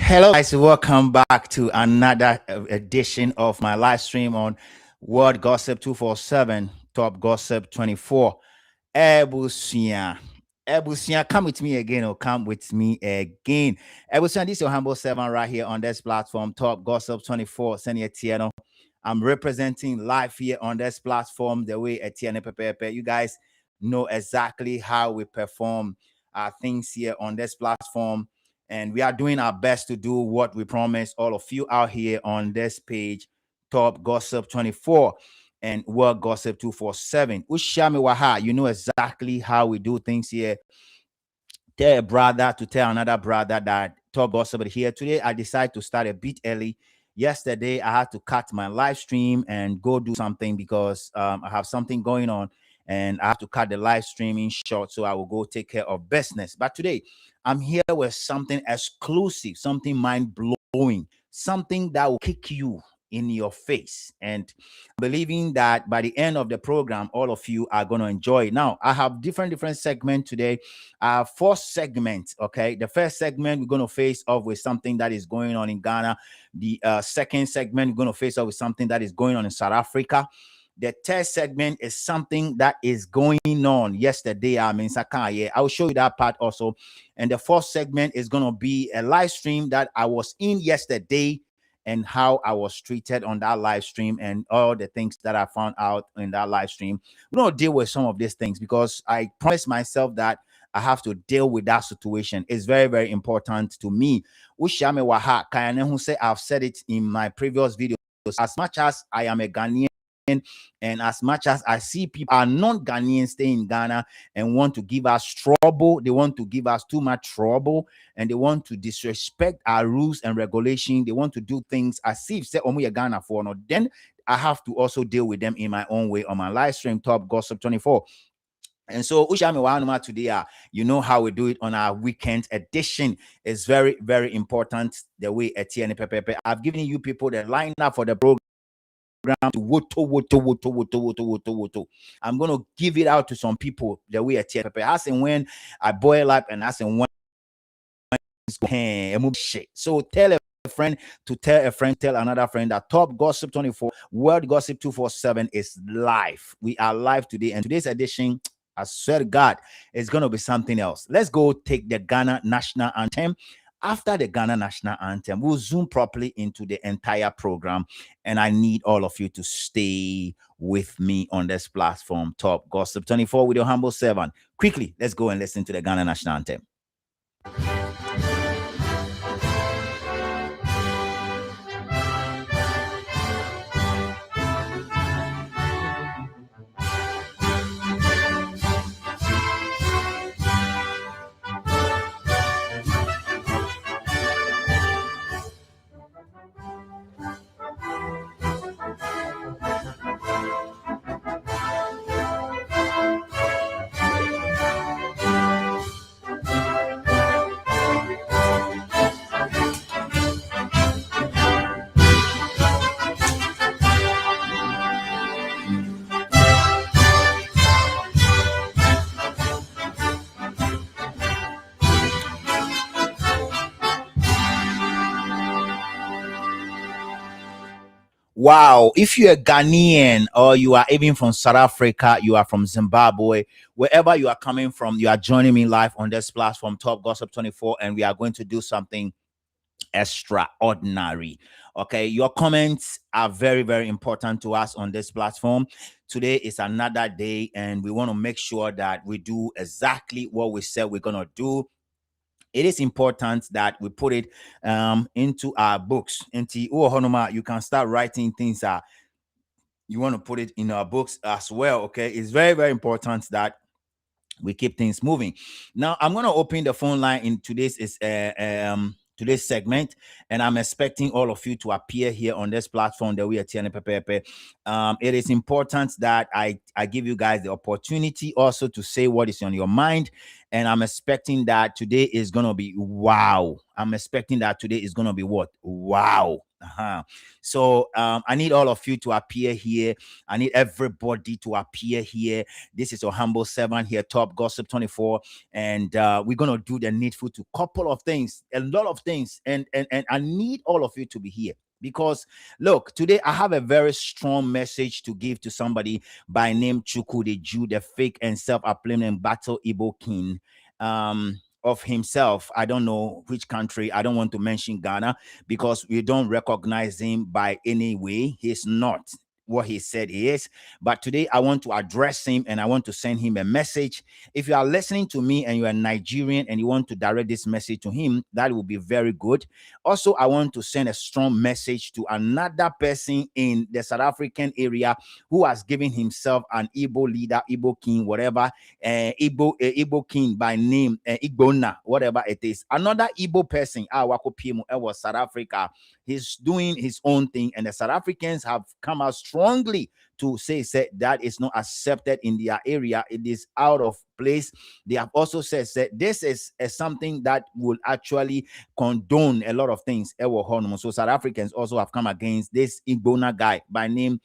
Hello, guys. Welcome back to another edition of my live stream on World Gossip 247, Top Gossip 24. Ebusia. Ebusia, come with me again or come with me again. Ebusia, this is your humble servant right here on this platform, Top Gossip 24, Senior Tiano. I'm representing live here on this platform the way Etienne Pepe. You guys know exactly how we perform things here on this platform. And we are doing our best to do what we promise all of you out here on this page, Top Gossip 24 and World Gossip 247. Ushami Waha, you know exactly how we do things here. Tell a brother to tell another brother that Top Gossip here. Today, I decided to start a bit early. Yesterday, I had to cut my live stream and go do something because I have something going on and I have to cut the live streaming short. So I will go take care of business. But today, I'm here with something exclusive, something mind blowing, something that will kick you in your face. And believing that by the end of the program, all of you are going to enjoy it. Now, I have different segments today. I have 4 segments. Okay. The first segment, we're going to face off with something that is going on in Ghana. The second segment, we're going to face off with something that is going on in South Africa. The third segment is something that is going on yesterday. I mean, Sakaye. I will show you that part also. And the fourth segment is going to be a live stream that I was in yesterday and how I was treated on that live stream and all the things that I found out in that live stream. We're going to deal with some of these things because I promised myself that I have to deal with that situation. It's very, very important to me. Ushame Waha, Kayanehu say I've said it in my previous videos. As much as I am a Ghanaian, and as much as I see people are non-Ghanaians stay in Ghana and want to give us trouble, they want to give us too much trouble, and they want to disrespect our rules and regulation. They want to do things as if say Omu Ghana for no. Then I have to also deal with them in my own way on my live stream, Top Gossip 24. And so, Ushami Wahanuma today, you know how we do it on our weekend edition. It's very, very important the way Etienne Pepe. I've given you people the lineup for the program. I'm going to give it out to some people the way Etienne Pepe. As and when I boil up and as and when so tell a friend to tell a friend, tell another friend that Top Gossip 24, World Gossip 247 is live. We are live today, and today's edition, I swear to God, is going to be something else. Let's go take the Ghana national anthem. After the Ghana national anthem, we'll zoom properly into the entire program, and I need all of you to stay with me on this platform, Top Gossip 24, with your humble servant. Quickly, let's go and listen to the Ghana national anthem. Wow, if you're a Ghanaian or you are even from South Africa, you are from Zimbabwe, wherever you are coming from, you are joining me live on this platform, Top Gossip 24, and we are going to do something extraordinary. Okay, your comments are very, very important to us on this platform. Today is another day, and we want to make sure that we do exactly what we said we're going to do. It is important that we put it into our books. You can start writing things you want to put it in our books as well. Okay, it's very, very important that we keep things moving. Now, I'm going to open the phone line in today's segment, and I'm expecting all of you to appear here on this platform that we are telling Pepe. It is important that I give you guys the opportunity also to say what is on your mind, and I'm expecting that today is gonna be wow. I'm expecting that today is gonna be what? Wow. So I need all of you to appear here. I need everybody to appear here. This is your humble servant here, Top Gossip 24, and we're gonna do the needful to couple of things, a lot of things, and I need all of you to be here. Because look, today I have a very strong message to give to somebody by name Chukwudi Jude, the fake and self-proclaimed battle Igbo king of himself. I don't know which country. I don't want to mention Ghana because we don't recognize him by any way. He's not what he said he is. But today I want to address him and I want to send him a message. If you are listening to me and you are Nigerian and you want to direct this message to him, that will be very good. Also, I want to send a strong message to another person in the South African area who has given himself an Igbo leader, Igbo king, whatever, Igbo king by name, Igbona, whatever it is. Another Igbo person, was South Africa. He's doing his own thing, and the South Africans have come out strongly to say that is not accepted in their area. It is out of place. They have also said this is something that will actually condone a lot of things. So South Africans also have come against this Igbona guy by name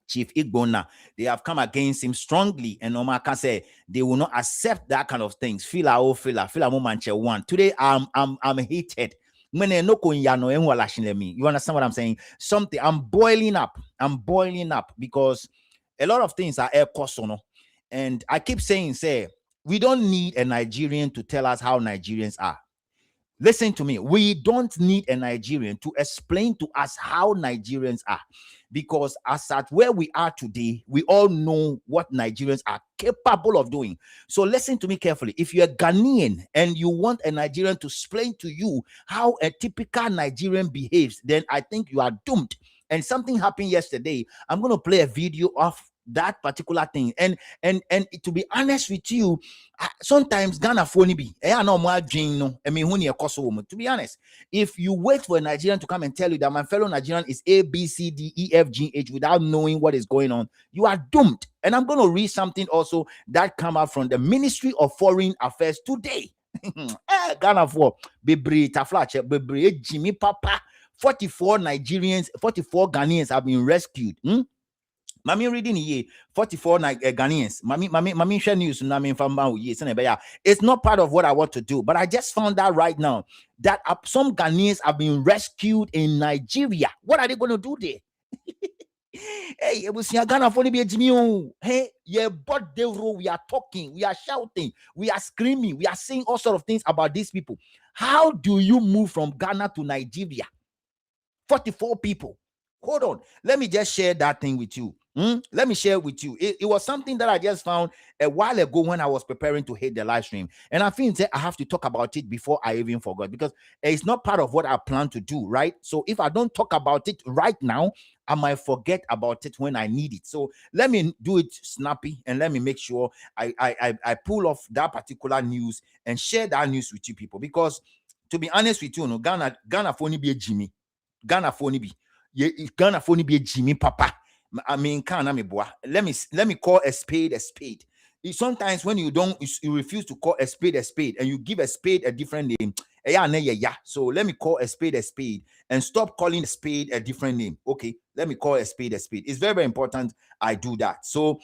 Chief Igbona. They have come against him strongly, and Omar can say they will not accept that kind of things. Feel one. Today I'm heated. You understand what I'm saying? Something I'm boiling up. I'm boiling up because a lot of things are air cosono. And I keep saying, we don't need a Nigerian to tell us how Nigerians are. Listen to me. We don't need a Nigerian to explain to us how Nigerians are, because as at where we are today, we all know what Nigerians are capable of doing. So listen to me carefully. If you're Ghanaian and you want a Nigerian to explain to you how a typical Nigerian behaves, then I think you are doomed. And something happened yesterday. I'm going to play a video of that particular thing, and to be honest with you, sometimes Ghana phone be to be honest, if you wait for a Nigerian to come and tell you that my fellow Nigerian is A, B, C, D, E, F, G, H without knowing what is going on, you are doomed. And I'm going to read something also that come out from the Ministry of Foreign Affairs today. Ghana for Bebri Taflache Bebri Jimmy Papa, 44 Ghanaians have been rescued. Mami reading here 44 Ghanaians. Mami share news. It's not part of what I want to do, but I just found out right now that some Ghanaians have been rescued in Nigeria. What are they going to do there? Hey, it was Ghana for the hey, yeah, but we are talking, we are shouting, we are screaming, we are saying all sorts of things about these people. How do you move from Ghana to Nigeria? 44 people. Hold on. Let me just share that thing with you. Let me share with you. It was something that I just found a while ago when I was preparing to hit the live stream. And I think that I have to talk about it before I even forgot, because it's not part of what I plan to do, right? So if I don't talk about it right now, I might forget about it when I need it. So let me do it snappy, and let me make sure I pull off that particular news and share that news with you people. Because to be honest with you, Ghana phone be a Jimmy. Ghana phone be. Ghana phone be a Jimmy Papa. I mean, let me call a spade a spade. Sometimes when you refuse to call a spade, and you give a spade a different name. So let me call a spade and stop calling a spade a different name. Okay, let me call a spade a spade. It's very, very important I do that. So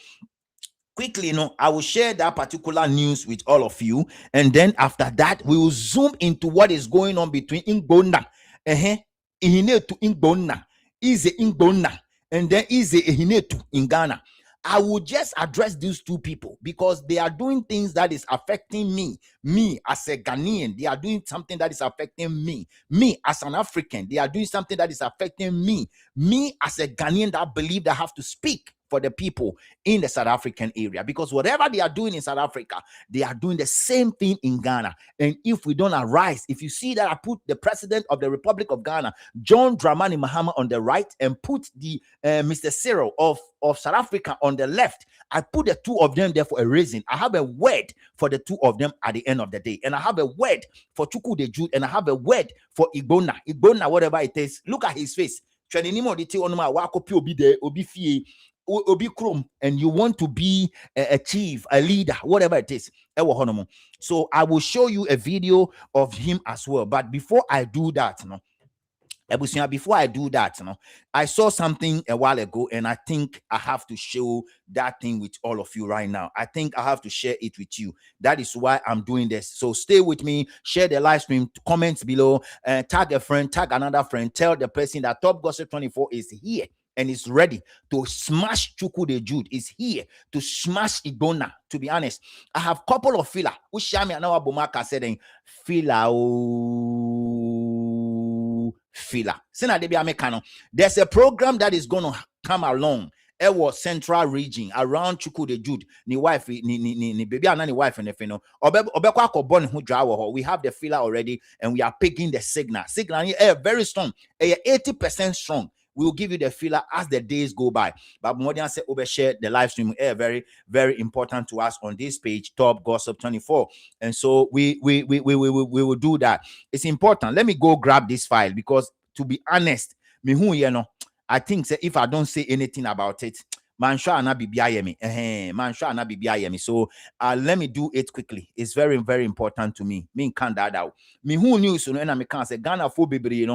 quickly, I will share that particular news with all of you, and then after that, we will zoom into what is going on between Igbona, Ihinetu Igbona, Ize Igbona, and then Ize Ihinetu in Ghana. I will just address these two people because they are doing things that is affecting me as a Ghanaian. They are doing something that is affecting me as an African. They are doing something that is affecting me as a Ghanaian that believe they have to speak for the people in the South African area, because whatever they are doing in South Africa, they are doing the same thing in Ghana. And if we don't arise, if you see that I put the president of the Republic of Ghana, John Dramani Mahama, on the right, and put the Mr. Cyril of South Africa on the left, I put the two of them there for a reason. I have a word for the two of them at the end of the day, and I have a word for Chukwudi Jude, and I have a word for Igbona, whatever it is. Look at his face. Obi Krum, and you want to be a chief, a leader, whatever it is. So I will show you a video of him as well. But before I do that, before I do that, I saw something a while ago, and I think I have to show that thing with all of you right now. I think I have to share it with you. That is why I'm doing this. So stay with me, share the live stream, comments below, tag a friend, tag another friend, tell the person that Top Gossip 24 is here and is ready to smash Chukwudi Jude, is here to smash Igbona. To be honest, I have a couple of filler. Ushami and our Bomaka said, filler. There's a program that is going to come along. It was central region around Chukwudi Jude, ni wife, ni baby, and ni wife, and if you know, we have the filler already, and we are picking the signal. Signal very strong, 80% strong. We will give you the filler as the days go by. But more than say, overshare the live stream, very, very important to us on this page, Top Gossip 24. And so we will do that. It's important. Let me go grab this file, because to be honest, I think if I don't say anything about it, man sure not be me. Man sure not be me. So let me do it quickly. It's very, very important to me. Me can't that out. Me who knew so and I can't say Ghana for baby,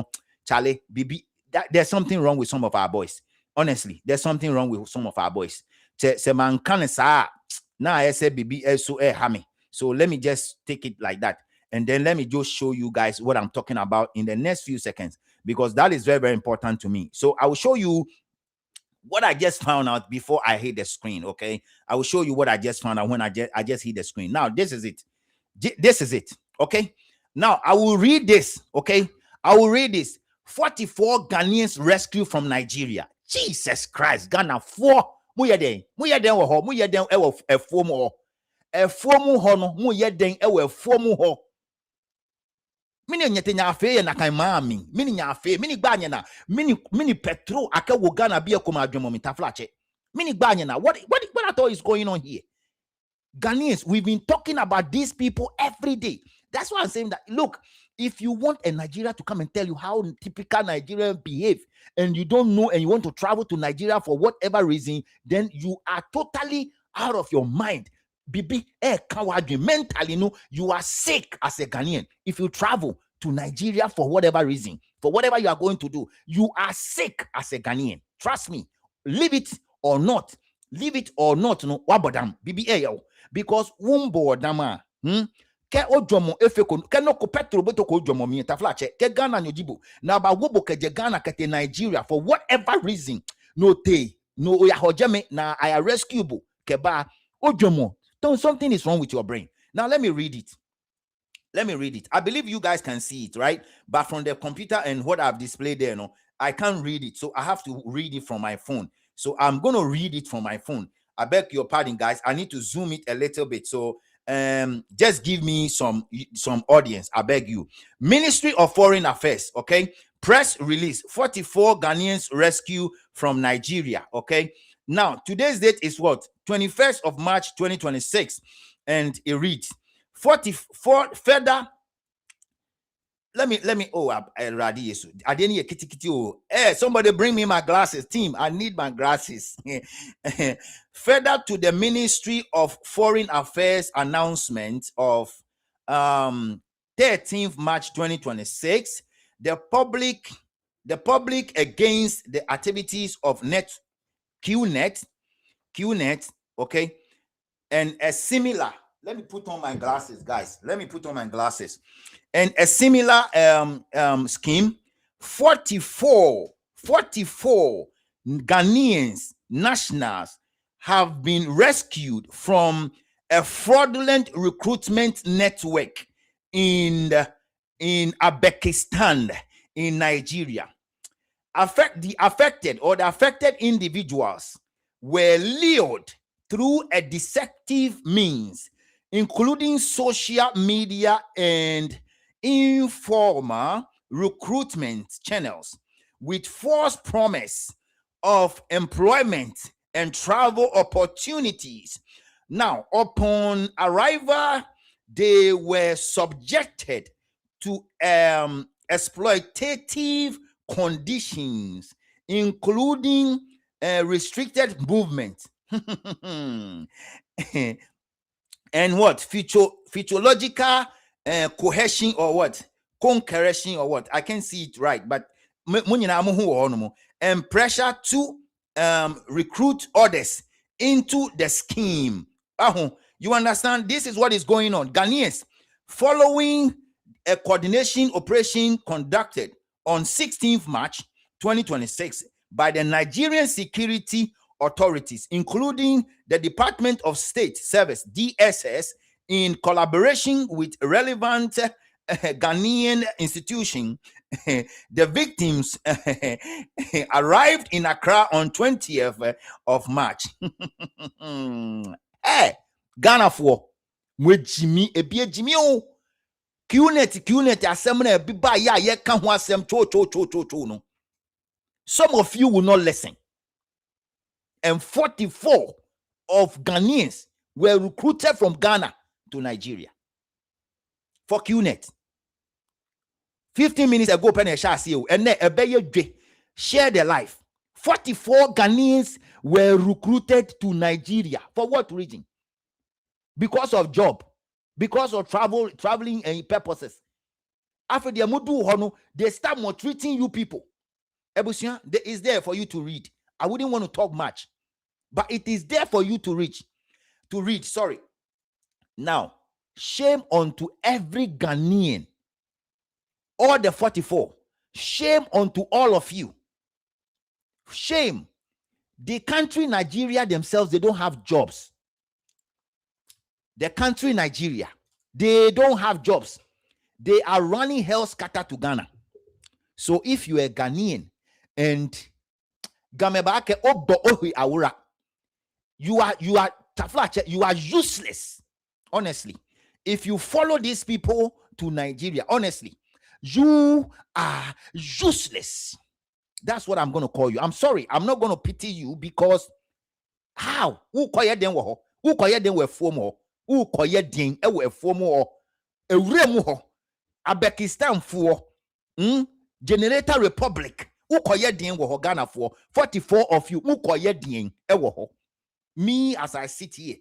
Charlie, baby. There's something wrong with some of our boys. Honestly, there's something wrong with some of our boys. Say man can say now I say baby so hammy. So let me just take it like that. And then let me just show you guys what I'm talking about in the next few seconds, because that is very, very important to me. So I will show you what I just found out before I hit the screen. Okay, I will show you what I just found out when I just hit the screen. Now this is it. This is it. Okay, now I will read this. Okay, I will read this. 44 Ghanaians rescued from Nigeria. Jesus Christ, Ghana 4. Muye den a form ho. A form ho no muye den a form ho. Mini nyetenya afe na kan maami. Mini nya afe, mini gba nya na. Mini petro aka wo Ghana bia koma adwemo mi taflache. Mini gba nya na. What at all is going on here? Ghanaians, we've been talking about these people every day. That's why I'm saying that, look, if you want a Nigeria to come and tell you how typical Nigerians behave, and you don't know, and you want to travel to Nigeria for whatever reason, then you are totally out of your mind. Bibi, mentally, no, you are sick as a Ghanaian. If you travel to Nigeria for whatever reason, for whatever you are going to do, you are sick as a Ghanaian. Trust me. Leave it or not, no, wabodam, Bibi, because wumbo dama, ke ojomo efeko ke no ko petro beto ko ojomo mi taflache ke Ghana nyojibo na ba wobo ke je Ghana ke Nigeria for whatever reason no ya hojeme na I rescue bo ke ba ojomo. Something is wrong with your brain. Now let me read it. I believe you guys can see it, right? But from the computer and what I've displayed there, no, I can't read it, so I have to read it from my phone. So I'm going to read it from my phone. I beg your pardon, guys. I need to zoom it a little bit. So just give me some audience, I beg you. Ministry of Foreign Affairs, okay? Press release, 44 Ghanaians rescue from Nigeria, okay? Now, today's date is what? 21st of March, 2026. And it reads, 44 further. Let me, I didn't kitty. Somebody bring me my glasses, team. I need my glasses. Further to the Ministry of Foreign Affairs announcement of 13th March 2026, the public against the activities of QNet, okay, and a similar. Let me put on my glasses, guys. And a similar scheme, 44 Ghanaians nationals have been rescued from a fraudulent recruitment network in Uzbekistan, in Nigeria. The affected individuals were lured through a deceptive means, including social media and informal recruitment channels, with false promise of employment and travel opportunities. Now, upon arrival, they were subjected to exploitative conditions, including restricted movement, and what physiological cohesion or what concursion or what, I can't see it right, but and pressure to recruit others into the scheme. You understand? This is what is going on. Ghanaians, following a coordination operation conducted on 16th March 2026 by the Nigerian security authorities, including the Department of State Service, DSS, in collaboration with relevant Ghanaian institution, the victims arrived in Accra on 20th of March. Hey, Ghana for Jimmy Jimmy QNet assembly biba ya ye ka ho asem cho no. Some of you will not listen. And 44 of Ghanaians were recruited from Ghana to Nigeria for QNet. 15 minutes ago, and share their life. 44 Ghanaians were recruited to Nigeria. For what reason? Because of job, because of traveling and purposes. After they start maltreating you people. Ebusian, is there for you to read. I wouldn't want to talk much, but it is there for you to read. Sorry. Now, shame unto every Ghanaian. All the 44. Shame unto all of you. Shame. The country Nigeria themselves, they don't have jobs. The country Nigeria, they don't have jobs. They are running hell scatter to Ghana. So if you are Ghanaian and you are useless. Honestly, if you follow these people to Nigeria, honestly, you are useless. That's what I'm going to call you. I'm sorry. I'm not going to pity you because how? Who call them? Who call them? Were former? Who call them? Were former? Abekistan for Generator Republic. Who call them? Ghana for 44 of you. Who call them? Me as I sit here.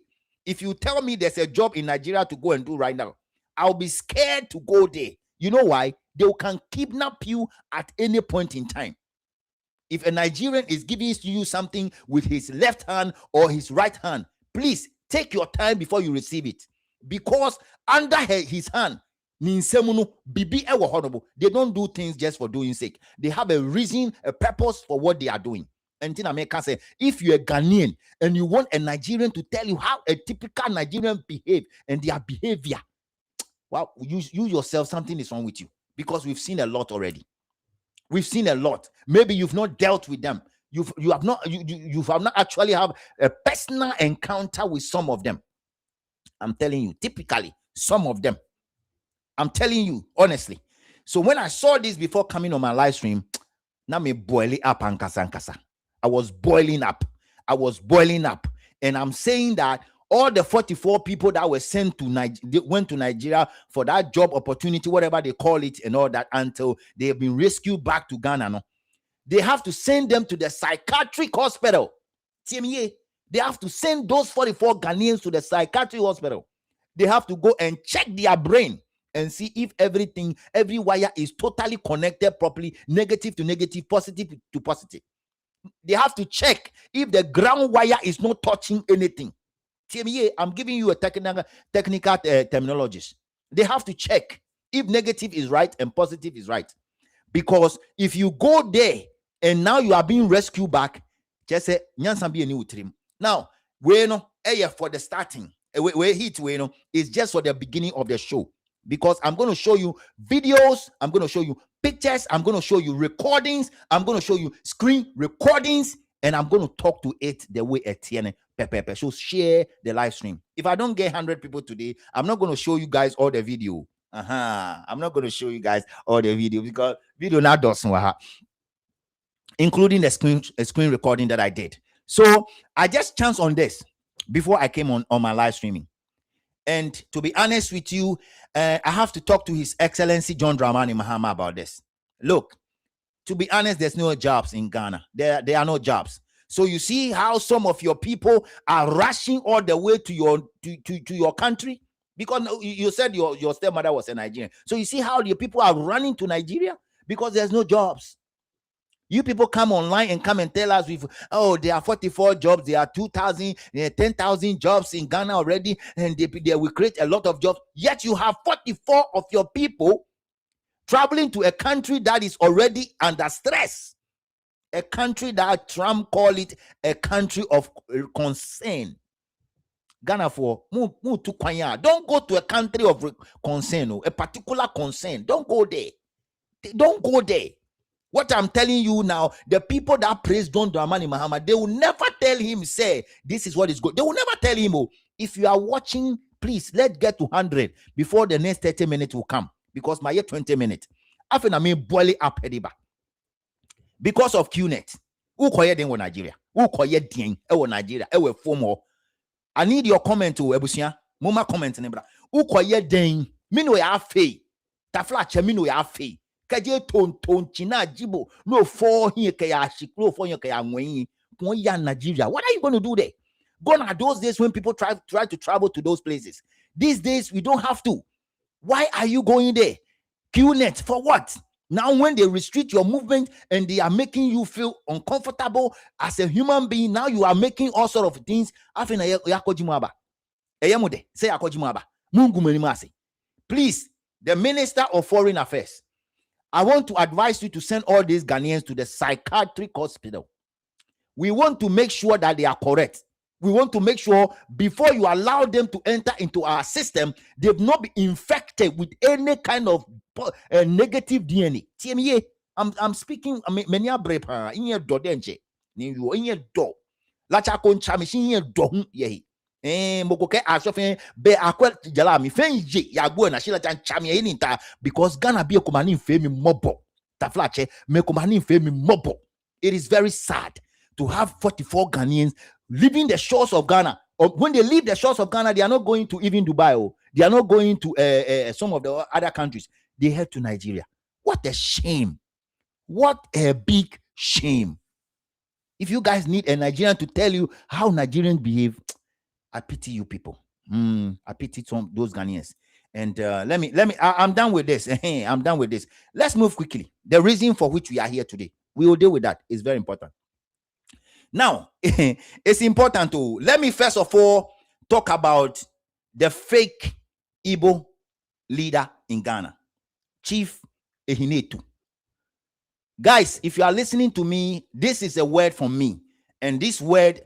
If you tell me there's a job in Nigeria to go and do right now, I'll be scared to go there. You know why? They can kidnap you at any point in time. If a Nigerian is giving you something with his left hand or his right hand, please take your time before you receive it. Because under his hand, they don't do things just for doing sake. They have a reason, a purpose for what they are doing. And then America say, if you're a Ghanaian and you want a Nigerian to tell you how a typical Nigerian behave and their behavior, well, you yourself, something is wrong with you. Because we've seen a lot already. We've seen a lot. Maybe you've not dealt with them. You have not actually have a personal encounter with some of them. I'm telling you, typically, some of them. I'm telling you, honestly. So when I saw this before coming on my live stream, now me boiling up and kasa. I was boiling up. And I'm saying that all the 44 people that were sent to Nigeria, went to Nigeria for that job opportunity, whatever they call it, and all that, until they have been rescued back to Ghana. No, they have to send them to the psychiatric hospital. TMA, they have to send those 44 Ghanaians to the psychiatric hospital. They have to go and check their brain and see if every wire is totally connected properly, negative to negative, positive to positive. They have to check if the ground wire is not touching anything. TMA, I'm giving you a technical terminologies. They have to check if negative is right and positive is right. Because if you go there and now you are being rescued back, just say, now, for the starting, is just for the beginning of the show. Because I'm going to show you videos, I'm going to show you pictures, I'm going to show you recordings, I'm going to show you screen recordings, and I'm going to talk to it the way Etienne Pepe. So share the live stream. If I don't get 100 people today, I'm not going to show you guys all the video. I'm not going to show you guys all the video because video now doesn't, including the screen recording that I did. So I just chanced on this before I came on my live streaming. And to be honest with you, I have to talk to His Excellency John Dramani Mahama about this. Look, to be honest, there's no jobs in Ghana. There are no jobs. So you see how some of your people are rushing all the way to your country, because you said your stepmother was a Nigerian. So you see how the people are running to Nigeria because there's no jobs. You people come online and come and tell us there are 44 jobs, there are 2,000, 10,000 jobs in Ghana already, and they will create a lot of jobs. Yet you have 44 of your people traveling to a country that is already under stress, a country that Trump called it a country of concern. Ghana for move to Kwanya. Don't go to a country of concern, a particular concern. Don't go there. Don't go there. What I'm telling you now, the people that praise John Dramani Mahama, they will never tell him, say, this is what is good. They will never tell him, oh, if you are watching, please, let's get to 100 before the next 30 minutes will come. Because my 20 minutes. After I mean, boil it up, because of QNet. Who call you in Nigeria? Who call you in Nigeria? I need your comment to Ebusia. Mama comment in Who call you den? Mino ya fe. Tafla mino ya fe. Kaje ton china jibo no for here kaya shiklo for here kaya ngwen ya Nigeria. What are you going to do there? Gone are those days when people try to travel to those places. These days we don't have to. Why are you going there? QNet for what? Now when they restrict your movement and they are making you feel uncomfortable as a human being, now you are making all sort of things. Please, the Minister of Foreign Affairs, I want to advise you to send all these Ghanaians to the psychiatric hospital. We want to make sure that they are correct. We want to make sure before you allow them to enter into our system, they've not been infected with any kind of negative DNA. TMA, I'm speaking. Many are brave. In your do denche, in your do. Lacha kon chamishin your do ye. Mokoke asofin be akwa jala mi fenje ya gbo na shila chan chamie ninta because Ghana be komani femi mobo. Taflache me komani femi mobo. It is very sad to have 44 Ghanaians leaving the shores of Ghana. Or when they leave the shores of Ghana, they are not going to even Dubai. Or they are not going to some of the other countries. They head to Nigeria. What a shame. What a big shame. If you guys need a Nigerian to tell you how Nigerians behave, I pity you people. I pity those Ghanaians. And I'm done with this. I'm done with this. Let's move quickly. The reason for which we are here today, we will deal with that. It's very important. Now, it's important to, let me first of all talk about the fake Igbo leader in Ghana, Chief Ehinetu. Guys, if you are listening to me, this is a word from me. And this word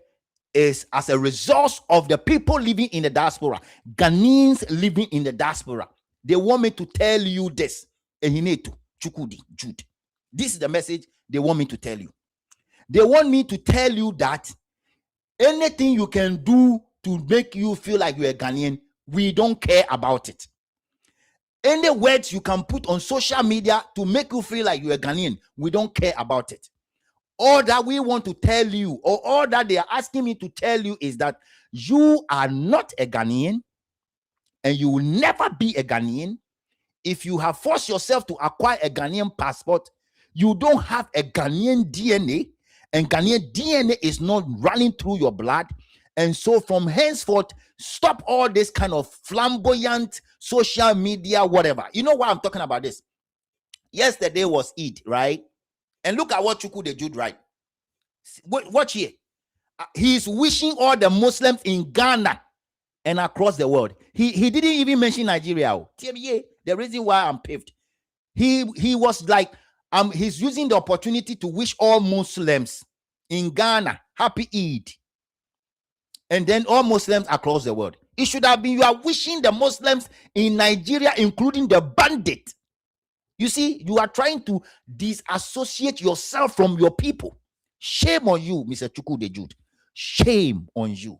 is as a result of the people living in the diaspora, Ghanaians living in the diaspora. They want me to tell you this. Ehinetu, Chukwudi Jude. This is the message they want me to tell you. They want me to tell you that anything you can do to make you feel like you're a Ghanaian, we don't care about it. Any words you can put on social media to make you feel like you're a Ghanaian, we don't care about it. All that we want to tell you, or all that they are asking me to tell you, is that you are not a Ghanaian and you will never be a Ghanaian. If you have forced yourself to acquire a Ghanaian passport, you don't have a Ghanaian DNA. And Ghanaian DNA is not running through your blood. And so from henceforth, stop all this kind of flamboyant social media, whatever. You know why I'm talking about this? Yesterday was Eid, right? And look at what Chukwudi Jude, right? Watch here. He's wishing all the Muslims in Ghana and across the world. He didn't even mention Nigeria. The reason why I'm pissed. He was like, he's using the opportunity to wish all Muslims in Ghana happy Eid, and then all Muslims across the world. It should have been you are wishing the Muslims in Nigeria, including the bandit. You see, you are trying to disassociate yourself from your people. Shame on you, Mr. Chukwudi Jude. Shame on you.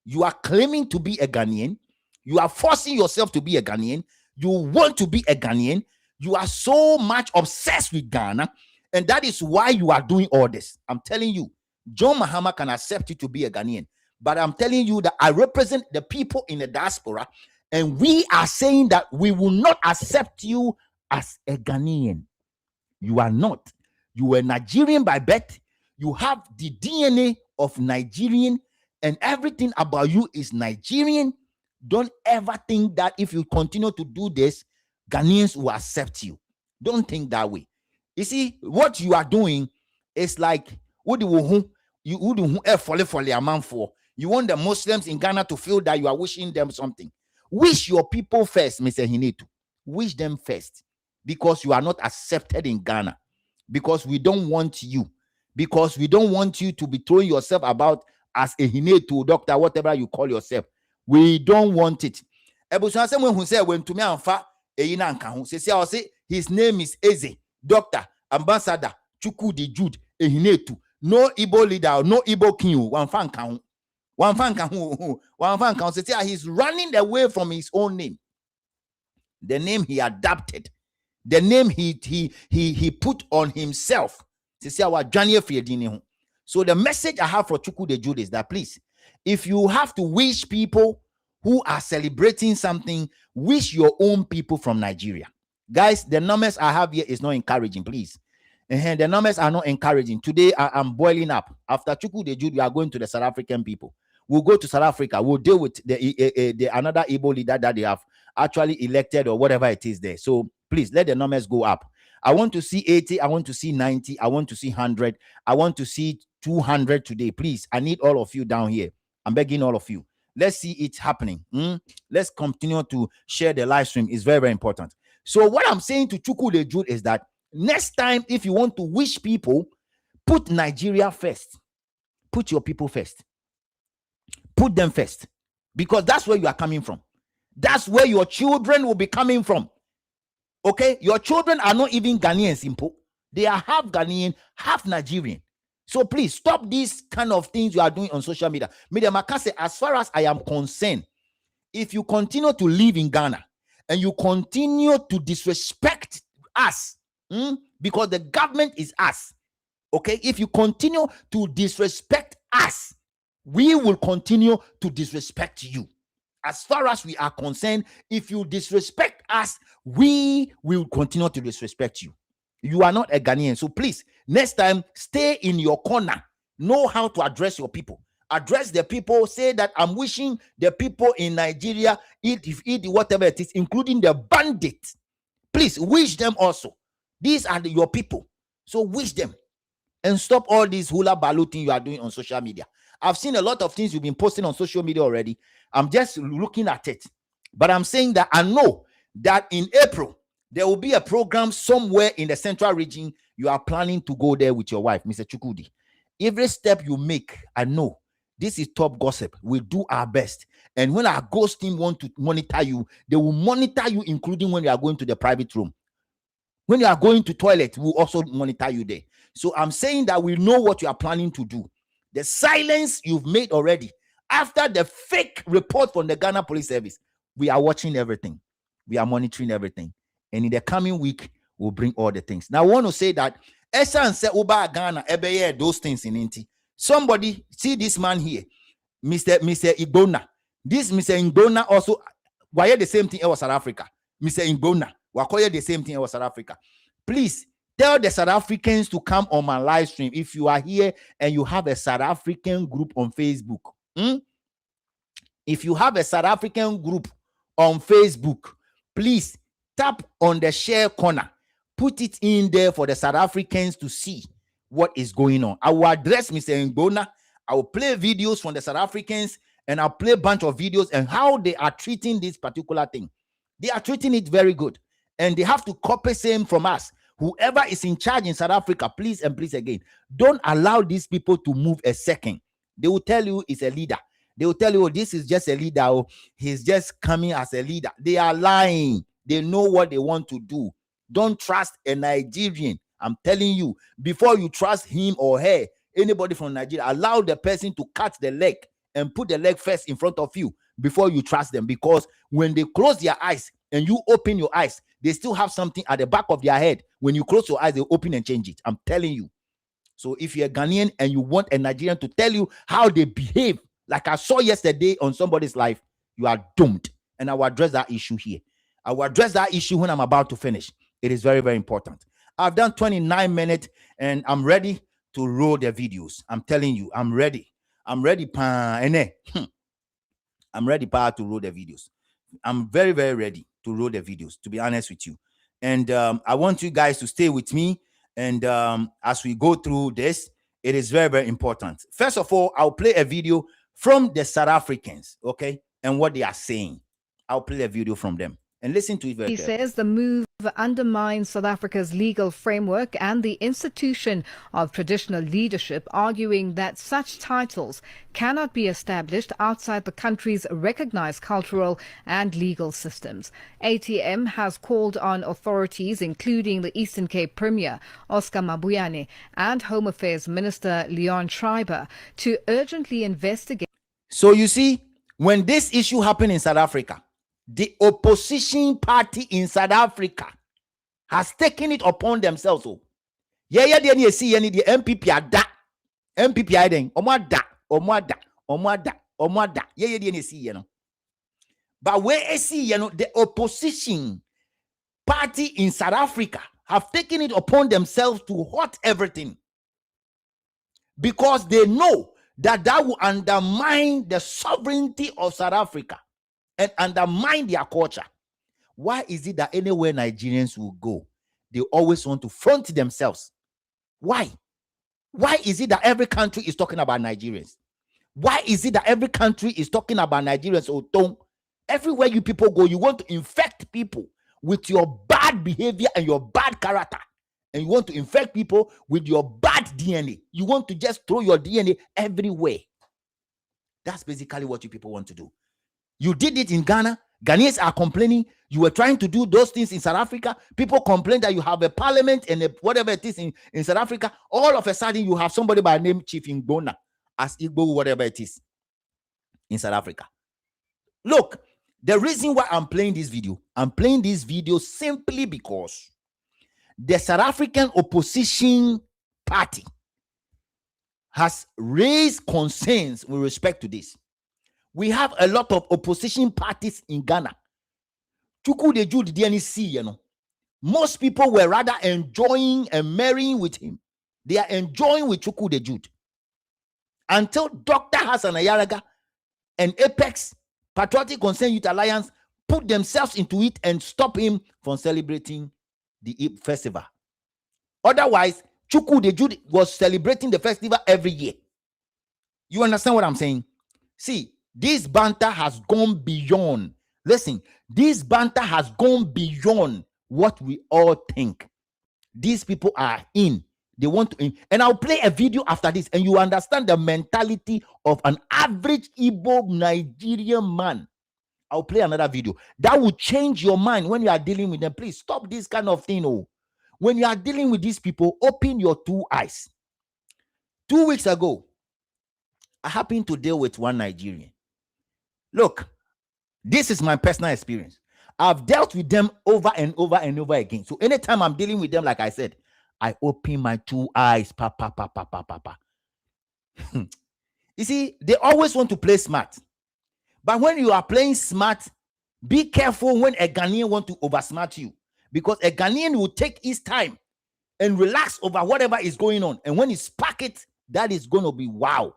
You are claiming to be a Ghanaian. You are forcing yourself to be a Ghanaian. You want to be a Ghanaian. You are so much obsessed with Ghana, and that is why you are doing all this. I'm telling you, John Mahama can accept you to be a Ghanaian, but I'm telling you that I represent the people in the diaspora, and we are saying that we will not accept you as a Ghanaian. You are not. You were Nigerian by birth. You have the DNA of Nigerian, and everything about you is Nigerian. Don't ever think that if you continue to do this, Ghanaians will accept you. Don't think that way. You see, what you are doing is like, what do you for? You want the Muslims in Ghana to feel that you are wishing them something. Wish your people first, Mr. Hinetu. Wish them first, because you are not accepted in Ghana, because we don't want you, because we don't want you to be throwing yourself about as a Hinetu, doctor, whatever you call yourself. We don't want it. Who said when to me say his name is Eze, Doctor, Ambassador, Chukwudi Jude, Hinetu. No Igbo leader, no Igbo king. One fan count. He's running away from his own name. The name he adapted, the name he put on himself. So the message I have for Chukwudi Jude is that, please, if you have to wish people who are celebrating something, wish your own people from Nigeria. Guys, the numbers I have here is not encouraging, please. The numbers are not encouraging. Today, I'm boiling up. After Chukwudi Jude, we are going to the South African people. We'll go to South Africa. We'll deal with the another Igbo leader that they have actually elected or whatever it is there. So please let the numbers go up. I want to see 80. I want to see 90. I want to see 100. I want to see 200 today. Please, I need all of you down here. I'm begging all of you. Let's see it happening. Let's continue to share the live stream. It's very, very important. So what I'm saying to Chukwudi Jude is that next time, if you want to wish people, put Nigeria first. Put your people first. Put them first. Because that's where you are coming from. That's where your children will be coming from. Okay? Your children are not even Ghanaian, simple. They are half Ghanaian, half Nigerian. So please stop these kind of things you are doing on social media. Media Makase, as far as I am concerned, if you continue to live in Ghana and you continue to disrespect us, because the government is us, okay? If you continue to disrespect us, we will continue to disrespect you. As far as we are concerned, if you disrespect us, we will continue to disrespect you. You are not a Ghanaian. So please, next time, stay in your corner. Know how to address your people. Address the people. Say that I'm wishing the people in Nigeria, eat whatever it is, including the bandits. Please, wish them also. These are your people. So wish them. And stop all this hula balooting you are doing on social media. I've seen a lot of things you've been posting on social media already. I'm just looking at it. But I'm saying that I know that in April, there will be a program somewhere in the central region. You are planning to go there with your wife, Mr. Chukwudi. Every step you make, I know this is top gossip. We'll do our best. And when our ghost team want to monitor you, they will monitor you, including when you are going to the private room. When you are going to toilet, we'll also monitor you there. So I'm saying that we know what you are planning to do. The silence you've made already, after the fake report from the Ghana Police Service, we are watching everything. We are monitoring everything. And in the coming week, we'll bring all the things. Now, I want to say that Esan said Uba Ghana, ebeye those things in Inti. Somebody see this man here, Mr. Igbona. This Mr. Igbona also, why the same thing in South Africa? Mr. Igbona, why the same thing in South Africa? Please tell the South Africans to come on my live stream. If you are here and you have a South African group on Facebook, if you have a South African group on Facebook, please tap on the share corner. Put it in there for the South Africans to see what is going on. I will address Mr. Ngbona. I will play videos from the South Africans, and I'll play a bunch of videos and how they are treating this particular thing. They are treating it very good. And they have to copy same from us. Whoever is in charge in South Africa, please and please again, don't allow these people to move a second. They will tell you it's a leader. They will tell you, oh, this is just a leader. Oh, he's just coming as a leader. They are lying. They know what they want to do. Don't trust a Nigerian. I'm telling you, before you trust him or her, anybody from Nigeria, allow the person to cut the leg and put the leg first in front of you before you trust them. Because when they close their eyes and you open your eyes, they still have something at the back of their head. When you close your eyes, they open and change it. I'm telling you. So if you're a Ghanaian and you want a Nigerian to tell you how they behave, like I saw yesterday on somebody's life, you are doomed. And I will address that issue here. I will address that issue when I'm about to finish. It is very, very important. I've done 29 minutes and I'm ready to roll the videos. I'm telling you, I'm ready. I'm ready, pa. I'm ready, pa, to roll the videos. I'm very, very ready to roll the videos, to be honest with you. And I want you guys to stay with me. And as we go through this, it is very, very important. First of all, I'll play a video from the South Africans, okay, and what they are saying. I'll play a video from them and listen to it very carefully. He says the move undermines South Africa's legal framework and the institution of traditional leadership, arguing that such titles cannot be established outside the country's recognized cultural and legal systems. ATM has called on authorities, including the Eastern Cape Premier, Oscar Mabuyane, and Home Affairs Minister Leon Schreiber, to urgently investigate. So you see, when this issue happened in South Africa, the opposition party in South Africa has taken it upon themselves. Oh, yeah, you see any the MPP ada, MPPiden, omoada. Yeah, you see, you know. But where I see, you know, the opposition party in South Africa have taken it upon themselves to hurt everything, because they know that will undermine the sovereignty of South Africa and undermine their culture. Why is it that anywhere Nigerians will go, they always want to front themselves? Why? Why is it that every country is talking about Nigerians? Why is it that every country is talking about Nigerians? Oh, everywhere you people go, you want to infect people with your bad behavior and your bad character. And you want to infect people with your bad DNA. You want to just throw your DNA everywhere. That's basically what you people want to do. You did it in Ghana. Ghanaians are complaining. You were trying to do those things in South Africa. People complain that you have a parliament and whatever it is in South Africa. All of a sudden, you have somebody by name Chief Ngbona as Igbo, whatever it is in South Africa. Look, the reason why I'm playing this video simply because the South African opposition party has raised concerns with respect to this. We have a lot of opposition parties in Ghana. Chukwudi Jude didn't see, you know. Most people were rather enjoying and marrying with him. They are enjoying with Chukwudi Jude. Until Dr. Hassan Ayaraga and Apex Patriotic Concern Youth Alliance put themselves into it and stop him from celebrating the festival. Otherwise, Chukwudi Jude was celebrating the festival every year. You understand what I'm saying? See, this banter has gone beyond. Listen, this banter has gone beyond what we all think. These people are in. They want to in. And I'll play a video after this, and you understand the mentality of an average Igbo Nigerian man. I'll play another video that will change your mind when you are dealing with them. Please stop this kind of thing. Oh, when you are dealing with these people, open your two eyes. 2 weeks ago, I happened to deal with one Nigerian. Look, this is my personal experience. I've dealt with them over and over and over again. So anytime I'm dealing with them, like I said, I open my two eyes. You see, they always want to play smart. But when you are playing smart, be careful when a Ghanaian want to oversmart you. Because a Ghanaian will take his time and relax over whatever is going on. And when he spark it, that is going to be wow.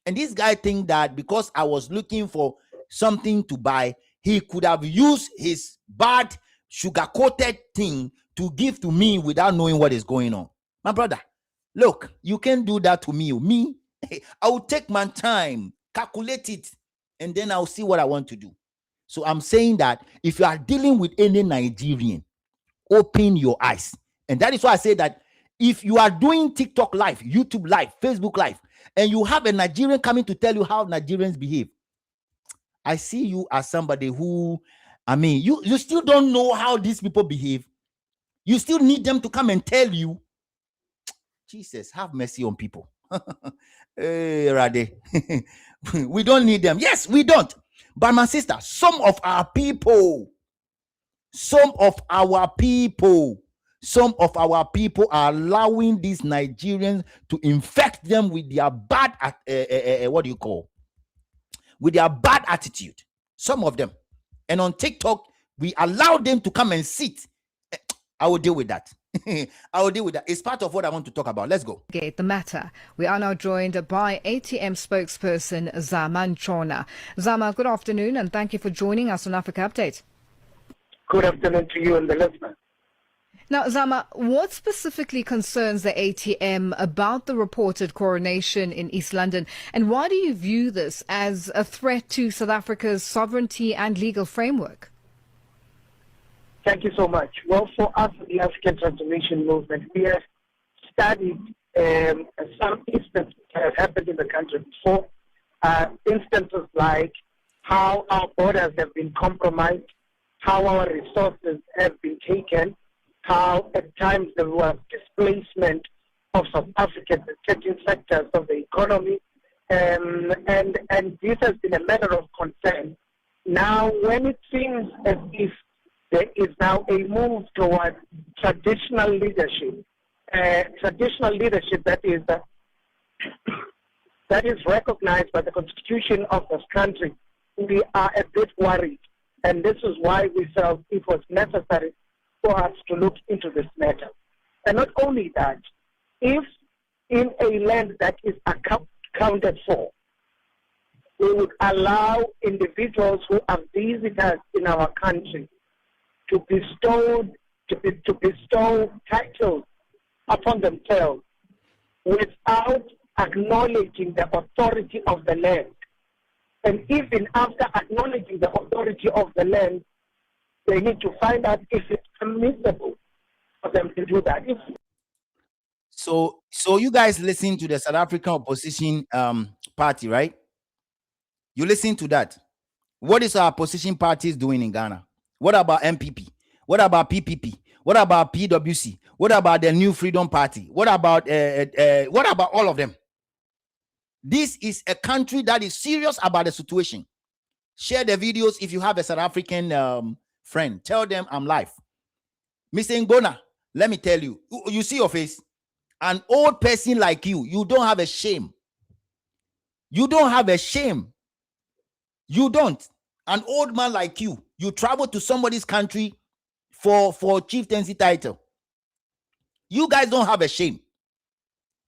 And this guy think that because I was looking for something to buy, he could have used his bad sugar-coated thing to give to me without knowing what is going on. My brother, look, you can't do that to me. Me, I will take my time, calculate it, and then I'll see what I want to do. So I'm saying that if you are dealing with any Nigerian, open your eyes. And that is why I say that if you are doing TikTok live, YouTube live, Facebook live, and you have a Nigerian coming to tell you how Nigerians behave, I see you as somebody who, I mean, you still don't know how these people behave. You still need them to come and tell you. Jesus, have mercy on people. Hey, Rade. We don't need them. Yes, we don't. But my sister, some of our people are allowing these Nigerians to infect them with their bad, with their bad attitude. Some of them. And on TikTok, we allow them to come and sit. I will deal with that. I will deal with that. It's part of what I want to talk about. Let's go. The matter. We are now joined by ATM spokesperson Zama Nchona. Zama, good afternoon and thank you for joining us on Africa Update. Good afternoon to you and the listeners. Now, Zama, what specifically concerns the ATM about the reported coronation in East London, and why do you view this as a threat to South Africa's sovereignty and legal framework? Thank you so much. Well, for us, the African Transformation Movement, we have studied some instances that have happened in the country before. Instances like how our borders have been compromised, how our resources have been taken, how at times there was displacement of South Africans in certain sectors of the economy, and this has been a matter of concern. Now, when it seems as if there is now a move towards traditional leadership that is recognized by the Constitution of this country, we are a bit worried, and this is why we felt it was necessary for us to look into this matter. And not only that, if in a land that is accounted for, we would allow individuals who are visitors in our country to bestow titles upon themselves without acknowledging the authority of the land. And even after acknowledging the authority of the land, they need to find out if it's permissible for them to do that. So you guys listen to the South African opposition party, right? You listen to that. What is our opposition parties doing in Ghana? What about MPP? What about PPP? What about PWC? What about the New Freedom Party? What about all of them? This is a country that is serious about the situation. Share the videos if you have a South African friend. Tell them I'm live. Mr. Ngona, let me tell you, you see your face. An old person like you don't have a shame. You don't have a shame. You don't. An old man like you travel to somebody's country for chieftaincy title. You guys don't have a shame.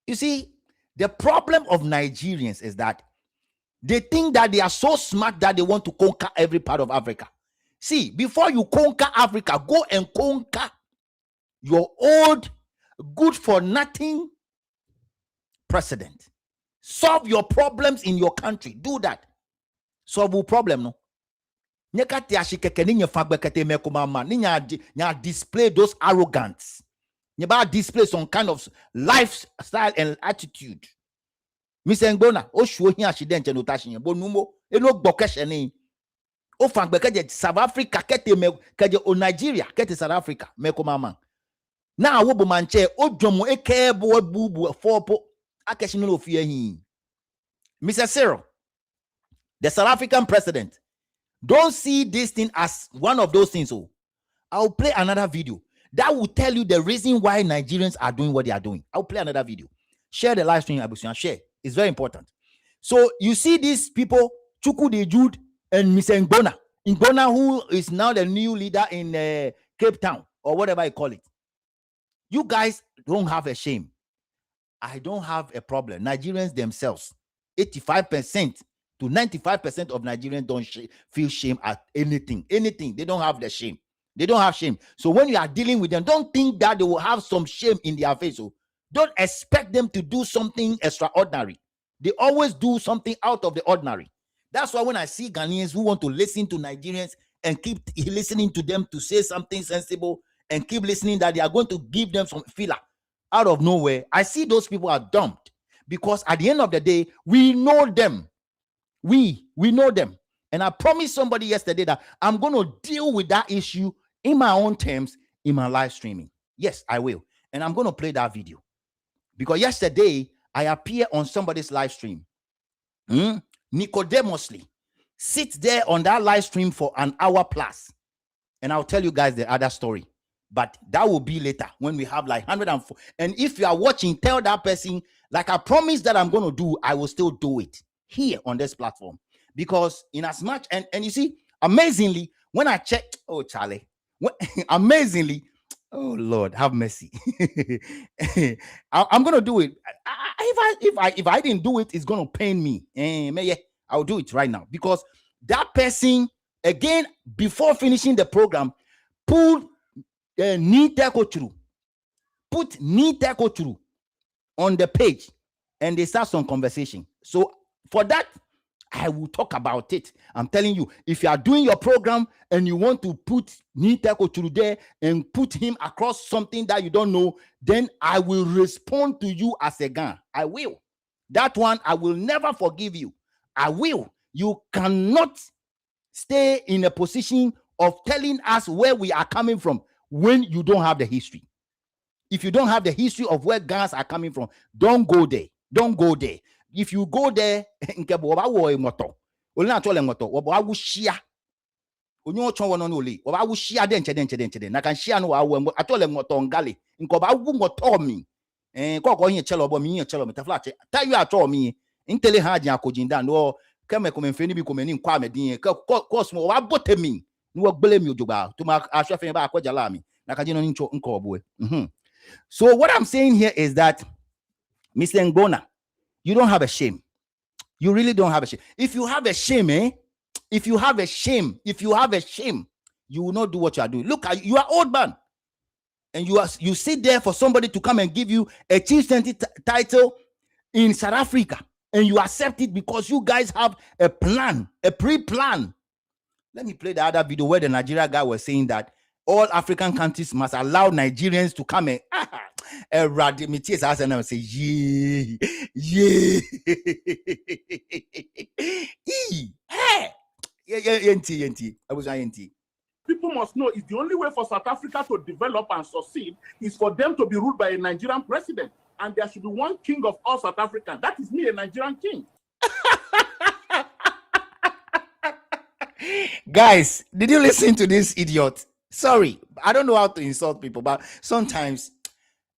You see, the problem of Nigerians is that they think that they are so smart that they want to conquer every part of Africa. See, before you conquer Africa, go and conquer your old, good-for-nothing president. Solve your problems in your country. Do that. Solve your problem, no? Display those arrogance. Display some kind of lifestyle and attitude. Mr. Ngona, o show here she didn't no tashin bo numo eno gbokesheni o fan gbeke South Africa kete me keje o Nigeria kete South Africa me ko mama na wo bo manche o dwomo eke bo bubu fopo akeshi no ofie hin. Mr. Cyril, the South African president, don't see this thing as one of those things. Oh, I'll play another video that will tell you the reason why Nigerians are doing what they are doing. I'll play another video. Share the live stream, Abusian. Share. It's very important. So you see these people, Chukwudi Jude and Mr. Ngona. Ngona, who is now the new leader in Cape Town, or whatever you call it. You guys don't have a shame. I don't have a problem. Nigerians themselves, 85% to 95% of Nigerians don't feel shame at anything. Anything. They don't have the shame. They don't have shame. So when you are dealing with them, don't think that they will have some shame in their face. So don't expect them to do something extraordinary. They always do something out of the ordinary. That's why when I see Ghanaians who want to listen to Nigerians and keep listening to them to say something sensible and keep listening that they are going to give them some filler out of nowhere, I see those people are dumped, because at the end of the day, we know them. We know them. And I promised somebody yesterday that I'm going to deal with that issue in my own terms in my live streaming. Yes, I will. And I'm going to play that video. Because yesterday, I appear on somebody's live stream. Nicodemously. Sit there on that live stream for an hour plus. And I'll tell you guys the other story. But that will be later when we have like 104. And if you are watching, tell that person, like I promised that I'm going to do, I will still do it here on this platform. Because in as much, and you see, amazingly, when I checked, oh, Charlie, amazingly, Oh Lord, have mercy. I'm gonna do it. If I didn't do it, it's gonna pain me. I'll do it right now because that person again before finishing the program pulled ni teko through, put ni teko through on the page, and they start some conversation. So for that, I will talk about it. I'm telling you, if you are doing your program and you want to put Niteko through there and put him across something that you don't know, then I will respond to you as a gun. I will. That one, I will never forgive you. I will. You cannot stay in a position of telling us where we are coming from when you don't have the history. If you don't have the history of where guns are coming from, don't go there. Don't go there. If you go there, onyo chonwo no ole oba wu shia de nche na kan shia no wa wo atole ngoto ngale nko ba wu ngoto mi ko yin chelo bo mi yin chelo mi tafla che ta yu ato mi ntele ha ajan akojinda no keme ko menfe ni bi ko meni nkwa medin ko smo wa bote mi ni wo gbele mi ojogba to ma ahwefe ba akojala mi na kan jino ni nko obo So what I'm saying here is that Mr. Ngona, you don't have a shame. You really don't have a shame. If you have a shame, if you have a shame, you will not do what you are doing. Look, you are old man, and you sit there for somebody to come and give you a chief title in South Africa, and you accept it because you guys have a plan, a pre-plan. Let me play the other video where the Nigeria guy was saying that all African countries must allow Nigerians to come and eradicate us and say, yeah. I was INT. People must know is the only way for South Africa to develop and succeed is for them to be ruled by a Nigerian president. And there should be one king of all South Africans. That is me, a Nigerian king. Guys, did you listen to this idiot? Sorry, I don't know how to insult people, but sometimes,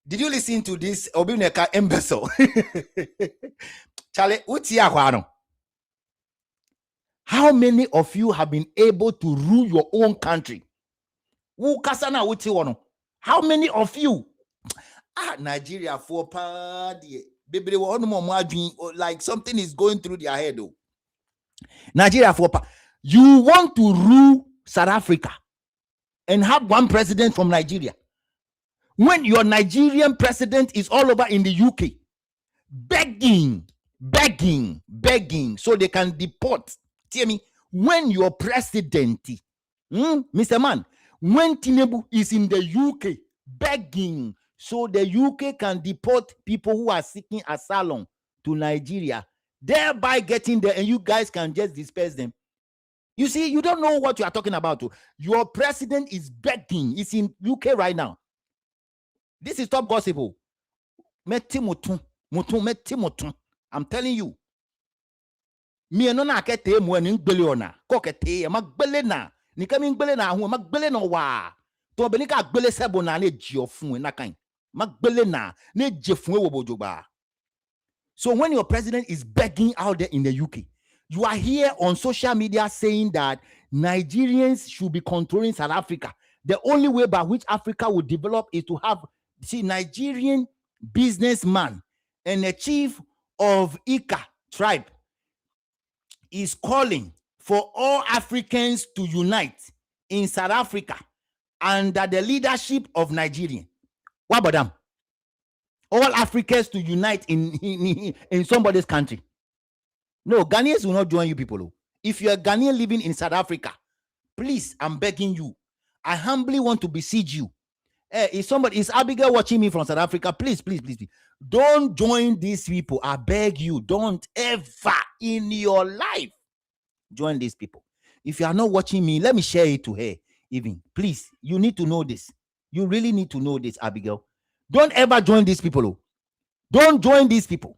did you listen to this Obineka imbecile? Charlie, how many of you have been able to rule your own country? How many of you? Nigeria for party. Like something is going through their head. Nigeria for you want to rule South Africa and have one president from Nigeria when your Nigerian president is all over in the UK begging so they can deport. Tell me, when your president, Mr. Man, when Tinubu is in the UK begging so the UK can deport people who are seeking asylum to Nigeria, thereby getting there, and you guys can just disperse them. You see, you don't know what you are talking about. Your president is begging. It's in UK right now. This is top gossip. I'm telling you. Me no na kete mo ni ngbele ona ko kete ma gbele na ni kami ngbele na hu ma gbele no wa to be ni ka gbele sebo na le ji ofun na kan ma gbele na ne je fun e wo bojogba. So when your president is begging out there in the UK, you are here on social media saying that Nigerians should be controlling South Africa. The only way by which Africa will develop is to have, see, Nigerian businessman and the chief of Ika tribe is calling for all Africans to unite in South Africa under the leadership of Nigeria. What about them? All Africans to unite in somebody's country. No, Ghanaians will not join you people. If you're a Ghanaian living in South Africa, please, I'm begging you. I humbly want to beseech you. Is Abigail watching me from South Africa? Please, don't join these people. I beg you, don't ever in your life join these people. If you are not watching me, let me share it to her. Even, please, you need to know this. You really need to know this, Abigail. Don't ever join these people. Don't join these people.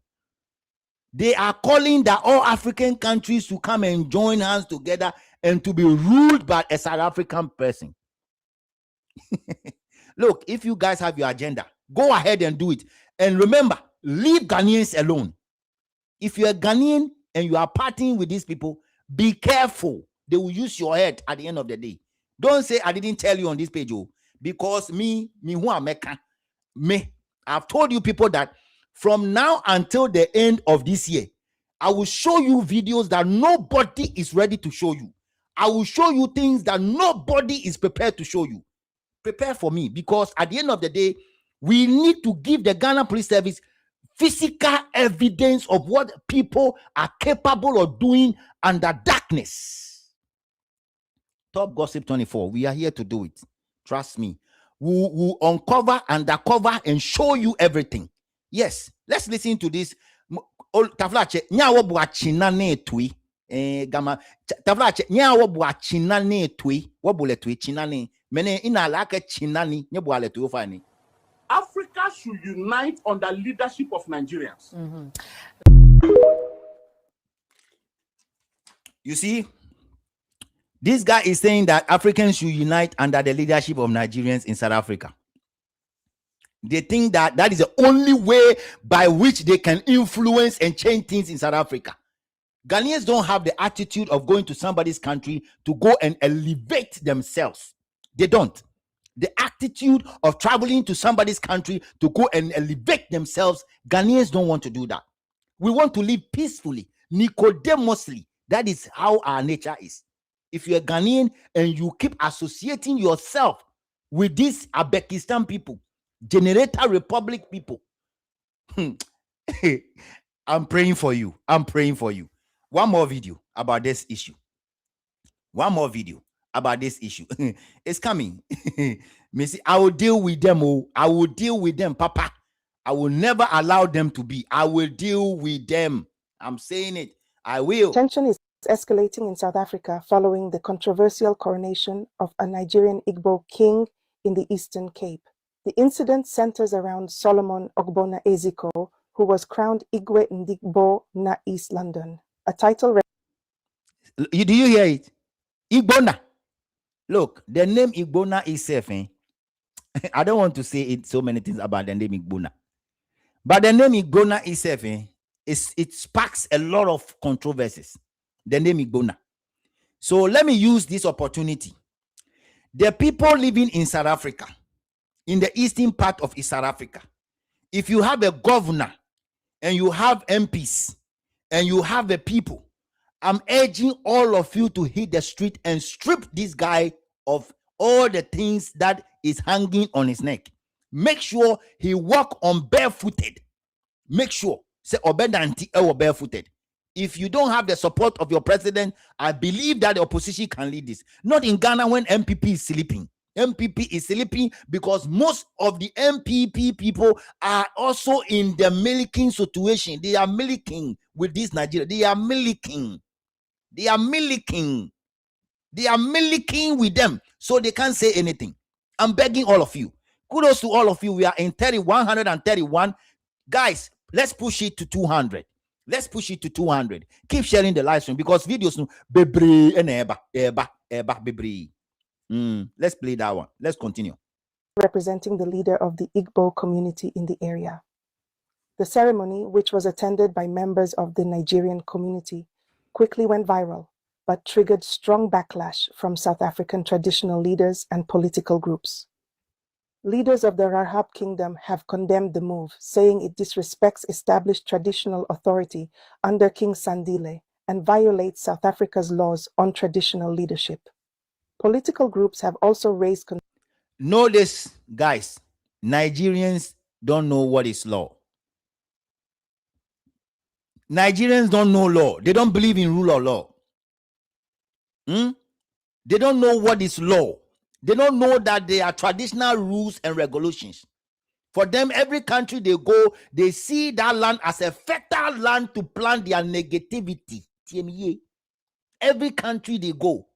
They are calling that all African countries to come and join hands together and to be ruled by a South African person. Look, if you guys have your agenda, go ahead and do it. And remember, leave Ghanaians alone. If you're a Ghanaian and you are partying with these people, be careful. They will use your head at the end of the day. Don't say, I didn't tell you on this page. Oh. because me who am me. I've told you people that from now until the end of this year, I will show you videos that nobody is ready to show you. I will show you things that nobody is prepared to show you. Prepare for me, because at the end of the day, we need to give the Ghana Police Service physical evidence of what people are capable of doing under darkness. Top Gossip 24, we are here to do it. Trust me. We'll uncover, undercover, and show you everything. Yes, let's listen to this. Tavlache, nyawo buachina ne tui. Gama Tavlache, nyawo buachina ne tui. Wabule tui chinane. Mene ina lake chinani nyebuale tui ofani. Africa should unite under leadership of Nigerians. You see, this guy is saying that Africans should unite under the leadership of Nigerians in South Africa. They think that that is the only way by which they can influence and change things in South Africa. Ghanaians don't have the attitude of going to somebody's country to go and elevate themselves. They don't. The attitude of traveling to somebody's country to go and elevate themselves, Ghanaians don't want to do that. We want to live peacefully, Nicodemously. That is how our nature is. If you're a Ghanaian and you keep associating yourself with these Uzbekistan people, Generator Republic people, I'm praying for you. I'm praying for you. One more video about this issue. One more video about this issue. It's coming. Missy, I will deal with them. Oh, I will deal with them, Papa. I will never allow them to be. I will deal with them. I'm saying it. I will. Tension is escalating in South Africa following the controversial coronation of a Nigerian Igbo king in the Eastern Cape. The incident centers around Solomon Ogbonna Eziko, who was crowned Igwe Ndigbo na East London, a title. Do you hear it? Igbona. Look, the name Igbona itself, I don't want to say it so many things about the name Igbona. But the name Igbona itself, it sparks a lot of controversies. The name Igbona. So let me use this opportunity. The people living in South Africa, in the eastern part of South Africa, if you have a governor and you have MPs and you have the people, I'm urging all of you to hit the street and strip this guy of all the things that is hanging on his neck. Make sure he walk on barefooted. Make sure. Say obedanti or barefooted. If you don't have the support of your president, I believe that the opposition can lead this. Not in Ghana when MPP is sleeping. MPP is sleeping because most of the MPP people are also in the milking situation. They are milking with this Nigeria. They are milking. They are milking. They are milking with them. So they can't say anything. I'm begging all of you. Kudos to all of you. We are in 131. Guys, let's push it to 200. Let's push it to 200. Keep sharing the live stream because videos no bebre and eba bebre. Let's play that one. Let's continue. Representing the leader of the Igbo community in the area. The ceremony, which was attended by members of the Nigerian community, quickly went viral, but triggered strong backlash from South African traditional leaders and political groups. Leaders of the Rahab Kingdom have condemned the move, saying it disrespects established traditional authority under King Sandile and violates South Africa's laws on traditional leadership. Political groups have also raised. Know this, guys. Nigerians don't know what is law. Nigerians don't know law. They don't believe in rule of law. They don't know what is law. They don't know that there are traditional rules and regulations. For them, every country they go, they see that land as a fertile land to plant their negativity. Every country they go,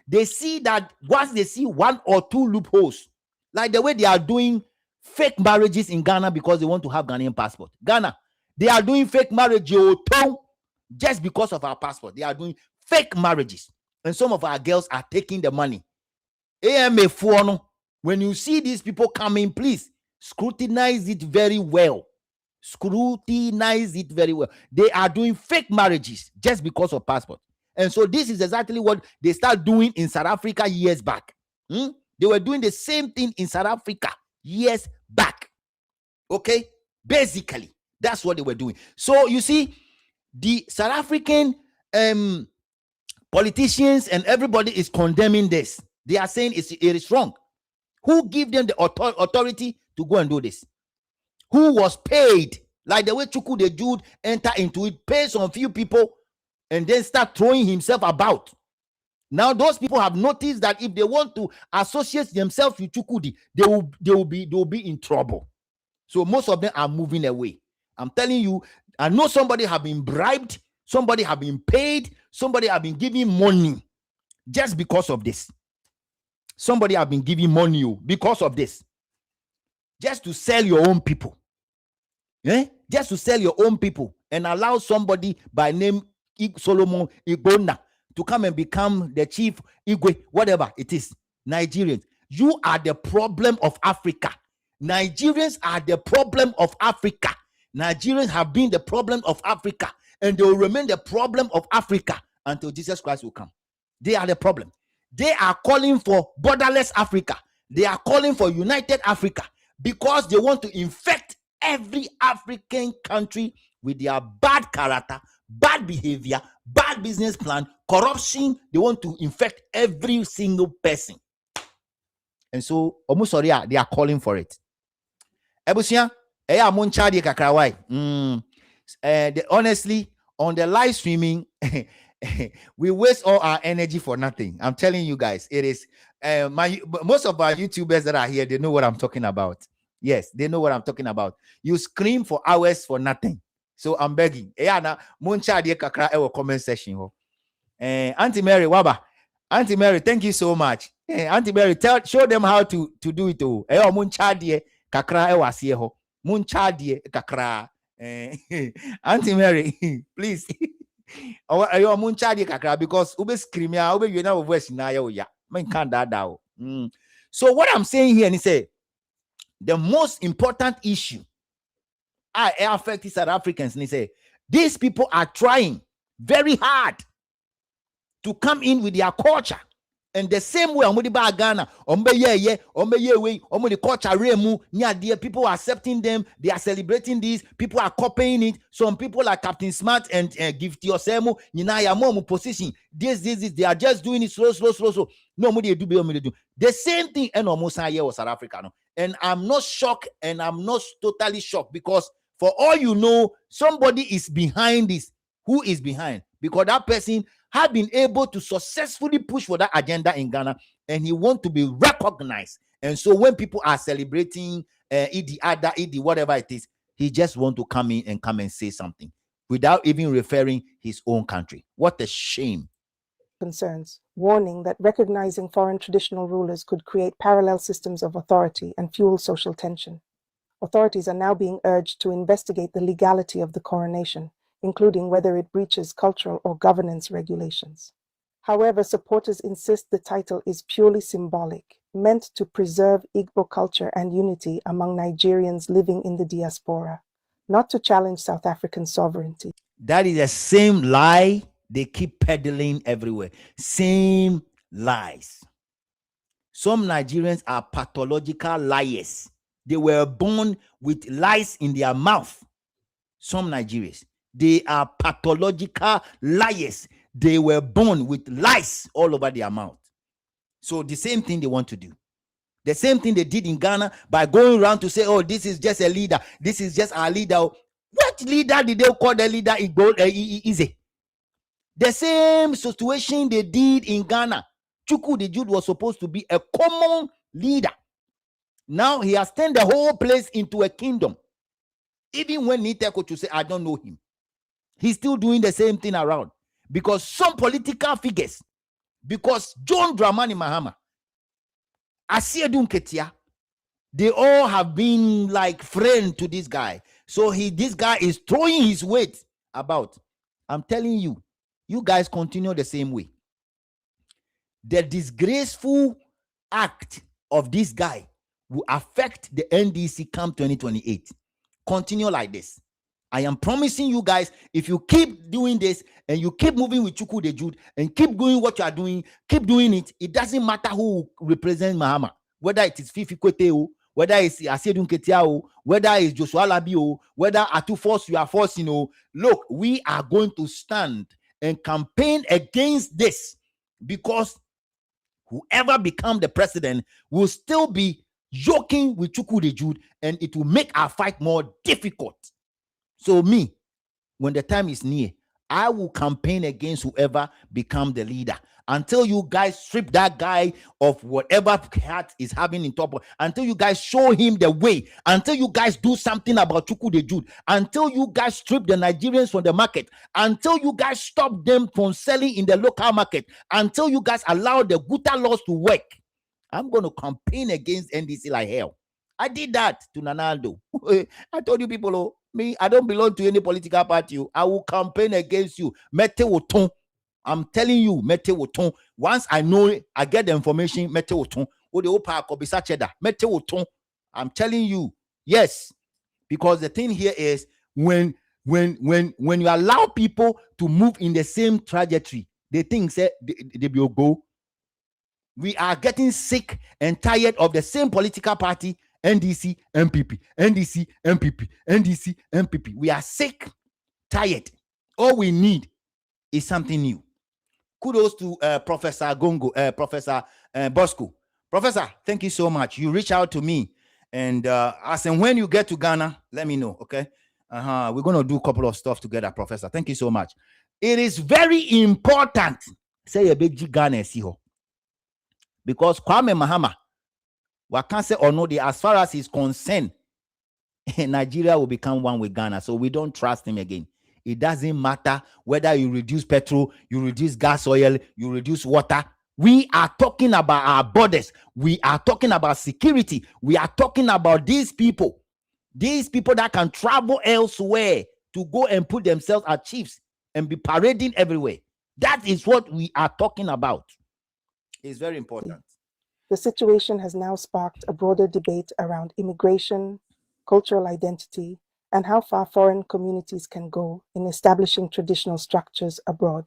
they see that once they see one or two loopholes, like the way they are doing fake marriages in Ghana because they want to have Ghanaian passport. Ghana, they are doing fake marriage just because of our passport. They are doing fake marriages. And some of our girls are taking the money. AMA4, when you see these people coming, please scrutinize it very well. Scrutinize it very well. They are doing fake marriages just because of passport. And so this is exactly what they start doing in South Africa years back. They were doing the same thing in South Africa years back. Okay? Basically, that's what they were doing. So you see, the South African politicians and everybody is condemning this. They are saying it is wrong. Who give them the authority to go and do this? Who was paid? Like the way Chukwudi Jude enter into it, pay some few people, and then start throwing himself about. Now those people have noticed that if they want to associate themselves with Chukwudi, they will be in trouble. So most of them are moving away. I'm telling you, I know somebody have been bribed, somebody have been paid, somebody have been giving money just because of this. Somebody have been giving money because of this. Just to sell your own people. Just to sell your own people and allow somebody by name Solomon Igbona to come and become the chief Igwe, whatever it is. Nigerians, you are the problem of Africa. Nigerians are the problem of Africa. Nigerians have been the problem of Africa, and they will remain the problem of Africa until Jesus Christ will come. They are the problem. They are calling for borderless Africa. They are calling for united Africa because they want to infect every African country with their bad character, bad behavior, bad business plan, corruption. They want to infect every single person. And so, Omusoria, they are calling for it. Ebusia, honestly, on the live streaming, we waste all our energy for nothing. I'm telling you guys, it is most of our YouTubers that are here, they know what I'm talking about. Yes, they know what I'm talking about. You scream for hours for nothing. So I'm begging. Comment section. Auntie Mary, Waba. Auntie Mary, thank you so much. Auntie Mary, show them how to do it. Auntie Mary, please. Because so what I'm saying here, and he say the most important issue I affect South Africans, and he say these people are trying very hard to come in with their culture. And the same way, Ghana, culture, people are accepting them, they are celebrating this, people are copying it. Some people like Captain Smart and Gift Yosemo, position. This, they are just doing it slow. No, do. The same thing, and almost was South Africa. No? And I'm not shocked, and I'm not totally shocked, because for all you know, somebody is behind this. Who is behind? Because that person have been able to successfully push for that agenda in Ghana, and he wants to be recognized. And so when people are celebrating Idi, whatever it is, he just want to come and say something without even referring his own country. What a shame. Concerns, warning that recognizing foreign traditional rulers could create parallel systems of authority and fuel social tension. Authorities are now being urged to investigate the legality of the coronation, including whether it breaches cultural or governance regulations. However, supporters insist the title is purely symbolic, meant to preserve Igbo culture and unity among Nigerians living in the diaspora, not to challenge South African sovereignty. That is the same lie they keep peddling everywhere. Same lies. Some Nigerians are pathological liars. They were born with lies in their mouth. Some Nigerians, they are pathological liars. They were born with lies all over their mouth. So the same thing they want to do. The same thing they did in Ghana by going around to say, oh, this is just a leader. This is just our leader. What leader did they call the leader? Easy. The same situation they did in Ghana. Chukwudi Jude was supposed to be a common leader. Now he has turned the whole place into a kingdom. Even when Niteko to say, I don't know him, he's still doing the same thing around. Because some political figures, because John Dramani Mahama, Asiedun Ketia, they all have been like friend to this guy. So this guy is throwing his weight about. I'm telling you, you guys continue the same way. The disgraceful act of this guy will affect the NDC come 2028. Continue like this. I am promising you guys, if you keep doing this and you keep moving with Chukwudi Jude and keep doing what you are doing, keep doing it. It doesn't matter who represents Mahama, whether it is Fifi Kwete, whether it's Asedun Ketia, whether it's Joshua Labi, whether Atu Force you are forcing. Look, we are going to stand and campaign against this, because whoever becomes the president will still be joking with Chukwudi Jude, and it will make our fight more difficult. So me, when the time is near, I will campaign against whoever become the leader until you guys strip that guy of whatever hat is having in top, until you guys show him the way, until you guys do something about Chukwudi Jude, until you guys strip the Nigerians from the market, until you guys stop them from selling in the local market, until you guys allow the Guta laws to work. I'm going to campaign against NDC like hell. I did that to Nanaldo. I told you people, me, I don't belong to any political party. I will campaign against you. Mete woton. I'm telling you, mete woton. Once I know it, I get the information, mete woton. O de opa kobisa cheda. Mete woton. I'm telling you, yes. Because the thing here is, when you allow people to move in the same trajectory, they think say they will go. We are getting sick and tired of the same political party, NDC, MPP, NDC, MPP, NDC, MPP. We are sick, tired. All we need is something new. Kudos to Professor Gongo, Professor Bosco. Professor, thank you so much. You reach out to me, and as and when you get to Ghana, let me know, okay? We're going to do a couple of stuff together, Professor. Thank you so much. It is very important. Say a big Ghana, because Kwame Mahama, we can't say or no, as far as he's concerned, Nigeria will become one with Ghana. So we don't trust him again. It doesn't matter whether you reduce petrol, you reduce gas oil, you reduce water. We are talking about our borders. We are talking about security. We are talking about these people that can travel elsewhere to go and put themselves as chiefs and be parading everywhere. That is what we are talking about. It's very important. The situation has now sparked a broader debate around immigration, cultural identity, and how far foreign communities can go in establishing traditional structures abroad.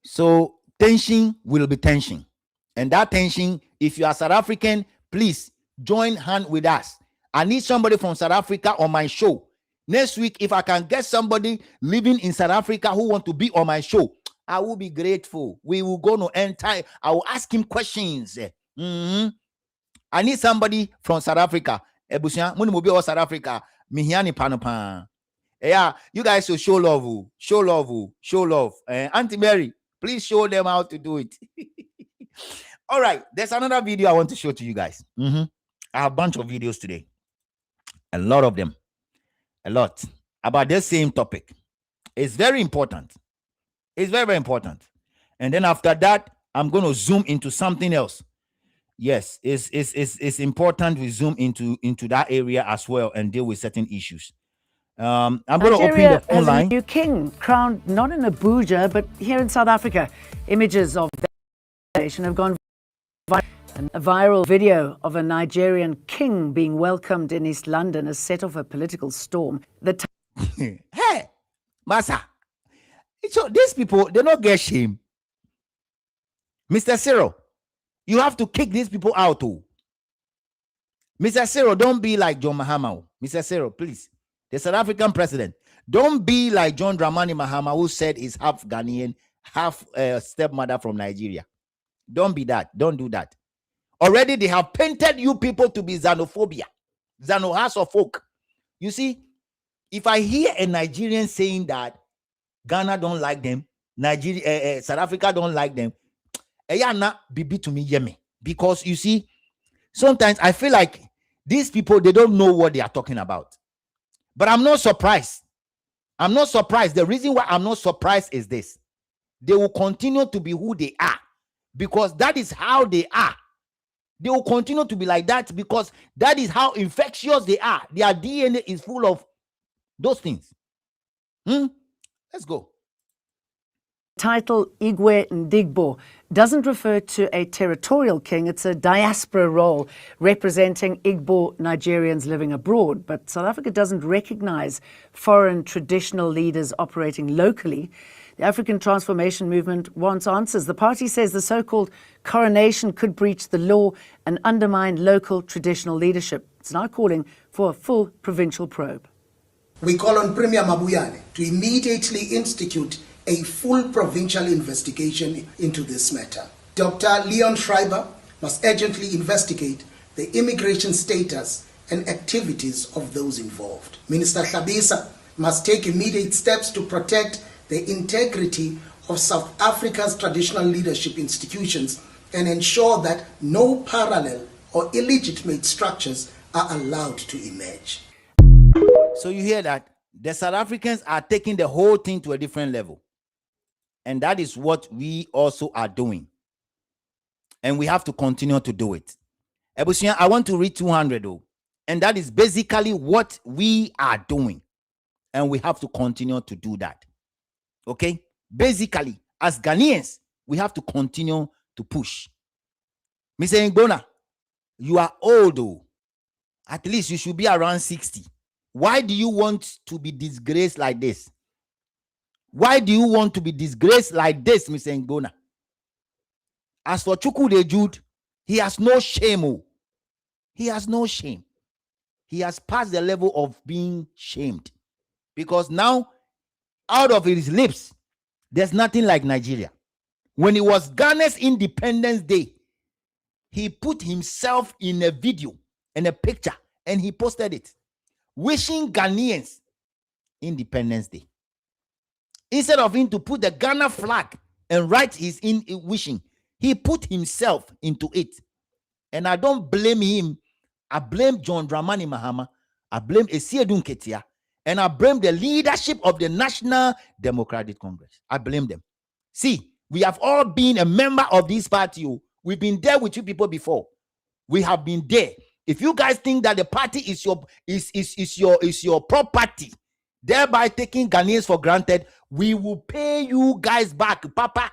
So tension will be tension. And that tension, if you are South African, please join hand with us. I need somebody from South Africa on my show. Next week, if I can get somebody living in South Africa who want to be on my show, I will be grateful. We will go to enter. I will ask him questions. I need somebody from South Africa. Ebusia, muni mobi o South Africa. Mihiani panopan. Yeah, you guys should show love. Show love. Show love. Auntie Mary, please show them how to do it. All right, there's another video I want to show to you guys. I have a bunch of videos today. A lot of them. A lot about this same topic. It's very important. It's very, very important. And then after that, I'm going to zoom into something else. Yes, it's important we zoom into that area as well and deal with certain issues. I'm going to open the phone line. A new king crowned not in Abuja, but here in South Africa. Images of the nation have gone viral. A viral video of a Nigerian king being welcomed in East London has set off a political storm. Hey, Massa. So these people, they don't get shame. Mr. Cyril, you have to kick these people out too. Mr. Cyril, don't be like John Mahama. Mr. Cyril, please. The South African president. Don't be like John Dramani Mahama, who said he's half Ghanaian, half stepmother from Nigeria. Don't be that. Don't do that. Already they have painted you people to be xenophobia, xenohasophobic. You see, if I hear a Nigerian saying that Ghana don't like them, Nigeria, South Africa don't like them, bibi to me yemi. Because you see, sometimes I feel like these people, they don't know what they are talking about. But I'm not surprised. I'm not surprised. The reason why I'm not surprised is this. They will continue to be who they are because that is how they are. They will continue to be like that because that is how infectious they are. Their DNA is full of those things. Let's go. title Igwe Ndigbo doesn't refer to a territorial king. It's a diaspora role representing Igbo Nigerians living abroad. But South Africa doesn't recognize foreign traditional leaders operating locally. The African Transformation Movement wants answers. The party says the so-called coronation could breach the law and undermine local traditional leadership. It's now calling for a full provincial probe. We call on Premier Mabuyane to immediately institute a full provincial investigation into this matter. Dr. Leon Schreiber must urgently investigate the immigration status and activities of those involved. Minister Hlabisa must take immediate steps to protect the integrity of South Africa's traditional leadership institutions and ensure that no parallel or illegitimate structures are allowed to emerge. So you hear that? The South Africans are taking the whole thing to a different level. And that is what we also are doing. And we have to continue to do it. Ebusian, I want to read 200 though. And that is basically what we are doing. And we have to continue to do that. Okay? Basically, as Ghanaians, we have to continue to push. Mr. Ngbona, you are old though. At least you should be around 60. Why do you want to be disgraced like this? Why do you want to be disgraced like this, Mr. Ngbona? As for Chukwudi Jude, he has no shame. Oh. He has no shame. He has passed the level of being shamed. Because now, out of his lips, there's nothing like Nigeria. When it was Ghana's Independence Day, he put himself in a video and a picture and he posted it, wishing Ghanaians Independence Day. Instead of him to put the Ghana flag and write his wishing, he put himself into it. And I don't blame him. I blame John Dramani Mahama. I blame Esiedun Ketia. And I blame the leadership of the National Democratic Congress. I blame them. See, we have all been a member of this party. We've been there with you people before. We have been there. If you guys think that the party is your property, thereby taking Ghanaians for granted, we will pay you guys back, Papa.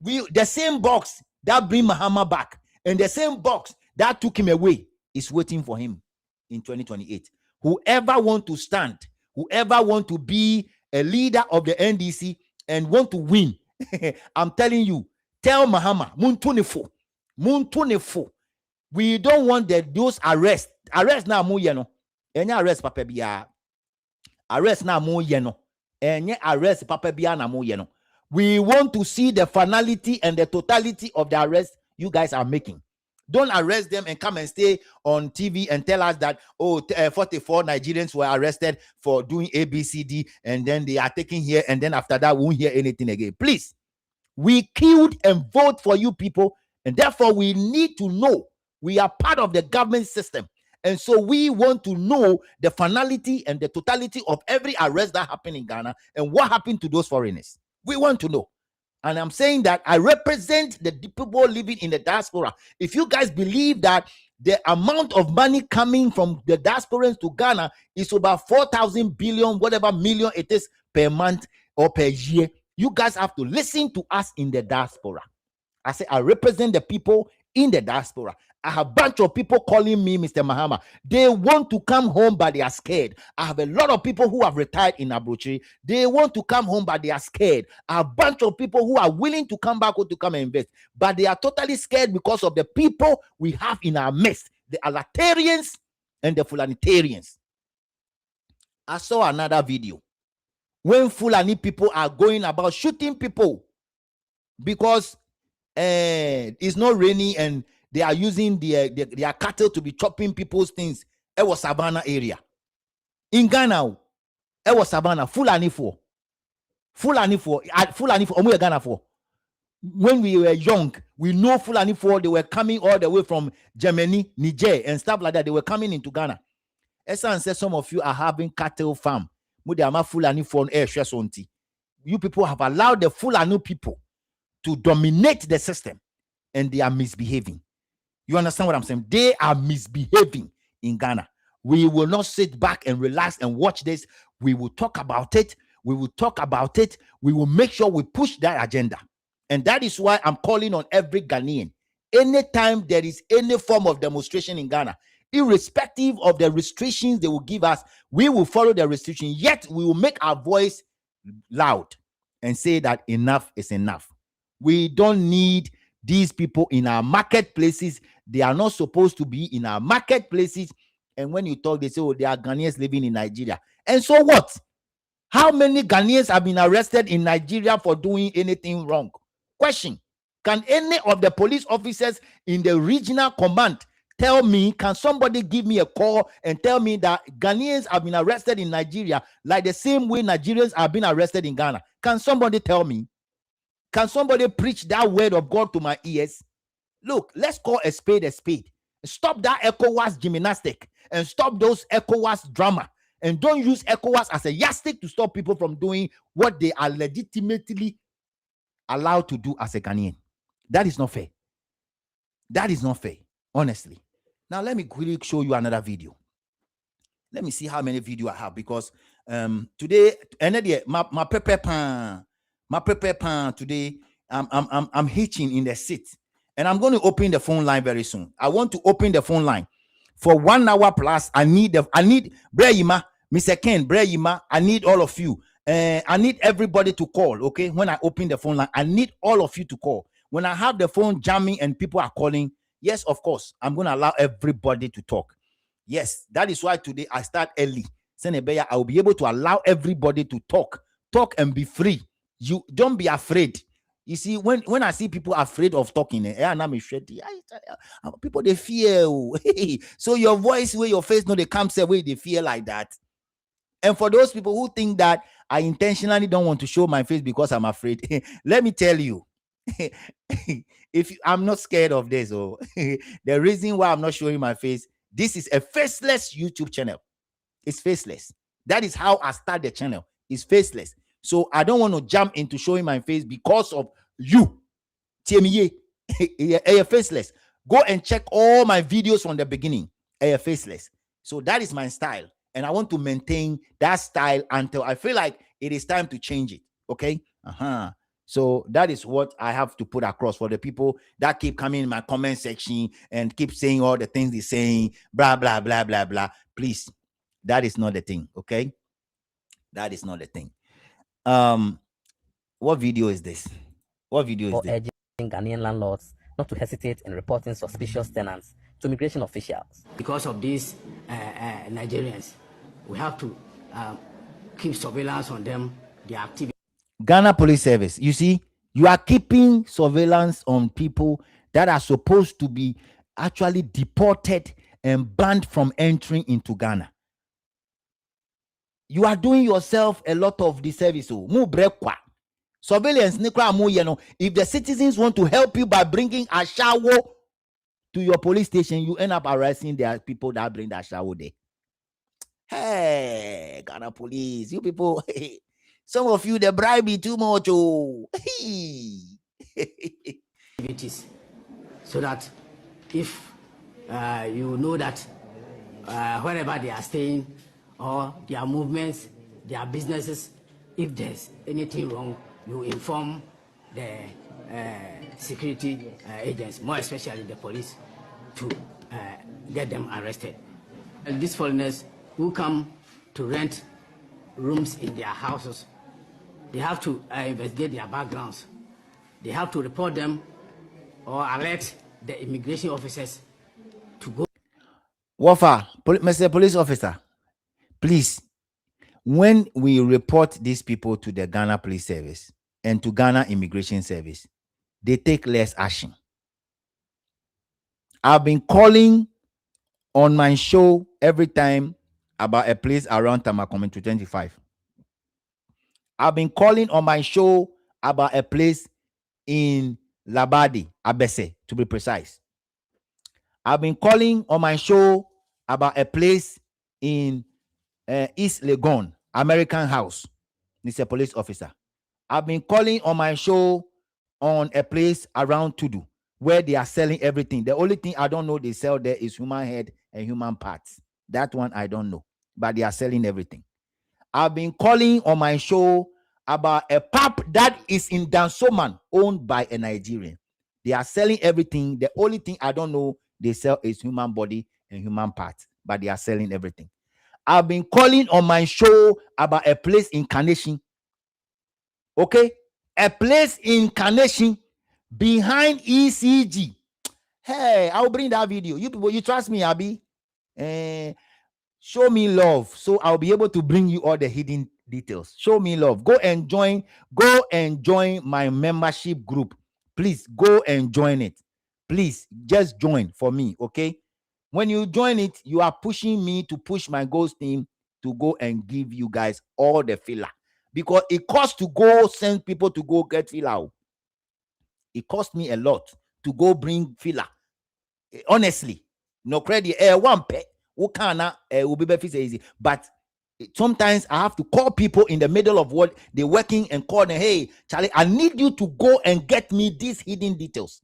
The same box that bring Mahama back and the same box that took him away is waiting for him in 2028. Whoever want to stand, whoever want to be a leader of the NDC and want to win, I'm telling you, tell Mahama, Moon 24, we don't want those arrests. Arrest now, mo yeno. Any arrest, Papa Bia. Arrest now, mo yeno. Any arrest, Papa Bia na mo yeno. We want to see the finality and the totality of the arrest you guys are making. Don't arrest them and come and stay on TV and tell us that, 44 Nigerians were arrested for doing ABCD and then they are taken here and then after that we won't hear anything again. Please, we killed and vote for you people and therefore we need to know we are part of the government system. And so we want to know the finality and the totality of every arrest that happened in Ghana and what happened to those foreigners. We want to know. And I'm saying that I represent the people living in the diaspora. If you guys believe that the amount of money coming from the diasporans to Ghana is about 4,000 billion, whatever million it is per month or per year, you guys have to listen to us in the diaspora. I say I represent the people in the diaspora. I have a bunch of people calling me Mr. Mahama. They want to come home, but they are scared. I have a lot of people who have retired in Abuchi. They want to come home, but they are scared. I have a bunch of people who are willing to come back or to come and invest, but they are totally scared because of the people we have in our midst, the Alatarians and the Fulanitarians. I saw another video when Fulani people are going about shooting people because it's not raining and they are using their cattle to be chopping people's things. It was Savannah area. In Ghana, it was Savannah. Fulani for. Ghana for. When we were young, we know Fulani for. They were coming all the way from Germany, Niger, and stuff like that. They were coming into Ghana. Esan said some of you are having cattle farm. You people have allowed the Fulani people to dominate the system, and they are misbehaving. You understand what I'm saying? They are misbehaving in Ghana. We will not sit back and relax and watch this. We will talk about it. We will talk about it. We will make sure we push that agenda. And that is why I'm calling on every Ghanaian. Anytime there is any form of demonstration in Ghana, irrespective of the restrictions they will give us, we will follow the restriction. Yet we will make our voice loud and say that enough is enough. We don't need these people in our marketplaces. They are not supposed to be in our marketplaces. And when you talk, they say, oh, they are Ghanaians living in Nigeria. And so what? How many Ghanaians have been arrested in Nigeria for doing anything wrong? Question. Can any of the police officers in the regional command tell me, can somebody give me a call and tell me that Ghanaians have been arrested in Nigeria like the same way Nigerians have been arrested in Ghana? Can somebody tell me? Can somebody preach that word of God to my ears? Look, let's call a spade a spade. Stop that ECOWAS gymnastic and stop those ECOWAS drama. And don't use ECOWAS as a yardstick to stop people from doing what they are legitimately allowed to do as a Ghanaian. That is not fair. That is not fair, honestly. Now, let me quickly show you another video. Let me see how many videos I have, because today, my prepare pan today, I'm hitching in the seat, and I'm going to open the phone line very soon. I want to open the phone line for 1 hour plus. I need Breyima, Mr. Ken, Breyima. I need all of you. I need everybody to call. Okay, when I open the phone line, I need all of you to call. When I have the phone jamming and people are calling, yes, of course, I'm going to allow everybody to talk. Yes, that is why today I start early. Senebeya, I will be able to allow everybody to talk and be free. You don't be afraid. You see, when I see people afraid of talking, people they fear. So your voice, where your face, no, they come say where they fear like that. And for those people who think that I intentionally don't want to show my face because I'm afraid, let me tell you, I'm not scared of this. Oh, the reason why I'm not showing my face, this is a faceless YouTube channel. It's faceless. That is how I start the channel. It's faceless. So I don't want to jump into showing my face because of you. Faceless. Go and check all my videos from the beginning. Faceless. So that is my style. And I want to maintain that style until I feel like it is time to change it. Okay? So that is what I have to put across for the people that keep coming in my comment section and keep saying all the things they're saying, blah, blah, blah, blah, blah. Please, that is not the thing, okay? That is not the thing. What video is this? What video is this? Urging Ghanaian landlords not to hesitate in reporting suspicious tenants to immigration officials. Because of these Nigerians, we have to keep surveillance on them, their activity. Ghana Police Service, you see, you are keeping surveillance on people that are supposed to be actually deported and banned from entering into Ghana. You are doing yourself a lot of disservice. Surveillance, if the citizens want to help you by bringing a shower to your police station, you end up arresting the people that bring that shower there. Hey, Ghana Police, you people, some of you, they bribe me too much. Activities, so that if you know that wherever they are staying or their movements, their businesses, if there's anything wrong, you inform the security agents, more especially the police, to get them arrested. And these foreigners who come to rent rooms in their houses, they have to investigate their backgrounds. They have to report them or alert the immigration officers to go. Wafa, Mr. Police Officer, please, when we report these people to the Ghana Police Service and to Ghana Immigration Service, they take less action. I've been calling on my show every time about a place around Tamakomin 225. I've been calling on my show about a place in Labadi, Abese, to be precise. I've been calling on my show about a place in East Legon, American House, Mr. Police Officer. I've been calling on my show on a place around Tudu, where they are selling everything. The only thing I don't know they sell there is human head and human parts. That one I don't know, but they are selling everything. I've been calling on my show about a pub that is in Dansoman, owned by a Nigerian. They are selling everything. The only thing I don't know they sell is human body and human parts, but they are selling everything. I've been calling on my show about a place in Carnation. Okay? A place in Carnation behind ECG. Hey, I'll bring that video. You people, you trust me, Abby? Show me love, so I'll be able to bring you all the hidden details. Show me love. Go and join my membership group. Please go and join it. Please just join for me, okay? When you join it, you are pushing me to push my ghost team to go and give you guys all the filler, because it costs to go send people to go get filler. It cost me a lot to go bring filler. Honestly, no credit. One pay. Will be easy, but sometimes I have to call people in the middle of what they're working and call them, hey, Charlie, I need you to go and get me these hidden details.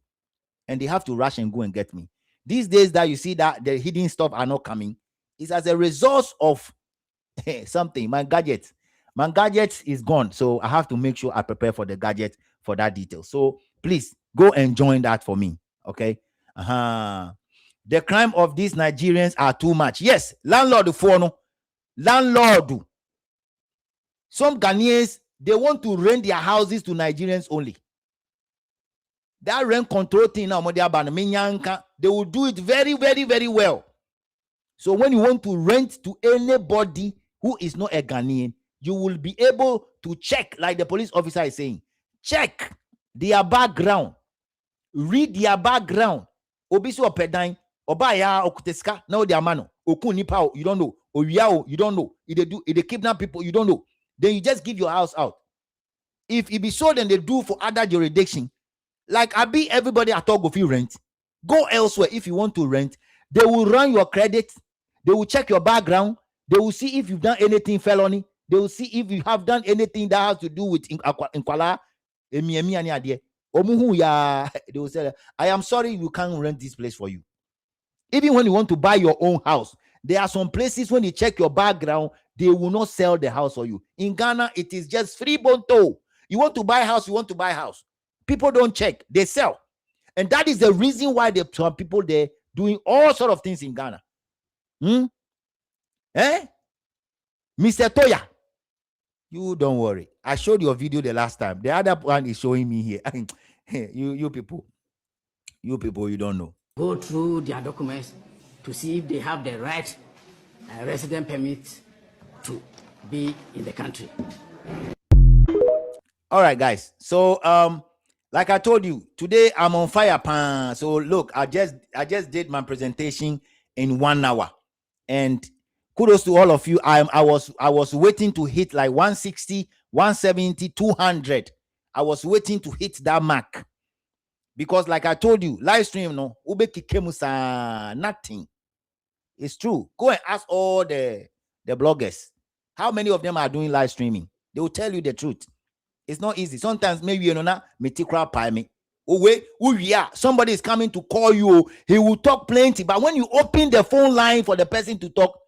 And they have to rush and go and get me. These days that you see that the hidden stuff are not coming, is as a result of something. My gadget is gone. So I have to make sure I prepare for the gadget for that detail. So please go and join that for me. Okay. The crime of these Nigerians are too much. Yes, landlord. Some Ghanaians, they want to rent their houses to Nigerians only. That rent control thing now, they will do it very, very, very well. So when you want to rent to anybody who is not a Ghanaian, you will be able to check, like the police officer is saying, check their background, read their background. Obisu opedine. Obaya okuteska now their mano okunipa, you don't know, oyao, you don't know, if they kidnap people, you don't know, then you just give your house out. If it be so, then they do for other jurisdiction, like I be everybody at all go feel rent, go elsewhere. If you want to rent, they will run your credit, they will check your background, they will see if you've done anything felony, they will see if you have done anything that has to do with inkwala they will say, I am sorry, we can't rent this place for you. Even when you want to buy your own house, there are some places when you check your background, they will not sell the house for you. In Ghana, it is just free bonto. You want to buy a house, you want to buy a house. People don't check, they sell. And that is the reason why there are people there doing all sort of things in Ghana. Mr. Toya, you don't worry. I showed your video the last time. The other one is showing me here. you people, you don't know. Go through their documents to see if they have the right resident permit to be in the country. All right, guys. So, like I told you, today I'm on fire pan. So look, I just did my presentation in 1 hour, and kudos to all of you. I was waiting to hit like 160, 170, 200. I was waiting to hit that mark. Because like I told you, live stream, no, nothing. It's true. Go and ask all the bloggers. How many of them are doing live streaming? They will tell you the truth. It's not easy. Sometimes maybe you know na metikra pie me. Oh wait, somebody is coming to call you. He will talk plenty, but when you open the phone line for the person to talk,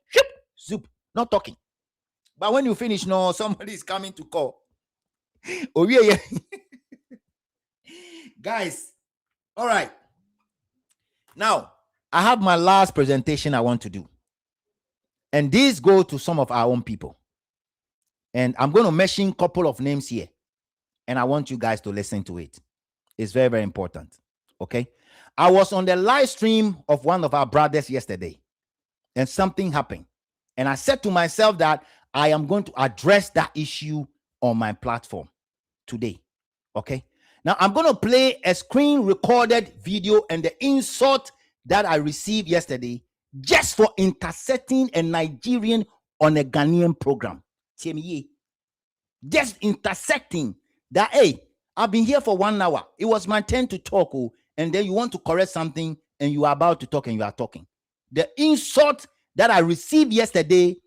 zoop, not talking. But when you finish, no, somebody is coming to call. Oh yeah. Guys. All right. Now, I have my last presentation I want to do. And these go to some of our own people. And I'm going to mention a couple of names here. And I want you guys to listen to it. It's very, very important. Okay? I was on the live stream of one of our brothers yesterday. And something happened. And I said to myself that I am going to address that issue on my platform today. Okay? Now, I'm going to play a screen recorded video and the insult that I received yesterday just for intercepting a Nigerian on a Ghanaian program. Just intersecting that, hey, I've been here for 1 hour. It was my turn to talk, and then you want to correct something and you are about to talk and you are talking. The insult that I received yesterday,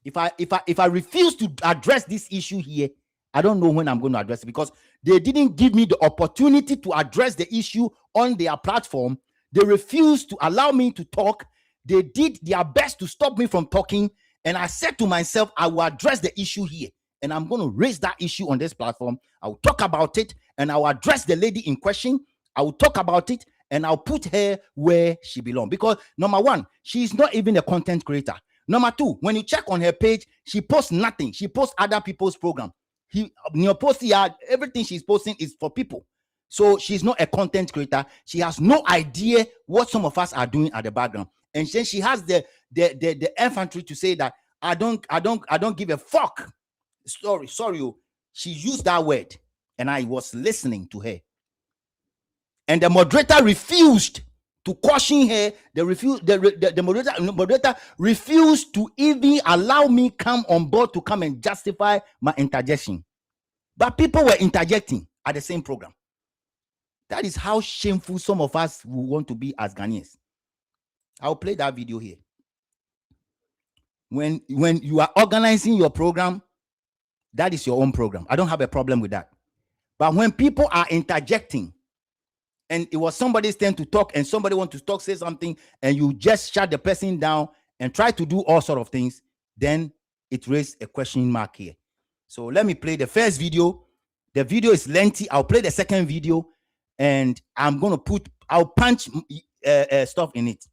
if I refuse to address this issue here, I don't know when I'm going to address it, because they didn't give me the opportunity to address the issue on their platform. They refused to allow me to talk. They did their best to stop me from talking. And I said to myself, I will address the issue here. And I'm going to raise that issue on this platform. I will talk about it and I will address the lady in question. I will talk about it and I'll put her where she belongs. Because number one, she's not even a content creator. Number two, when you check on her page, she posts nothing. She posts other people's program. Everything she's posting is for people. So she's not a content creator. She has no idea what some of us are doing at the background. And then she has the infantry to say that I don't give a fuck. Sorry. She used that word, and I was listening to her. And the moderator refused to caution her. The moderator refused to even allow me come on board to come and justify my interjection. But people were interjecting at the same program. That is how shameful some of us will want to be as Ghanaians. I'll play that video here. When you are organizing your program, that is your own program. I don't have a problem with that. But when people are interjecting, and it was somebody's turn to talk, and somebody wants to talk, say something, and you just shut the person down and try to do all sort of things, then it raises a question mark here. So let me play the first video. The video is lengthy. I'll play the second video, and I'll punch stuff in it.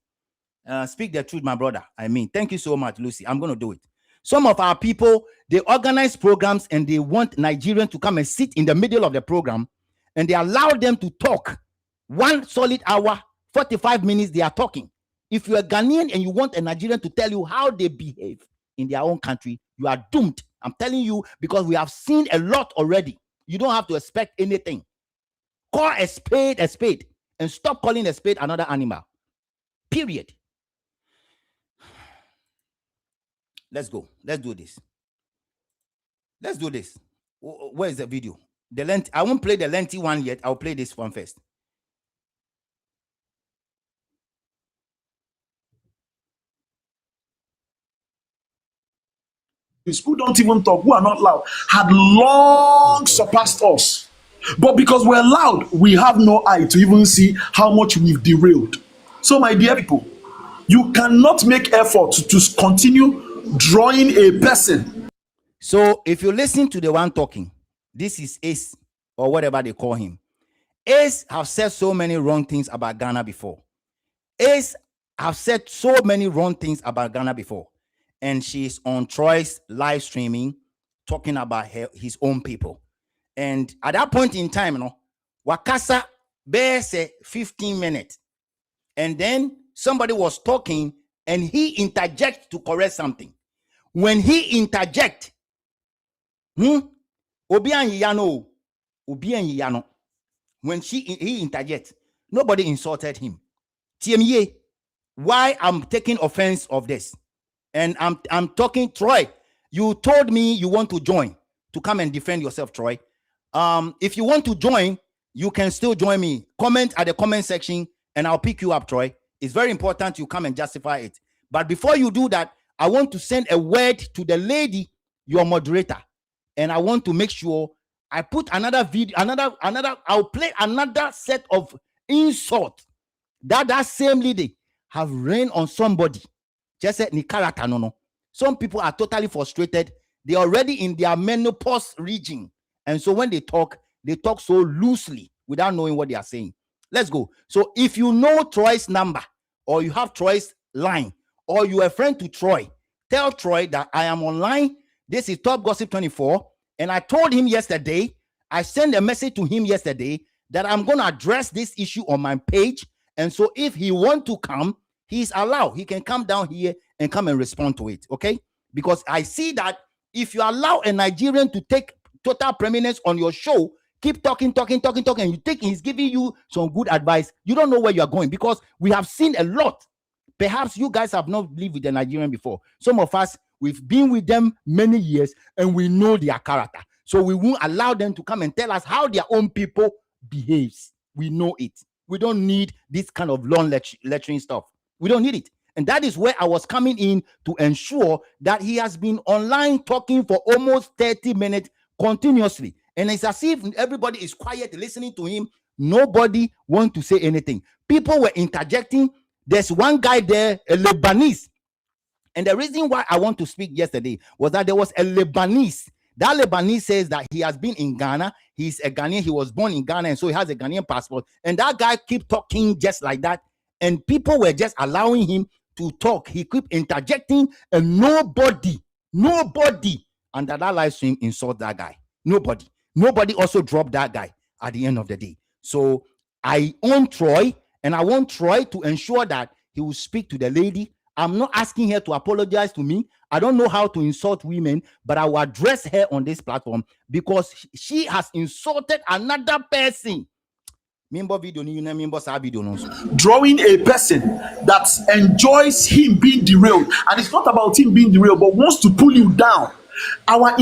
Speak the truth, my brother. I mean, thank you so much, Lucy. I'm going to do it. Some of our people, they organize programs and they want Nigerians to come and sit in the middle of the program, and they allow them to talk 1 solid hour, 45 minutes. They are talking. If you're a Ghanaian and you want a Nigerian to tell you how they behave in their own country, you are doomed. I'm telling you, because we have seen a lot already. You don't have to expect anything. Call a spade, and stop calling a spade another animal. Period. Let's go. Let's do this. Let's do this. Where is the video? The length. I won't play the lengthy one yet. I'll play this one first. Who don't even talk, who are not loud, had long surpassed us. But because we're loud, we have no eye to even see how much we've derailed. So, my dear people, you cannot make effort to continue drawing a person. So, if you listen to the one talking, this is Ace, or whatever they call him. Ace have said so many wrong things about Ghana before. Ace have said so many wrong things about Ghana before. And she's on Troy's live streaming talking about his own people. And at that point in time, Wakasa bear say 15 minutes. And then somebody was talking and he interjects to correct something. When he interjects, when he interjects, nobody insulted him. TMA, why I'm taking offense of this? And I'm talking, Troy, you told me you want to join to come and defend yourself, Troy. If you want to join, you can still join me. Comment at the comment section and I'll pick you up, Troy. It's very important you come and justify it. But before you do that, I want to send a word to the lady, your moderator. And I want to make sure I put another video, I'll play another set of insult that same lady have rained on somebody. Just said, no. Some people are totally frustrated. They're already in their menopause region. And so when they talk so loosely without knowing what they are saying. Let's go. So if you know Troy's number, or you have Troy's line, or you're a friend to Troy, tell Troy that I am online. This is Top Gossip 24. And I told him yesterday, I sent a message to him yesterday that I'm going to address this issue on my page. And so if he wants to come, he's allowed. He can come down here and come and respond to it, okay? Because I see that if you allow a Nigerian to take total preeminence on your show, keep talking, and you think he's giving you some good advice, you don't know where you are going, because we have seen a lot. Perhaps you guys have not lived with the Nigerian before. Some of us, we've been with them many years, and we know their character. So we won't allow them to come and tell us how their own people behaves. We know it. We don't need this kind of long lecturing stuff. We don't need it. And that is where I was coming in to ensure that he has been online talking for almost 30 minutes continuously. And it's as if everybody is quiet listening to him. Nobody wants to say anything. People were interjecting. There's one guy there, a Lebanese. And the reason why I want to speak yesterday was that there was a Lebanese. That Lebanese says that he has been in Ghana. He's a Ghanaian. He was born in Ghana, and so he has a Ghanaian passport. And that guy keep talking just like that. And people were just allowing him to talk. He keep interjecting, and nobody under that live stream insult that guy. Nobody also dropped that guy at the end of the day. So I own Troy, and I want Troy to ensure that he will speak to the lady. I'm not asking her to apologize to me. I don't know how to insult women, but I will address her on this platform because she has insulted another person. Drawing a person that enjoys him being derailed, and it's not about him being derailed, but wants to pull you down. Our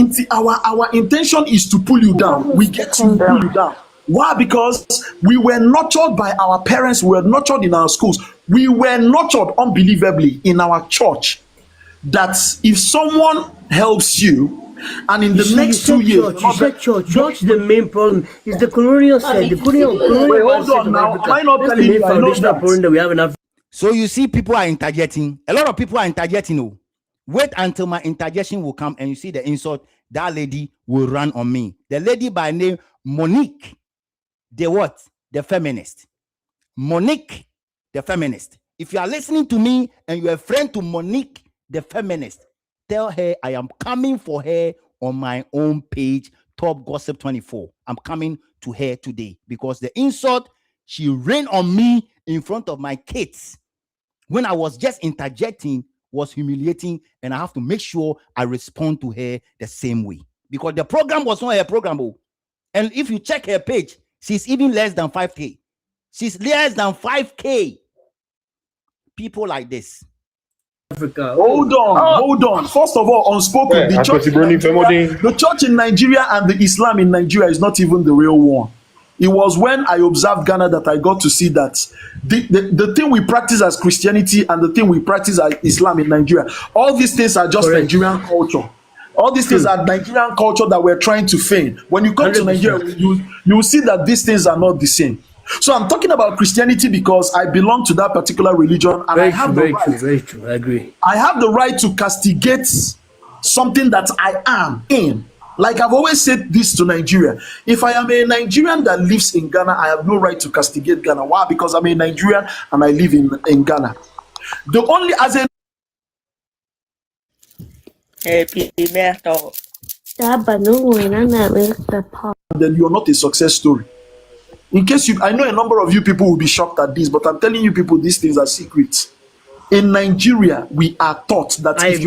intention is to pull you down. We get to pull you down. Why? Because we were nurtured by our parents, we were nurtured in our schools, we were nurtured unbelievably in our church. That if someone helps you, and in the next 2 years, church, the main problem is the colonial side. The colonial wait, hold on now. Am I not telling you? I know that we have enough. So you see, people are interjecting. A lot of people are interjecting. Oh, wait until my interjection will come, and you see the insult. That lady will run on me. The lady by name Monique, the feminist. Monique, the feminist. If you are listening to me and you're a friend to Monique, the feminist, tell her I am coming for her on my own page, Top Gossip 24. I'm coming to her today because the insult she rained on me in front of my kids when I was just interjecting was humiliating, and I have to make sure I respond to her the same way because the program was not her program. And if you check her page, she's even less than 5K. She's less than 5K. People like this. Africa. Hold on. First of all, unspoken. The church in Nigeria and the Islam in Nigeria is not even the real one. It was when I observed Ghana that I got to see that the thing we practice as Christianity and the thing we practice as Islam in Nigeria, all these things are just Nigerian culture. All these things are Nigerian culture that we're trying to feign. When you come 100%. To Nigeria, you will see that these things are not the same. So I'm talking about Christianity because I belong to that particular religion, and I have the right. Very true. I agree. I have the right to castigate something that I am in. Like I've always said this to Nigeria. If I am a Nigerian that lives in Ghana, I have no right to castigate Ghana. Why? Because I'm a Nigerian and I live in Ghana. The only as a then you're not a success story. In case I know a number of you people will be shocked at this, but I'm telling you people, these things are secrets. In Nigeria, we are taught that if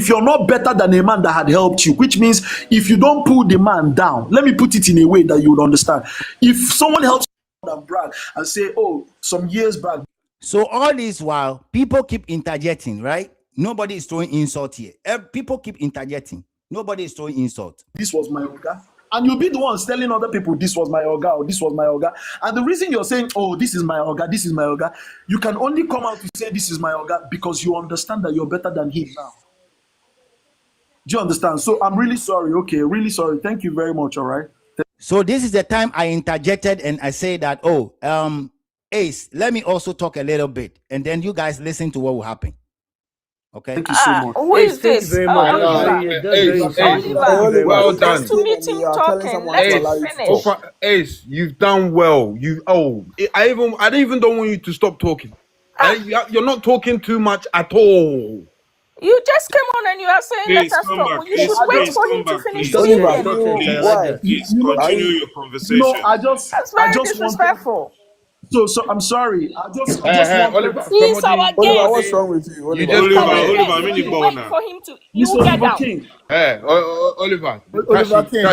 you're not better than a man that had helped you, which means if you don't pull the man down, let me put it in a way that you would understand. If someone helps you and brag and say, oh, some years back. So all this while, people keep interjecting, right? Nobody is throwing insult here. People keep interjecting. Nobody is throwing insult. This was my Oga. And you'll be the ones telling other people, this was my Oga or this was my Oga. And the reason you're saying, oh, this is my Oga, this is my Oga, you can only come out to say this is my Oga because you understand that you're better than him now. Do you understand? So I'm really sorry. Okay, really sorry. Thank you very much. All right. So this is the time I interjected and I say that, Ace, let me also talk a little bit. And then you guys listen to what will happen. Okay. Thank you so much. Who is this? Very much. Well done. To meet him talking. Let him finish. Ace, you've done well. I don't want you to stop talking. You're not talking too much at all. You just came on and you are saying let us talk. You should wait for him to finish speaking. Please continue your conversation. No, that's very disrespectful. So I'm sorry. I just Oliver, he's our guest. Oliver, what's wrong with you? Oliver, wait for him to. You get down. King. Oliver King.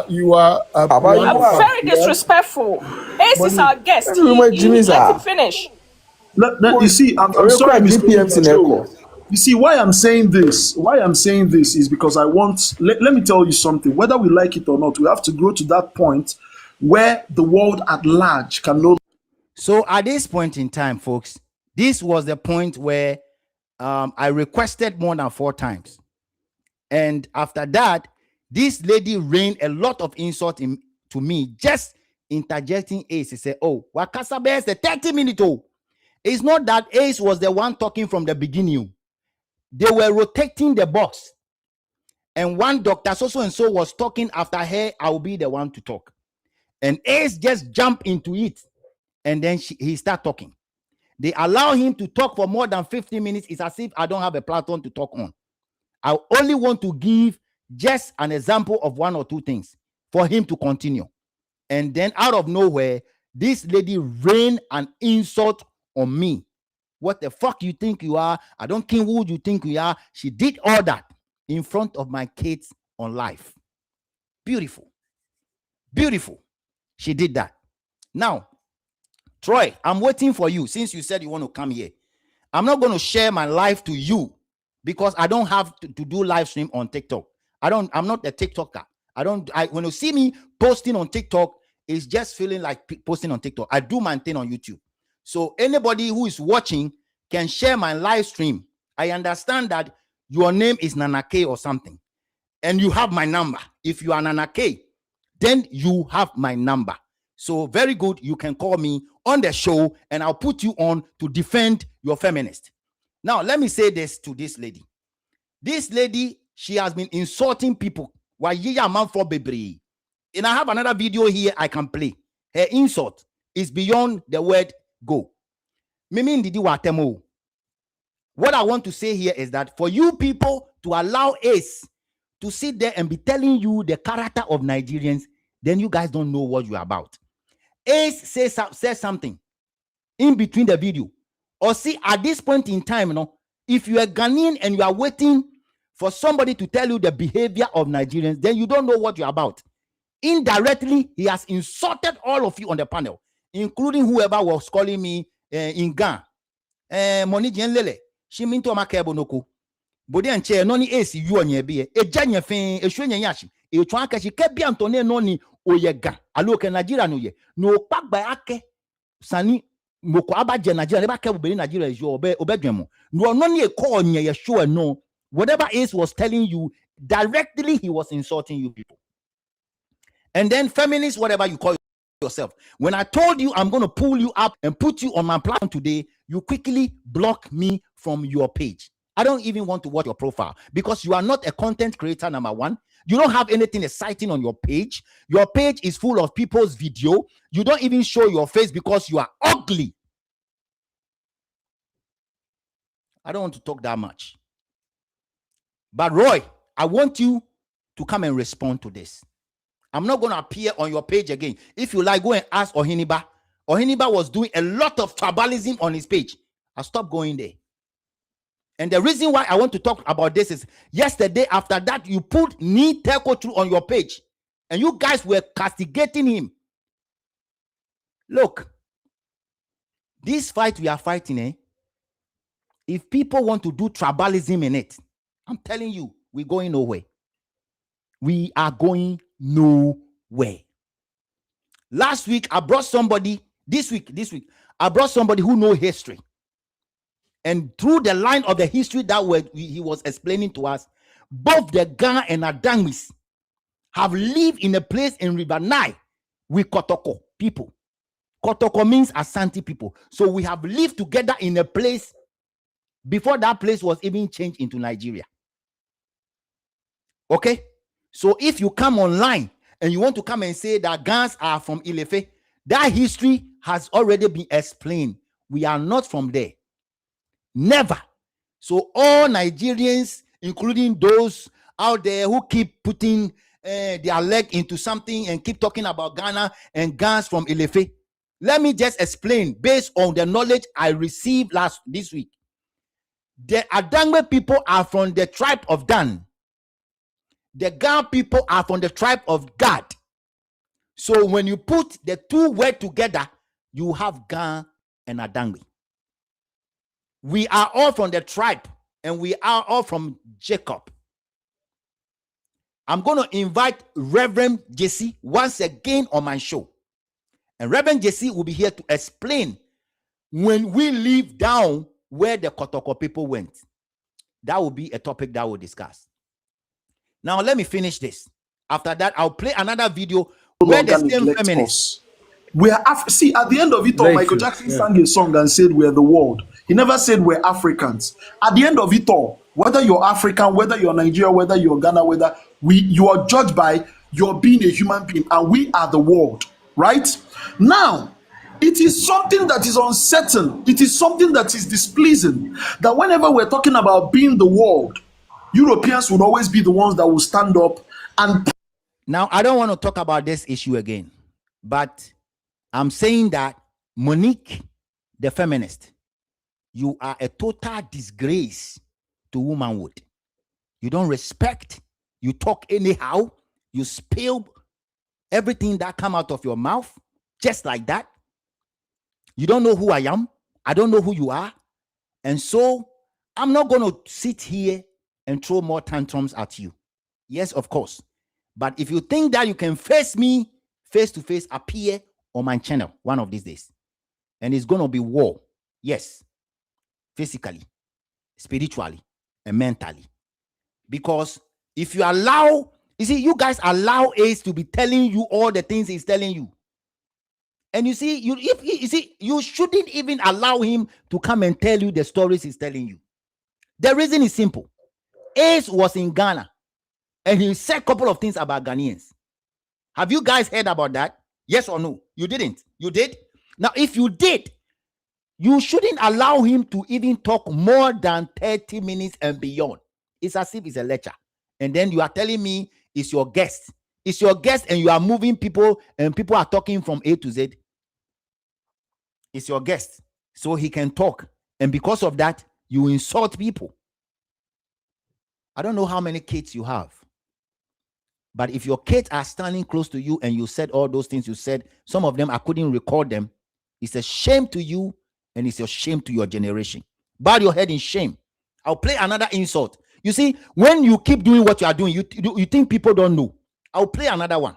You are very disrespectful. Ace is our guest. Let him finish. You see, I'm sorry, Mr. You see, why I'm saying this is because I want, let me tell you something, whether we like it or not, we have to go to that point where the world at large can know. So at this point in time, folks, this was the point where I requested more than 4 times. And after that, this lady rained a lot of insult to me, just interjecting Ace. He said, oh, Wakasa Bears the 30 minutes. Oh, It's not that Ace was the one talking from the beginning. They were rotating the box. And one doctor, so and so, was talking after her. I will be the one to talk. And Ace just jumped into it. And then he started talking. They allow him to talk for more than 15 minutes. It's as if I don't have a platform to talk on. I only want to give just an example of one or two things for him to continue. And then out of nowhere, this lady rained an insult on me. What the fuck you think you are? I don't care who you think you are. She did all that in front of my kids on live. Beautiful. Beautiful. She did that. Now, Troy, I'm waiting for you since you said you want to come here. I'm not going to share my life to you because I don't have to do live stream on TikTok. I'm not a TikToker. When you see me posting on TikTok, it's just feeling like posting on TikTok. I do my thing on YouTube. So anybody who is watching can share my live stream. I understand that your name is Nana K or something, and you have my number. If you are Nana K, then you have my number. So very good. You can call me on the show and I'll put you on to defend your feminist. Now, let me say this to this lady. This lady, she has been insulting people. And I have another video here I can play. Her insult is beyond the word go. What I want to say here is that for you people to allow Ace to sit there and be telling you the character of Nigerians, then you guys don't know what you're about. Ace says something in between the video. Or see, at this point in time, if you are Ghanaian and you are waiting for somebody to tell you the behavior of Nigerians, then you don't know what you're about. Indirectly, he has insulted all of you on the panel, including whoever was calling me in Ghana. Moni Lele, she mean to makebo noko. Bodi anche noni Ace you on ye be e janye fin e shwenye yashi e twa ka shi kebi antone noni oyega aloke Nigeria no ye no pagba ake sani moko abaje Nigeria ne ba ke be Nigeria is your obedwemo no noni e call nye ye show no whatever Ace was telling you directly, he was insulting you people. And then feminists, whatever you call yourself, when I told you I'm going to pull you up and put you on my platform today, you quickly block me from your page. I don't even want to watch your profile because you are not a content creator, number one. You don't have anything exciting on your page. Your page is full of people's video. You don't even show your face because you are ugly. I don't want to talk that much. But Roy, I want you to come and respond to this. I'm not going to appear on your page again. If you like, go and ask Ohiniba. Ohiniba was doing a lot of tribalism on his page. I stopped going there. And the reason why I want to talk about this is yesterday after that, you put Ni Teko through on your page. And you guys were castigating him. Look, this fight we are fighting, if people want to do tribalism in it, I'm telling you, we're going nowhere. We are going nowhere. Last week, I brought somebody, this week, I brought somebody who knows history. And through the line of the history that he was explaining to us, both the Ga and Adangmis have lived in a place in River Nile with Kotoko people. Kotoko means Asante people. So we have lived together in a place before that place was even changed into Nigeria. Okay? So if you come online and you want to come and say that Gans are from Ilefe, that history has already been explained. We are not from there. Never. So all Nigerians, including those out there who keep putting their leg into something and keep talking about Ghana and Gans from Ilefe, let me just explain based on the knowledge I received this week. The Adangme people are from the tribe of Dan. The Ga people are from the tribe of Gad. So when you put the two words together, you have Ga and Adangme. We are all from the tribe and we are all from Jacob. I'm going to invite Reverend Jesse once again on my show. And Reverend Jesse will be here to explain when we leave down where the Kotoko people went. That will be a topic that we'll discuss. Now, let me finish this. After that, I'll play another video where the same feminists See, at the end of it all, Michael Jackson sang a song and said we're the world. He never said we're Africans. At the end of it all, whether you're African, whether you're Nigeria, whether you're Ghana, whether you are judged by your being a human being, and we are the world, right? Now, it is something that is uncertain. It is something that is displeasing. That whenever we're talking about being the world, Europeans would always be the ones that will stand up and. Now, I don't want to talk about this issue again, but I'm saying that Monique, the feminist, you are a total disgrace to womanhood. You don't respect, you talk anyhow, you spill everything that come out of your mouth just like that. You don't know who I am. I don't know who you are. And so I'm not going to sit here and throw more tantrums at you. Yes, of course. But if you think that you can face me face to face, appear on my channel one of these days. And it's going to be war. Yes. Physically, spiritually, and mentally. Because if you allow, you see, you guys allow Ace to be telling you all the things he's telling you. And you see, you shouldn't even allow him to come and tell you the stories he's telling you. The reason is simple. Ace was in Ghana and he said a couple of things about Ghanaians. Have you guys heard about that? Yes or no? You didn't. You did? Now, if you did, you shouldn't allow him to even talk more than 30 minutes and beyond. It's as if it's a lecture. And then you are telling me it's your guest. It's your guest and you are moving people and people are talking from A to Z. It's your guest. So he can talk. And because of that, you insult people. I don't know how many kids you have. But if your kids are standing close to you and you said all those things you said, some of them I couldn't record them. It's a shame to you and it's a shame to your generation. Bow your head in shame. I'll play another insult. You see, when you keep doing what you are doing, you think people don't know. I'll play another one.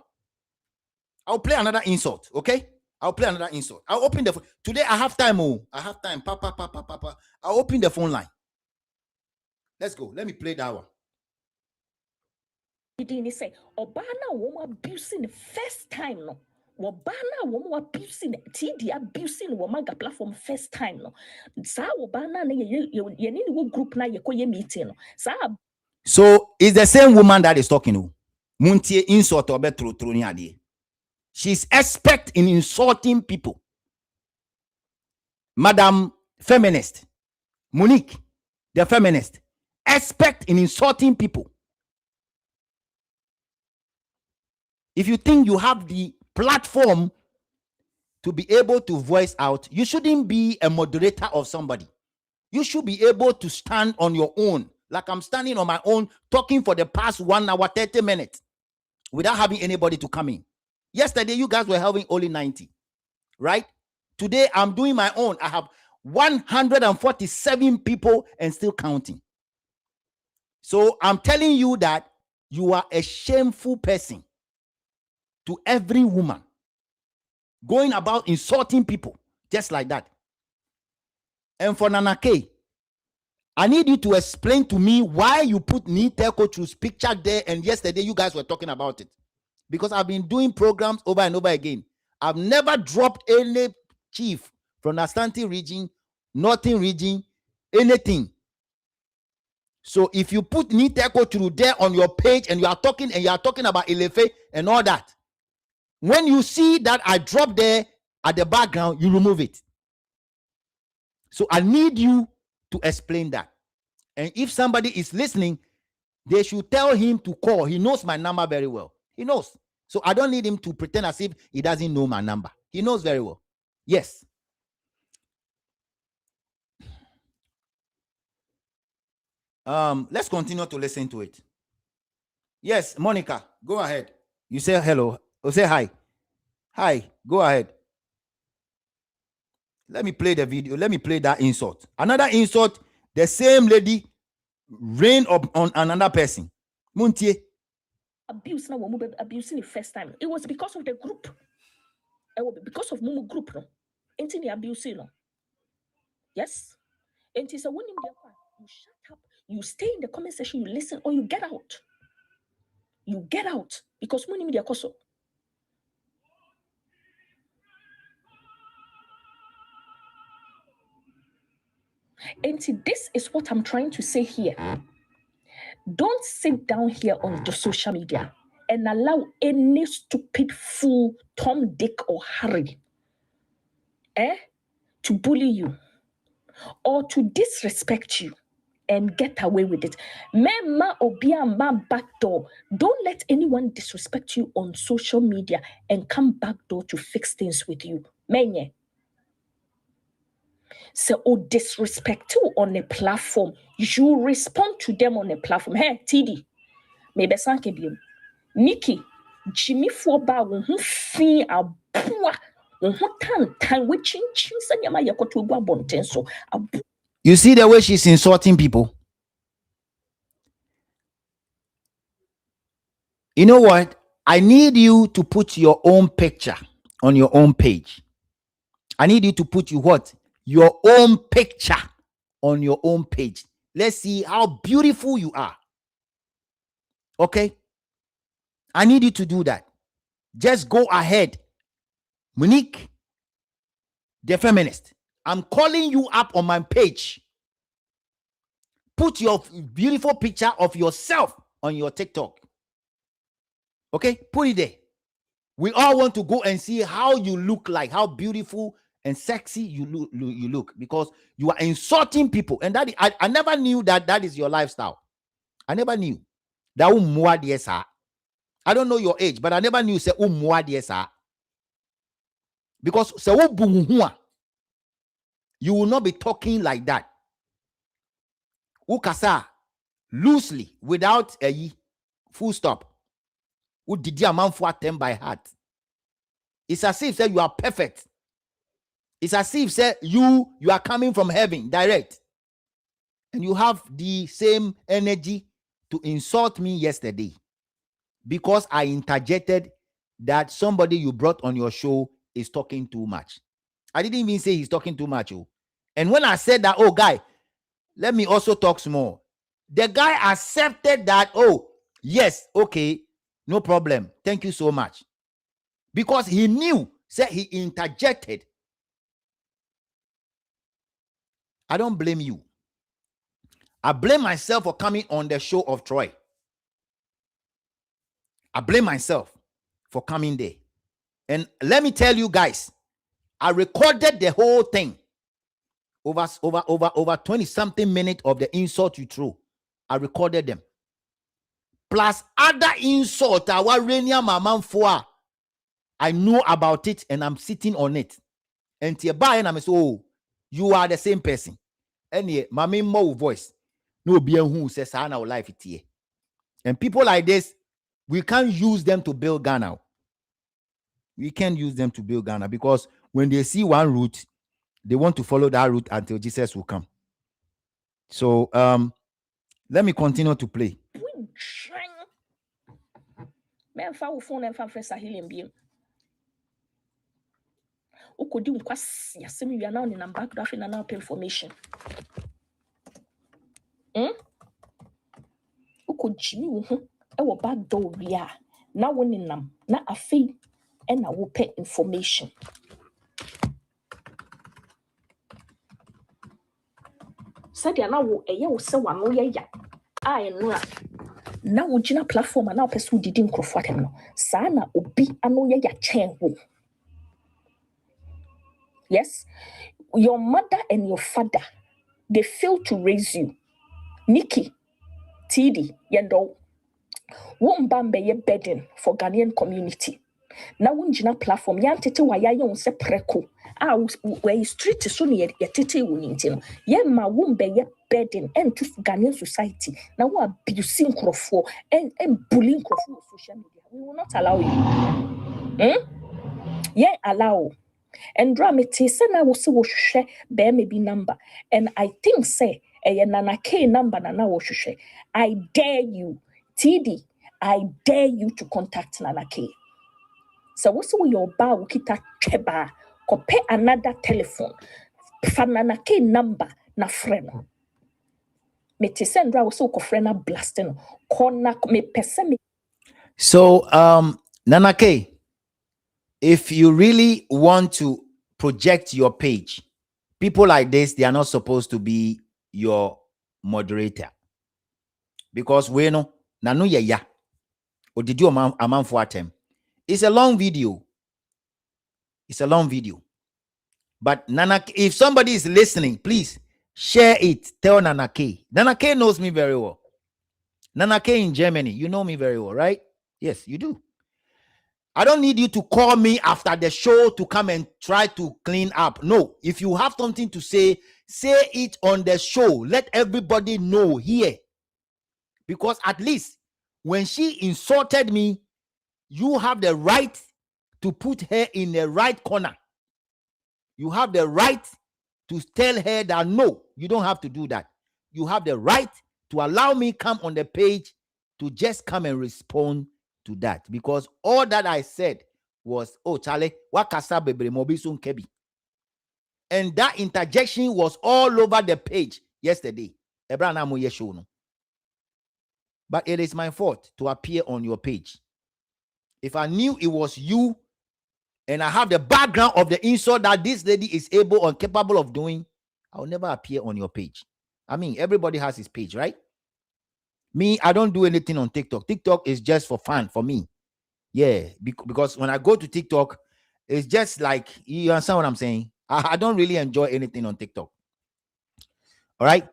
I'll play another insult, okay? I'll play another insult. I'll open the phone. Today I have time, oh. I have time. Papa. I'll open the phone line. Let's go. Let me play that one. He didn't say, Obana woman abusing the first time, no. Wabana woman abusing TD abusing womaga platform first time, no. Sa Obana ye need to group na ye koye meeting, no. So it's the same woman that is talking to. Muntie insult or better through. She's expert in insulting people. Madam Feminist, Monique, the feminist, expert in insulting people. If you think you have the platform to be able to voice out, you shouldn't be a moderator of somebody. You should be able to stand on your own, like I'm standing on my own, talking for the past 1 hour, 30 minutes, without having anybody to come in. Yesterday, you guys were having only 90, right? Today, I'm doing my own. I have 147 people and still counting. So I'm telling you that you are a shameful person to every woman, going about insulting people just like that. And for Nana K, I need you to explain to me why you put Nite Kochu's picture there, and yesterday you guys were talking about it. Because I've been doing programs over and over again. I've never dropped any chief from Asante region, Northern region, anything. So if you put Nite Kochu there on your page and you are talking about Elefe and all that, when you see that I drop there at the background, you remove it. So I need you to explain that. And if somebody is listening, they should tell him to call. He knows my number very well. He knows. So I don't need him to pretend as if he doesn't know my number. He knows very well. Yes. Let's continue to listen to it. Yes, Monica, go ahead. You say hello. Or say hi. Hi, go ahead. Let me play the video. Let me play that insult. Another insult, the same lady rain up on another person. Muntie. Abuse now, woman abusing the first time. It was because of the group. It was because of Mumu group, no. Ain't the abuse, no. Yes. And it's a winning you shut up, you stay in the comment section, you listen, or you get out. You get out because money media cost. And this is what I'm trying to say here. Don't sit down here on the social media and allow any stupid fool, Tom, Dick, or Harry to bully you or to disrespect you and get away with it. Mema obia ma backdoor. Don't let anyone disrespect you on social media and come backdoor to fix things with you. Menye. So, disrespect you on a platform, you respond to them on a platform. Hey, TD, maybe sanke biom. Nikki, Jimmy for ba who fi a poor, tan which in Chinsanyama Yakotu Bontenso. You see the way she's insulting people? You know what? I need you to put your own picture on your own page. I need you to put your own picture on your own page. Let's see how beautiful you are. Okay? I need you to do that. Just go ahead. Monique, the feminist, I'm calling you up on my page. Put your beautiful picture of yourself on your TikTok. Okay? Put it there. We all want to go and see how you look like, how beautiful and sexy you look, because you are insulting people. And that I never knew that is your lifestyle. I never knew. That I don't know your age, but I never knew say because you will not be talking like that. Ukasa loosely without a full stop. Did a man for them by heart? It's as if say you are perfect. It's as if say you are coming from heaven direct, and you have the same energy to insult me yesterday because I interjected that somebody you brought on your show is talking too much. I didn't even say he's talking too much. Oh. And when I said that, oh guy, let me also talk small. The guy accepted that, oh, yes, okay, no problem. Thank you so much. Because he knew, said he interjected. I don't blame you. I blame myself for coming on the show of Troy. I blame myself for coming there. And let me tell you guys, I recorded the whole thing. Over 20-something minutes of the insult you threw. I recorded them. Plus other insult. I know about it and I'm sitting on it. And and I'm so, oh, you are the same person. And yeah, my more voice. No be who says I know life it here. And people like this, we can't use them to build Ghana. We can't use them to build Ghana because when they see one route, they want to follow that route until Jesus will come. So let me continue to play. Information. Jimmy back door we are now winning them na afi and I will pay information. Said na wo se wano ya I know na wo gina platform na person didi nkrofo atem no sa na obi ano ya chen wo. Yes, your mother and your father, they failed to raise you. Nikki, TD, yendo. Wombambe ye burden for Ghanaian community. Na wunjina platform yan tete wa ya yon se preko. We street so ni ye tete wuninti no. Ye ma wumbe ye burden and to Ghanaian society. Na wa abusing nkrofo and bullying nkrofo on social media. We will not allow you. Ye allow. And dramati say na wo se wo hwehwe be maybe number. And I think say nana K number na wo hwehwe. I dare you. TD, I dare you to contact Nana K. So what's your bar kita cheba? Kope another telephone. For Nana K number na friend. Me te sendra also ko friend na blasting. Kona me pese me. So Nana K, if you really want to project your page, People like this, they are not supposed to be your moderator. Because we know, nanu ya. Or did you a man for attempt? It's a long video. It's a long video. But Nana, if somebody is listening, please share it. Tell Nana K. Nana K knows me very well. Nana K in Germany, you know me very well, right? Yes, you do. I don't need you to call me after the show to come and try to clean up. No, if you have something to say it on the show. Let everybody know here. Because at least when she insulted me, you have the right to put her in the right corner. You have the right to tell her that no, you don't have to do that. You have the right to allow me come on the page to just come and respond to that. Because all that I said was, oh, Charlie, wakasa bebre mobisun kebi. And that interjection was all over the page yesterday. But it is my fault to appear on your page. If I knew it was you, and I have the background of the insult that this lady is able or capable of doing, I'll never appear on your page. I mean, everybody has his page, right? Me, I don't do anything on TikTok. TikTok is just for fun for me. Yeah, because when I go to TikTok, it's just like, you understand what I'm saying? I don't really enjoy anything on TikTok. All right.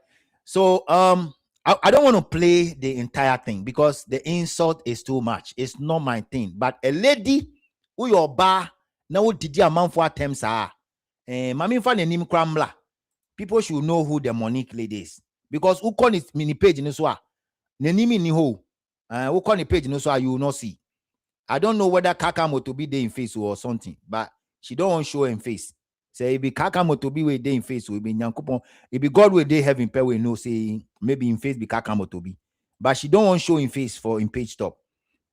So I don't want to play the entire thing because the insult is too much. It's not my thing. But a lady who your bar now did a man for attempts are mami fan name crambler. People should know who the Monique lady is. Because who call it mini page in this one? Nenimi ni ho. Who call the page in this one you will not see. I don't know whether Kakamo to be there in face or something, but she don't want to show in face. Say it be Kakamo to be with there in face will be Nyankupon. It be God will they have in pay we know say maybe in face be Kakamo to be, but she don't want to show in face for in page top.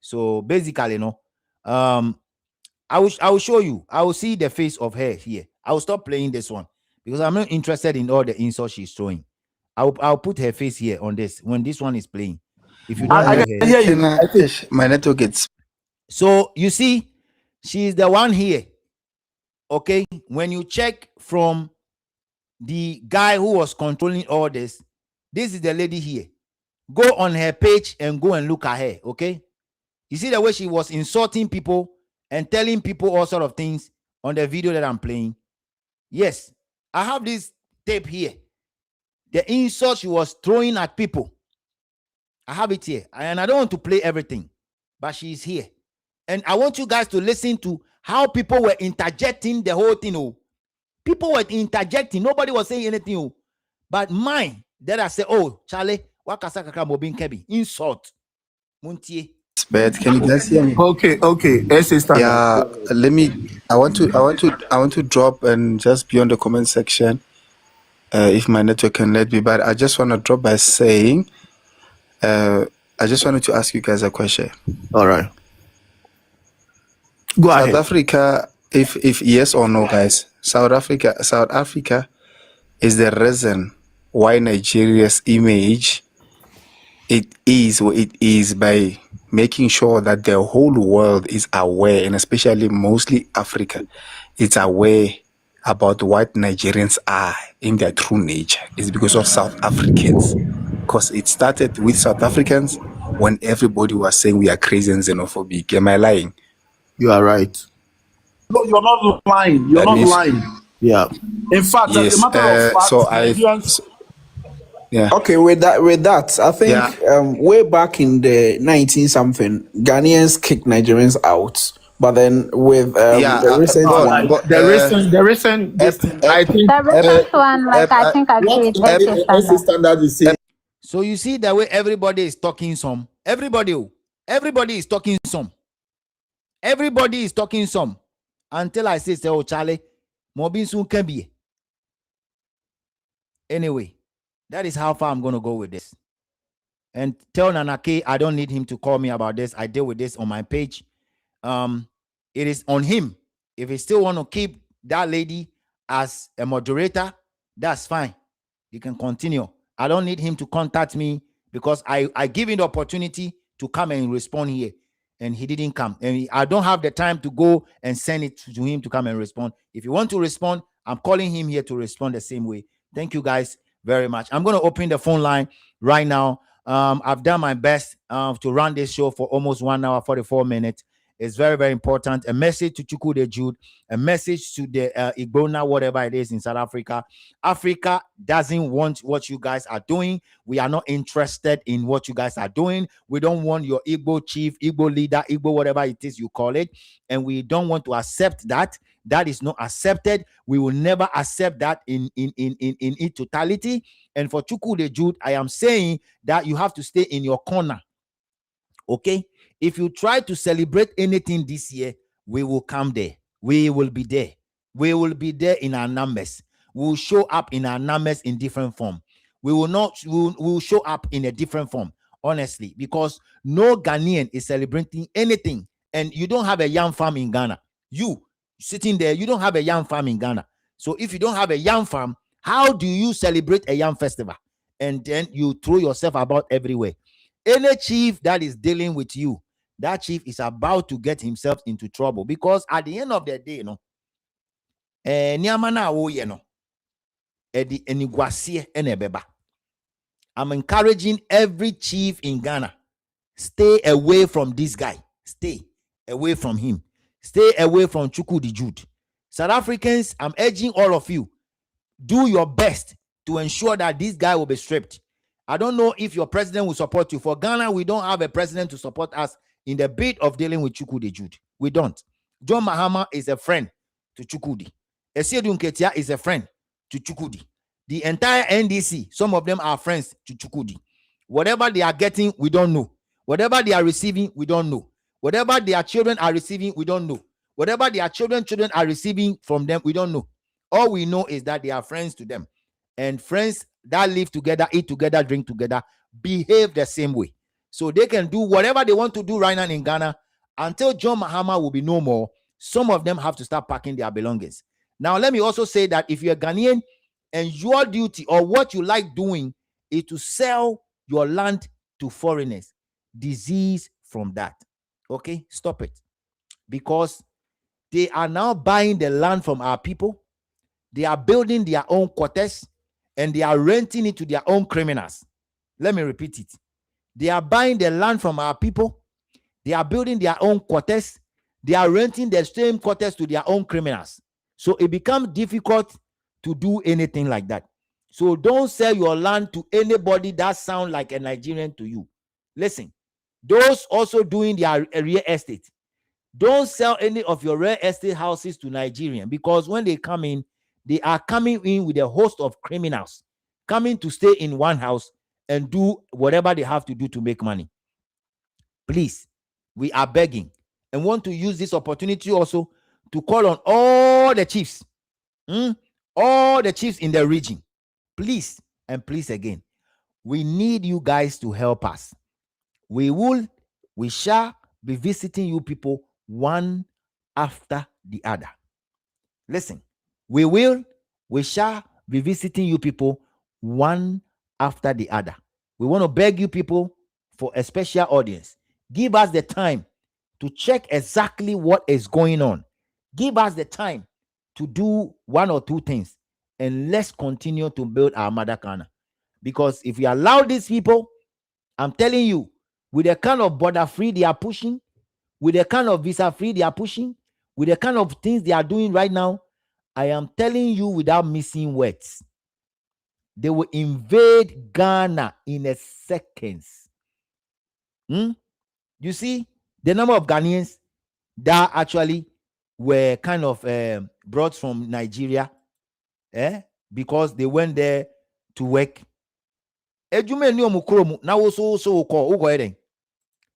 So basically, no, I will show you. I will see the face of her here. I will stop playing this one because I'm not interested in all the insults she's throwing. I'll put her face here on this when this one is playing. If you don't know her, hear you. I think my network gets. So you see, she's the one here. Okay, when you check from the guy who was controlling all this is the lady here. Go on her page and go and look at her. Okay, you see the way she was insulting people and telling people all sort of things on the video that I'm playing. Yes, I have this tape here. The insult she was throwing at people. I have it here. And I don't want to play everything, but she's here. And I want you guys to listen to how people were interjecting the whole thing. Oh, people were interjecting. Nobody was saying anything. Oh, but mine, that I say, oh, Charlie, wakasaka mobin kebi insult. Muntie. But can you guys hear me? Okay. Yeah, let me. I want to drop and just be on the comment section. If my network can let me, but I just want to drop by saying, I just wanted to ask you guys a question. All right. Go ahead. South Africa, if yes or no, guys, South Africa is the reason why Nigeria's image it is what it is by making sure that the whole world is aware, and especially mostly Africa, it's aware about what Nigerians are in their true nature. It's because of South Africans. Because it started with South Africans when everybody was saying we are crazy and xenophobic. Am I lying? You are right. No, you're not lying. You're not lying. Yeah. In fact, Yes, as a matter of fact, so Nigerians. Yeah. Okay, with that, I think way back in the 19-something, Ghanaians kicked Nigerians out. But then with the recent one, the recent, I think the recent one, like I think I agreed. SC standard is saying. So you see the way everybody is talking some. Everybody is talking some. Everybody is talking some. Until I say, oh, Charlie, Mobin soon can be. Anyway, that is how far I'm going to go with this. And tell Nanake, I don't need him to call me about this. I deal with this on my page. It is on him. If he still want to keep that lady as a moderator, that's fine. You can continue. I don't need him to contact me because I give him the opportunity to come and respond here. and he didn't come. And I don't have the time to go and send it to him to come and respond. If you want to respond, I'm calling him here to respond the same way. Thank you guys very much. I'm going to open the phone line right now. I've done my best to run this show for almost 1 hour, 44 minutes. It's very, very important. A message to Chukwudi Jude, a message to the Igbo, whatever it is in South Africa. Africa doesn't want what you guys are doing. We are not interested in what you guys are doing. We don't want your Igbo chief, Igbo leader, Igbo, whatever it is you call it. And we don't want to accept that. That is not accepted. We will never accept that in its totality. And for Chukwudi Jude, I am saying that you have to stay in your corner. Okay? If you try to celebrate anything this year, we will come there. We will be there. We will be there in our numbers. We will show up in our numbers in different form. We will not. We will show up in a different form, honestly, because no Ghanaian is celebrating anything. And you don't have a yam farm in Ghana. You sitting there, you don't have a yam farm in Ghana. So if you don't have a yam farm, how do you celebrate a yam festival? And then you throw yourself about everywhere. Any chief that is dealing with you, that chief is about to get himself into trouble, because at the end of the day, I'm encouraging every chief in Ghana, stay away from this guy. Stay away from him. Stay away from Chukwudi Jude. South Africans, I'm urging all of you, do your best to ensure that this guy will be stripped. I don't know if your president will support you. For Ghana, we don't have a president to support us in the bid of dealing with Chukwudi Jude. We don't. John Mahama is a friend to Chukwudi. Esiedu Nketia is a friend to Chukwudi. The entire NDC, some of them are friends to Chukwudi. Whatever they are getting, we don't know. Whatever they are receiving, we don't know. Whatever their children are receiving, we don't know. Whatever their children are receiving from them, we don't know. All we know is that they are friends to them. And friends that live together, eat together, drink together, behave the same way. So they can do whatever they want to do right now in Ghana until John Mahama will be no more. Some of them have to start packing their belongings. Now, let me also say that if you're a Ghanaian and your duty or what you like doing is to sell your land to foreigners, disease from that. Okay, stop it. Because they are now buying the land from our people. They are building their own quarters and they are renting it to their own criminals. Let me repeat it. They are buying the land from our people. They are building their own quarters. They are renting the same quarters to their own criminals. So it becomes difficult to do anything like that. So don't sell your land to anybody that sounds like a Nigerian to you. Listen, those also doing their real estate, don't sell any of your real estate houses to Nigerian, because when they come in, they are coming in with a host of criminals coming to stay in one house and do whatever they have to do to make money. Please, we are begging and want to use this opportunity also to call on all the chiefs, all the chiefs in the region. Please, and please again, we need you guys to help us. We shall be visiting you people one after the other. Listen, we shall be visiting you people one after the other. We want to beg you people for a special audience. Give us the time to check exactly what is going on. Give us the time to do one or two things, and let's continue to build our mother Ghana. Because if we allow these people, I'm telling you, with the kind of border free they are pushing, with the kind of visa free they are pushing, with the kind of things they are doing right now, I am telling you without missing words, they will invade Ghana in a second. You see, the number of Ghanaians that actually were kind of brought from Nigeria, because they went there to work.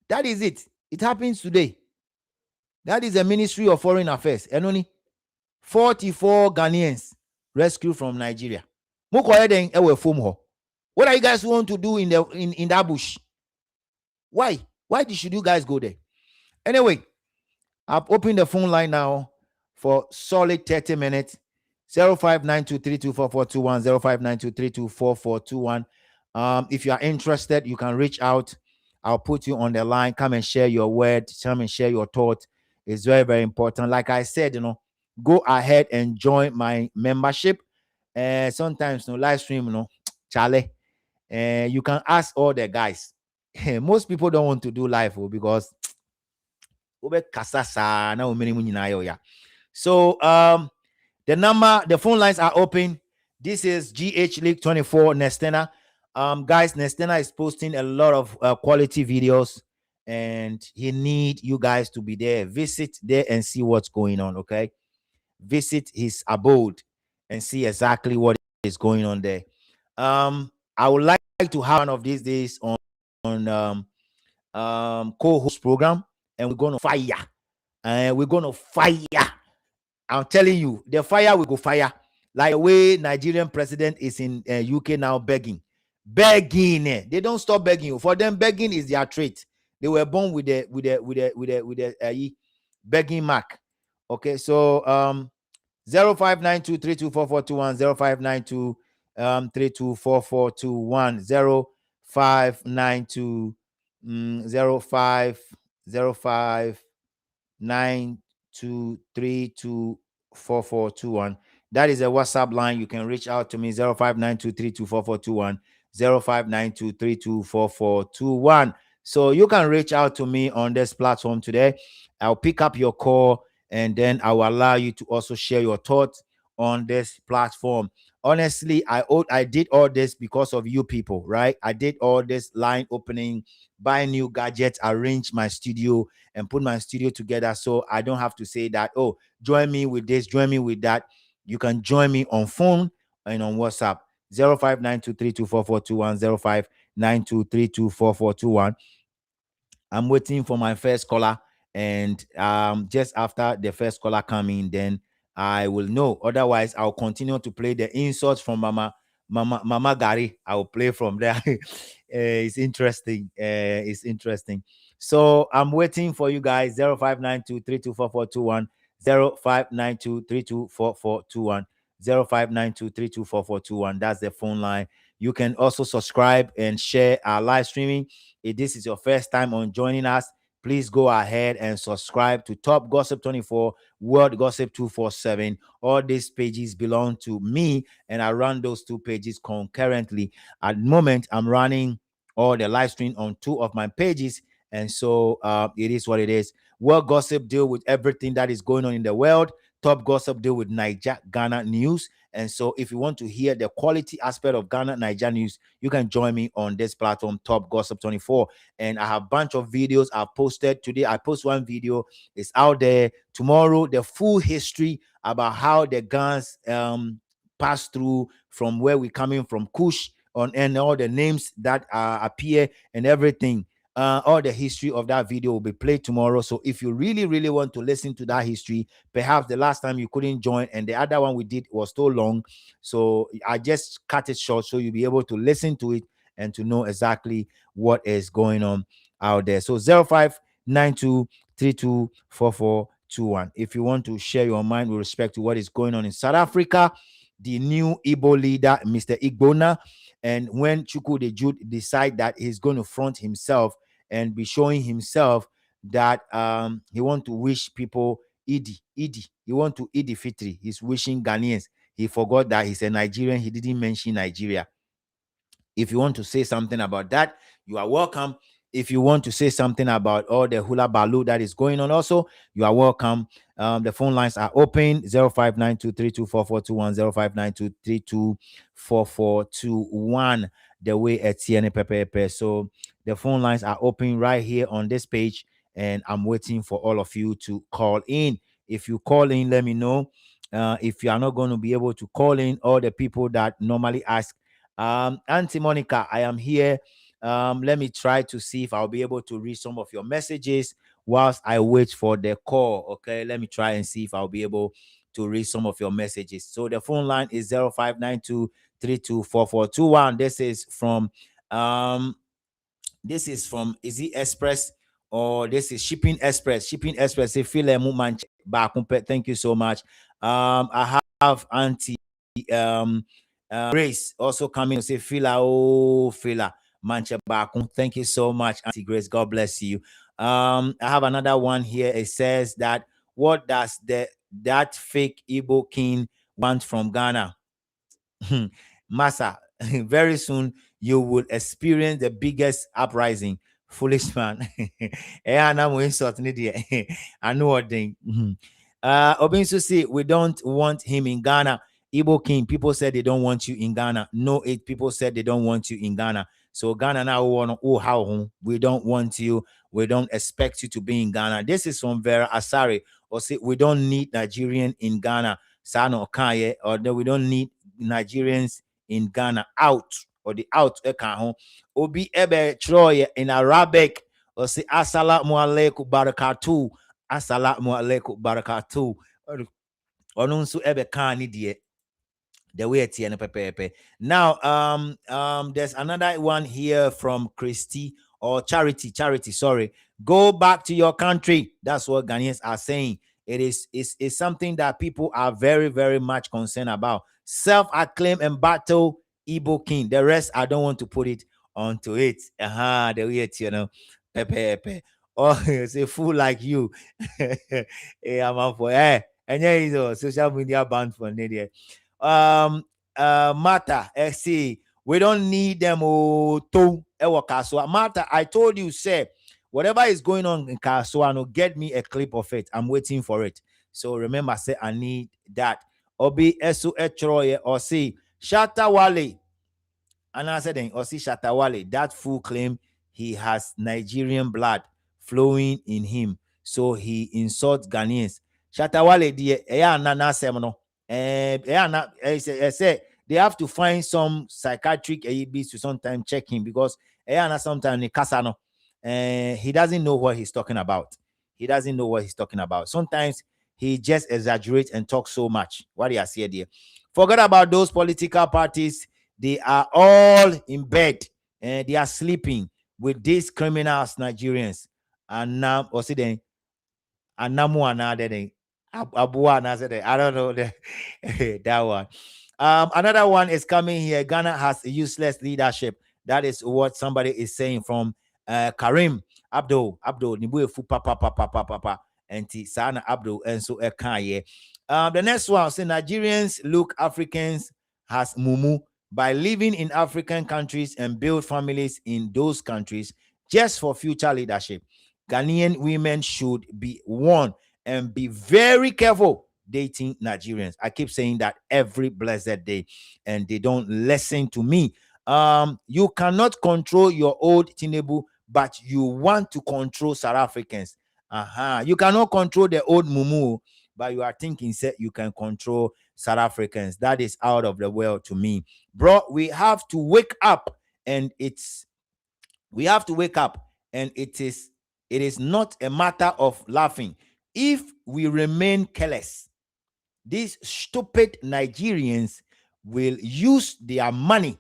That is it. It happens today. That is the Ministry of Foreign Affairs. And only 44 Ghanaians rescued from Nigeria. What are you guys want to do in that bush? Why? Why should you guys go there? Anyway, I've opened the phone line now for solid 30 minutes. 0592324421, 0592324421. If you are interested, you can reach out. I'll put you on the line. Come and share your word. Come and share your thoughts. It's very, very important. Like I said, go ahead and join my membership. And sometimes live stream, Charlie. And you can ask all the guys. Most people don't want to do live because so the phone lines are open. This is GH League 24 Nestena. Guys, Nestena is posting a lot of quality videos, and he need you guys to be there. Visit there and see what's going on. Okay, visit his abode and see exactly what is going on there. I would like to have one of these days on co-host program, and we're gonna fire, and we're gonna fire. I'm telling you, the fire will go fire. Like the way Nigerian president is in UK now begging. They don't stop begging. For them, begging is their trait. They were born with the begging mark. Okay, so 0592324421, 0592 0592 0592324421. That is a WhatsApp line. You can reach out to me 0592324421, 0592324421. So you can reach out to me on this platform today. I'll pick up your call, and then I will allow you to also share your thoughts on this platform. Honestly, I did all this because of you people, right? I did all this line opening, buy new gadgets, arrange my studio, and put my studio together, so I don't have to say that, oh, join me with this, join me with that. You can join me on phone and on WhatsApp 0592324421, 0592324421. I'm waiting for my first caller, and just after the first caller coming, then I will know. Otherwise, I'll continue to play the insults from Mama Gary. I will play from there. It's interesting. It's interesting. So I'm waiting for you guys. 0592324421, 0592324421, 0592324421. That's the phone line. You can also subscribe and share our live streaming. If this is your first time on joining us, please go ahead and subscribe to Top Gossip 24, World Gossip 247. All these pages belong to me, and I run those two pages concurrently. At the moment, I'm running all the live stream on two of my pages, and so it is what it is. World Gossip deal with everything that is going on in the world. Top Gossip deal with Niger, Ghana news. And so if you want to hear the quality aspect of Ghana, Niger news, you can join me on this platform, Top Gossip 24. And I have a bunch of videos I've posted. Today, I post one video. It's out there. Tomorrow, the full history about how the guns pass through from where we're coming from, Kush, and all the names that appear and everything. All the history of that video will be played tomorrow. So if you really, really want to listen to that history, perhaps the last time you couldn't join and the other one we did was so long, so I just cut it short so you'll be able to listen to it and to know exactly what is going on out there. So 0592324421. If you want to share your mind with respect to what is going on in South Africa, the new Igbo leader, Mr. Igbona, and when Chukwudi Jude decide that he's going to front himself and be showing himself that he want to wish people Idi. He want to Idi Fitri. He's wishing Ghanaians. He forgot that he's a Nigerian. He didn't mention Nigeria. If you want to say something about that, you are welcome. If you want to say something about all the hula baloo that is going on also, you are welcome. The phone lines are open, 0592324421, 0592324421, the way at CNA Pepe. So the phone lines are open right here on this page, and I'm waiting for all of you to call in. If you call in, let me know. If you are not going to be able to call in, all the people that normally ask, Auntie Monica, I am here. Let me try to see if I'll be able to read some of your messages whilst I wait for the call. Okay, let me try and see if I'll be able to read some of your messages. So the phone line is 0592324421. This is from is it Express or this is Shipping Express? Shipping Express. Thank you so much. I have Auntie Grace also coming to say Fila, oh Fila, Manche Baku. Thank you so much, Auntie Grace. God bless you. I have another one here. It says that what does that fake Igbo king want from Ghana? Massa, very soon you will experience the biggest uprising. Foolish man. I know what thing. Obinsu say we don't want him in Ghana. Igbo king, people said they don't want you in Ghana. No, 8 people said they don't want you in Ghana. So Ghana now we don't want you. We don't expect you to be in Ghana. This is from Vera Asari. Or say we don't need Nigerian in Ghana. Sano Kanye, or we don't need Nigerians in Ghana. Out or the out Obi Ebe Troy in Arabic or say Assalamu alaikum barakatuh. Assalamu alaikum barakatuh. Onunsu Ebe Kani die. The way it's pepe. Now, there's another one here from Christy or Charity. Sorry. Go back to your country. That's what Ghanaians are saying. It's something that people are very, very much concerned about. Self-acclaim and battle Igbo king. The rest, I don't want to put it onto it. The way it's, pepe. Oh, it's a fool like you. Hey, I'm up for and yeah, he's a social media banned for Nadia. Martha, see, we don't need them to Kaswa. Martha, I told you, say, whatever is going on in Kaswa, no, get me a clip of it. I'm waiting for it. So remember, say I need that. Obi Esu Etroye or see Shatta Wale. And I said, or see Shatta Wale, that fool claim he has Nigerian blood flowing in him. So he insults Ghanaians. Shatta Wale, I say they have to find some psychiatric AEBs to sometimes check him because sometimes he doesn't know what he's talking about. Sometimes he just exaggerates and talks so much. What he has said there. Forget about those political parties. They are all in bed and they are sleeping with these criminals, Nigerians. And now, or see then, and Namu another thing. I don't know that one. Another one is coming here. Ghana has useless leadership. That is what somebody is saying from Karim Abdul Nibu Fu Papa and Sana Abdul and so Ekaye. The next one say Nigerians look Africans as mumu by living in African countries and build families in those countries just for future leadership. Ghanaian women should be warned and be very careful dating Nigerians. I keep saying that every blessed day, and they don't listen to me. You cannot control your old Tinubu, but you want to control South Africans. You cannot control the old Mumu, but you are thinking that you can control South Africans. That is out of the world to me, bro. We have to wake up, and it is not a matter of laughing. If we remain careless, these stupid Nigerians will use their money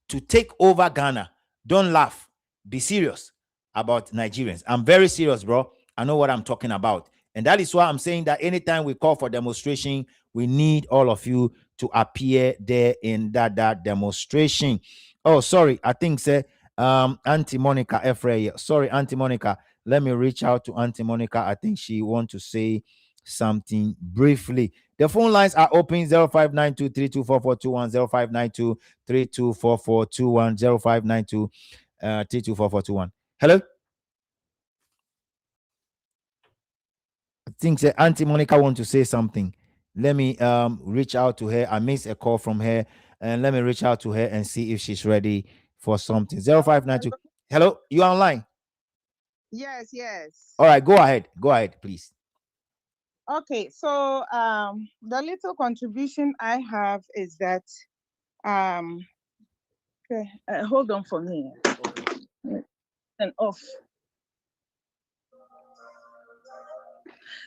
to take over Ghana. Don't laugh. Be serious about Nigerians. I'm very serious, bro. I know what I'm talking about. And that is why I'm saying that anytime we call for demonstration, we need all of you to appear there in that demonstration. Oh, sorry. I think, say, Auntie Monica Efrey. Sorry, Auntie Monica. Let me reach out to Auntie Monica. I think she wants to say something briefly. The phone lines are open 0592-324421, 0592-324421, 0592-324421. Hello? I think that Auntie Monica wants to say something. Let me reach out to her. I missed a call from her, and let me reach out to her and see if she's ready for something. 0592. Hello, you are online? Yes. All right, go ahead, please. Okay, so the little contribution I have is that okay, hold on for me and off.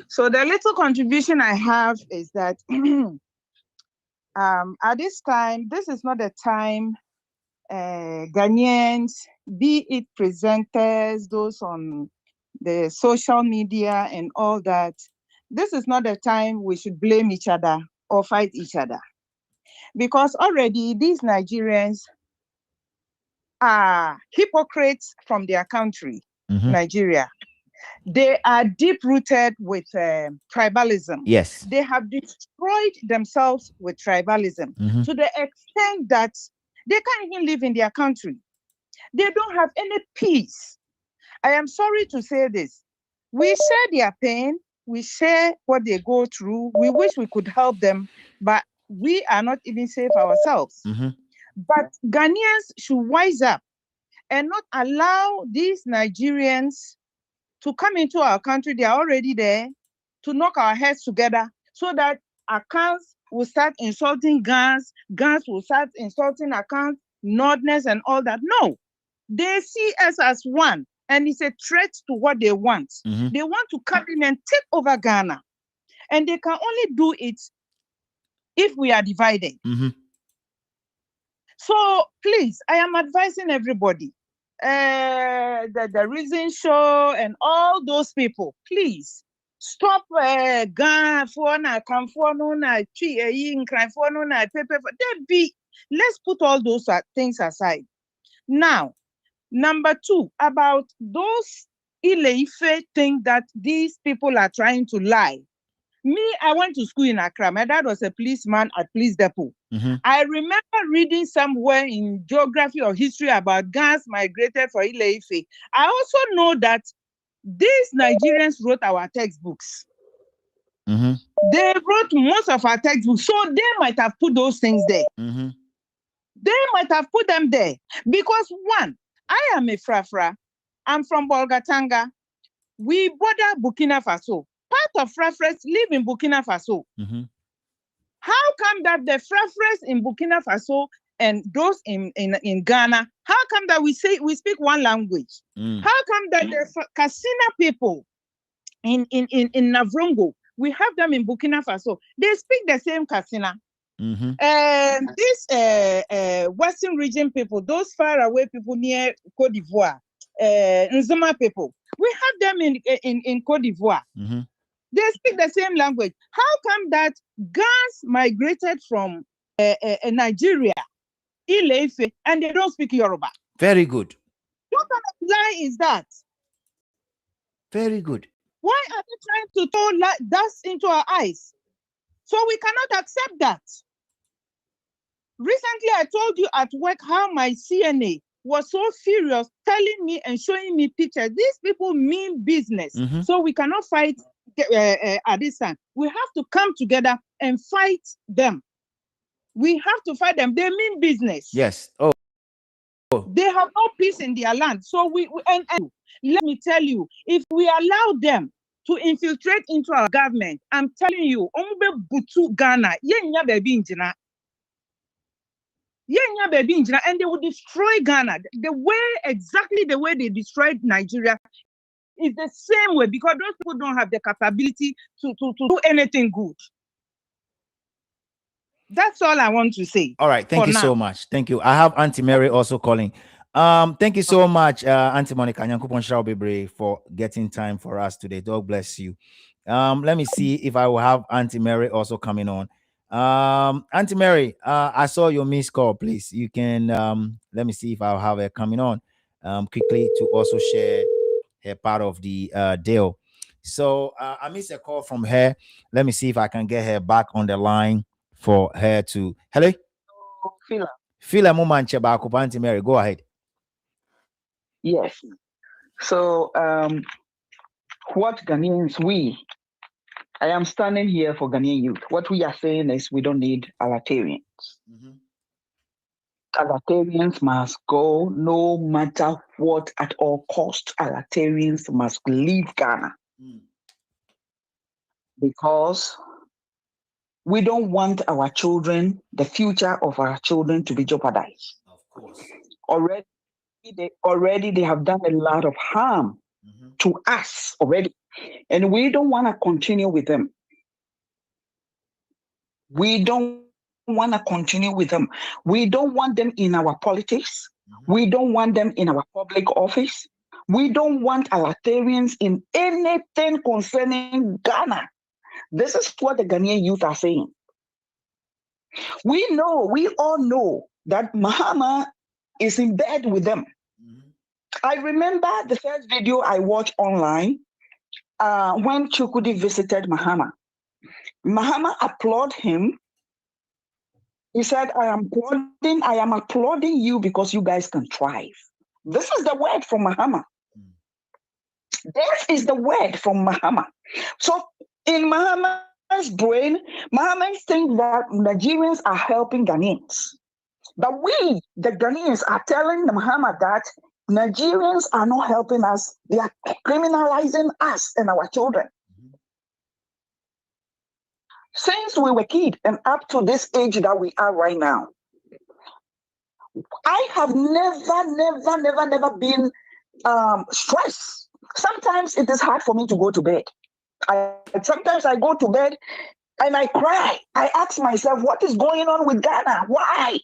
So the little contribution I have is that at this time, this is not the time Ghanaians, be it presenters, those on the social media and all that, this is not the time we should blame each other or fight each other. Because already these Nigerians are hypocrites from their country, Mhm. Nigeria. They are deep-rooted with tribalism. Yes. They have destroyed themselves with tribalism to the extent that they can't even live in their country. They don't have any peace. I am sorry to say this. We share their pain. We share what they go through. We wish we could help them, but we are not even safe ourselves. But Ghanaians should wise up and not allow these Nigerians to come into our country. They are already there to knock our heads together so that accounts will start insulting Gans will start insulting accounts, Nordness and all that. No, they see us as one, and it's a threat to what they want. They want to come in and take over Ghana, and they can only do it if we are divided. So please, I am advising everybody, the Reason Show and all those people, please stop let's put all those things aside. Now, number two, about those Ile-Ife thing that these people are trying to lie. Me, I went to school in Accra. My dad was a policeman at police depot. I remember reading somewhere in geography or history about Gans migrated for Ile-Ife. I also know that these Nigerians wrote our textbooks. They wrote most of our textbooks, so they might have put those things there. They might have put them there because one, I am a Frafra. I'm from Bolgatanga. We border Burkina Faso. Part of Frafras live in Burkina Faso. How come that the Frafras in Burkina Faso and those in Ghana, how come that we speak one language? How come that the Kassina people in Navrongo, we have them in Burkina Faso, they speak the same Kassina. These Western region people, those far away people near Côte d'Ivoire, Nzoma people, we have them in Côte d'Ivoire. They speak the same language. How come that Gans migrated from Nigeria, Ile-Ife, and they don't speak Yoruba? Very good. What kind of lie is that? Very good. Why are they trying to throw dust into our eyes? So we cannot accept that. Recently, I told you at work how my CNA was so furious, telling me and showing me pictures. These people mean business. So we cannot fight at this time. We have to come together and fight them. We have to fight them. They mean business. Yes. Oh. They have no peace in their land. So and let me tell you, if we allow them to infiltrate into our government, I'm telling you, Butu Ghana, and they will destroy Ghana. Exactly the way they destroyed Nigeria is the same way, because those people don't have the capability to do anything good. That's all I want to say. All right. Thank you so much. Thank you. I have Auntie Mary also calling. Thank you so much, Auntie Monica Nyankupon Shaubebre, for getting time for us today. God bless you. Let me see if I will have Auntie Mary also coming on. Auntie Mary, I saw your missed call. Please, you can let me see if I'll have her coming on quickly to also share her part of the deal. So I missed a call from her. Let me see if I can get her back on the line for her to. Hello, Phila Mumanche Baku, Auntie Mary, go ahead. Yes. So what Ghanaians I am standing here for Ghanaian youth. What we are saying is we don't need Alatarians. Alatarians must go no matter what, at all cost. Alatarians must leave Ghana. Because we don't want our children, the future of our children, to be jeopardized. Of course. Already they have done a lot of harm to us already. And we don't want to continue with them. We don't want to continue with them. We don't want them in our politics. We don't want them in our public office. We don't want Alatarians in anything concerning Ghana. This is what the Ghanaian youth are saying. We all know that Mahama is in bed with them. I remember the first video I watched online when Chukwudi visited Mahama. Mahama applauded him. He said, I am applauding you because you guys can thrive. This is the word from Mahama. This is the word from Mahama. So in Mahama's brain, Mahama thinks that Nigerians are helping Ghanaians. But we, the Ghanaians, are telling Mahama that Nigerians are not helping us. They are criminalizing us and our children. Since we were kids and up to this age that we are right now, I have never been stressed. Sometimes it is hard for me to go to bed. Sometimes I go to bed and I cry. I ask myself, what is going on with Ghana? Why?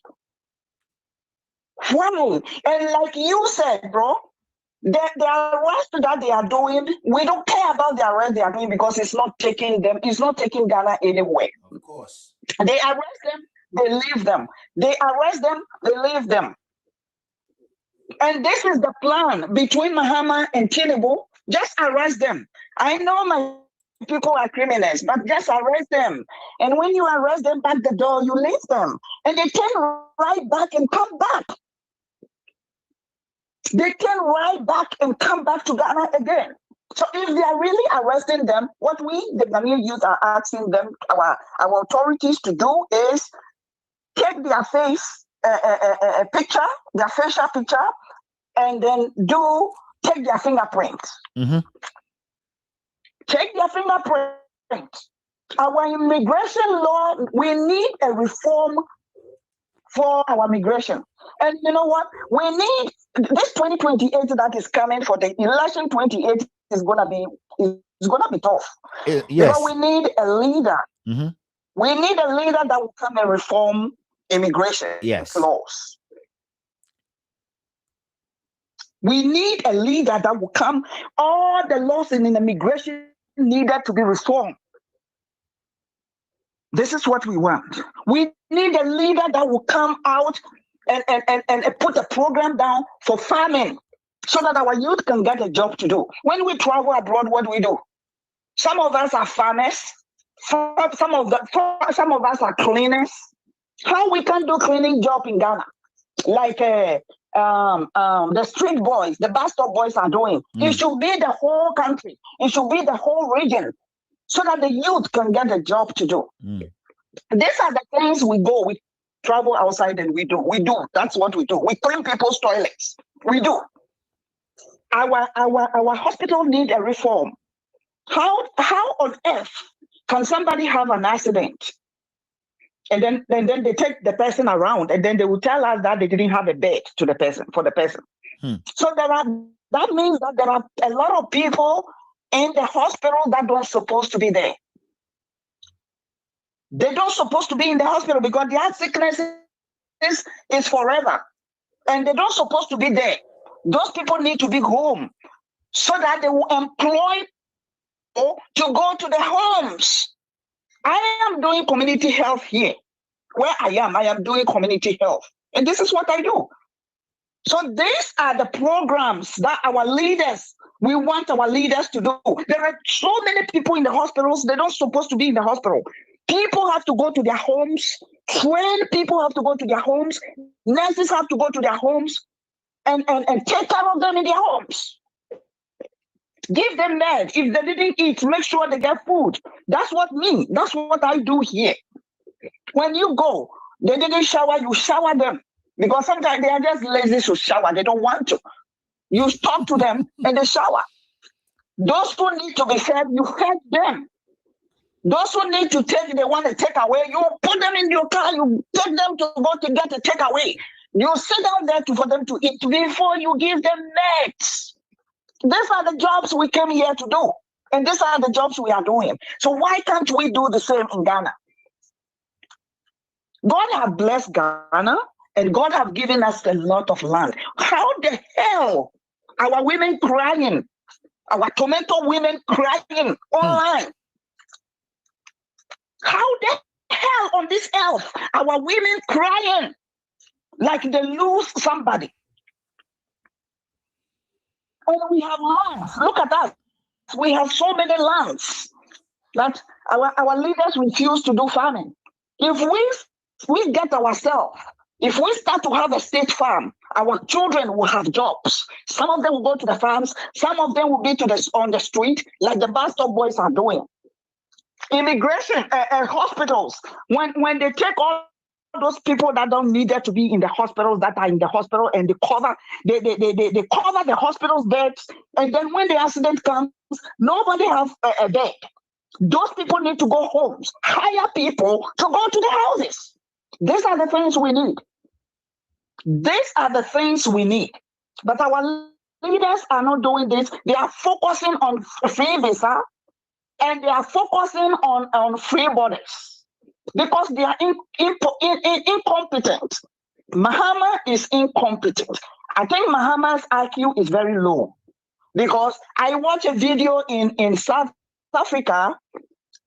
Why? And like you said, bro, the arrest that they are doing, we don't care about the arrest they are doing because it's not taking Ghana anywhere. Of course. They arrest them, they leave them. They arrest them, they leave them. And this is the plan between Mahama and Tinubu. Just arrest them. I know my people are criminals, but just arrest them. And when you arrest them back the door, you leave them. And they turn right back and come back. They turn right back and come back to Ghana again. So if they are really arresting them, what we, the Ghanaian youth, are asking them, our authorities to do is take their face picture, their facial picture, and then take their fingerprints. Take their fingerprints. Our immigration law, we need a reform for our migration. And you know what? We need this 2028 that is coming for the election. 28 is gonna be tough. Yes. Because we need a leader. We need a leader that will come and reform immigration laws. We need a leader that will come. All the laws in immigration needed to be reformed. This is what we want. We need a leader that will come out and put a program down for farming so that our youth can get a job to do. When we travel abroad, what do we do? Some of us are farmers. Some of us are cleaners. How we can do cleaning job in Ghana? Like the street boys, the bus stop boys are doing. It should be the whole country. It should be the whole region so that the youth can get a job to do. These are the things we go. We travel outside and we do. That's what we do. We clean people's toilets. We do. Our hospital need a reform. How on earth can somebody have an accident and then they take the person around and then they will tell us that they didn't have a bed for the person? So that means that there are a lot of people in the hospital that don't supposed to be there. They don't supposed to be in the hospital because their sickness is forever. And they don't supposed to be there. Those people need to be home so that they will employ people to go to the homes. I am doing community health here. Where I am doing community health. And this is what I do. So these are the programs that we want our leaders to do. There are so many people in the hospitals, they don't supposed to be in the hospital. People have to go to their homes. Trained people have to go to their homes. Nurses have to go to their homes and take care of them in their homes. Give them meds. If they didn't eat, make sure they get food. That's what I do here. When you go, they didn't shower, you shower them. Because sometimes they are just lazy to shower. They don't want to. You talk to them and they shower. Those who need to be fed, you feed them. Those who need to they want to take away, you put them in your car, you take them to go to get a takeaway. You sit down there for them to eat before you give them meds. These are the jobs we came here to do. And these are the jobs we are doing. So why can't we do the same in Ghana? God has blessed Ghana and God has given us a lot of land. How the hell our women crying, our tomato women crying online? How the hell on this earth our women crying like they lose somebody. And we have lands. Look at that. We have so many lands that our leaders refuse to do farming. If we get ourselves, if we start to have a state farm, our children will have jobs. Some of them will go to the farms. Some of them will be on the street, like the bus stop boys are doing. Immigration hospitals, when they take all those people that don't need to be in the hospitals, that are in the hospital, and they cover the hospital's beds, and then when the accident comes, nobody has a bed. Those people need to go homes, hire people to go to the houses. These are the things we need. These are the things we need. But our leaders are not doing this. They are focusing on free visa, and they are focusing on free borders because they are incompetent. Mahama is incompetent. I think Mahama's IQ is very low because I watched a video in South Africa,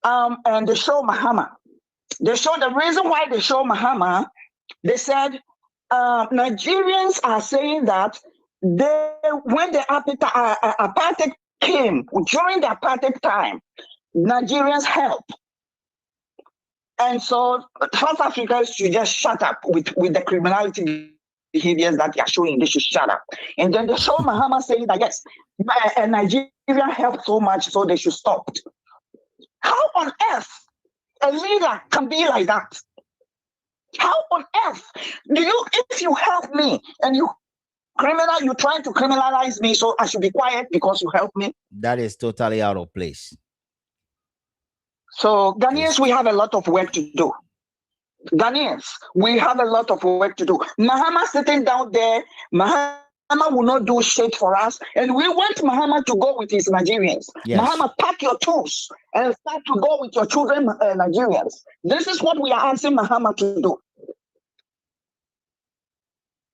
and they show Mahama. They show the reason why they show Mahama. They said Nigerians are saying that when the apartheid came, during the apartheid time, Nigerians helped. And so South Africa should just shut up with the criminality behaviors that they are showing. They should shut up. And then they show Mahama saying that, yes, Nigeria helped so much, so they should stop. How on earth a leader can be like that? How on earth if you help me and you trying to criminalize me, so I should be quiet because you help me? That is totally out of place. So Ghanaians, we have a lot of work to do. Ghanaians, we have a lot of work to do. Mahama sitting down there, Mahama will not do shit for us. And we want Mahama to go with his Nigerians. Yes. Mahama, pack your tools and start to go with your children, Nigerians. This is what we are asking Mahama to do.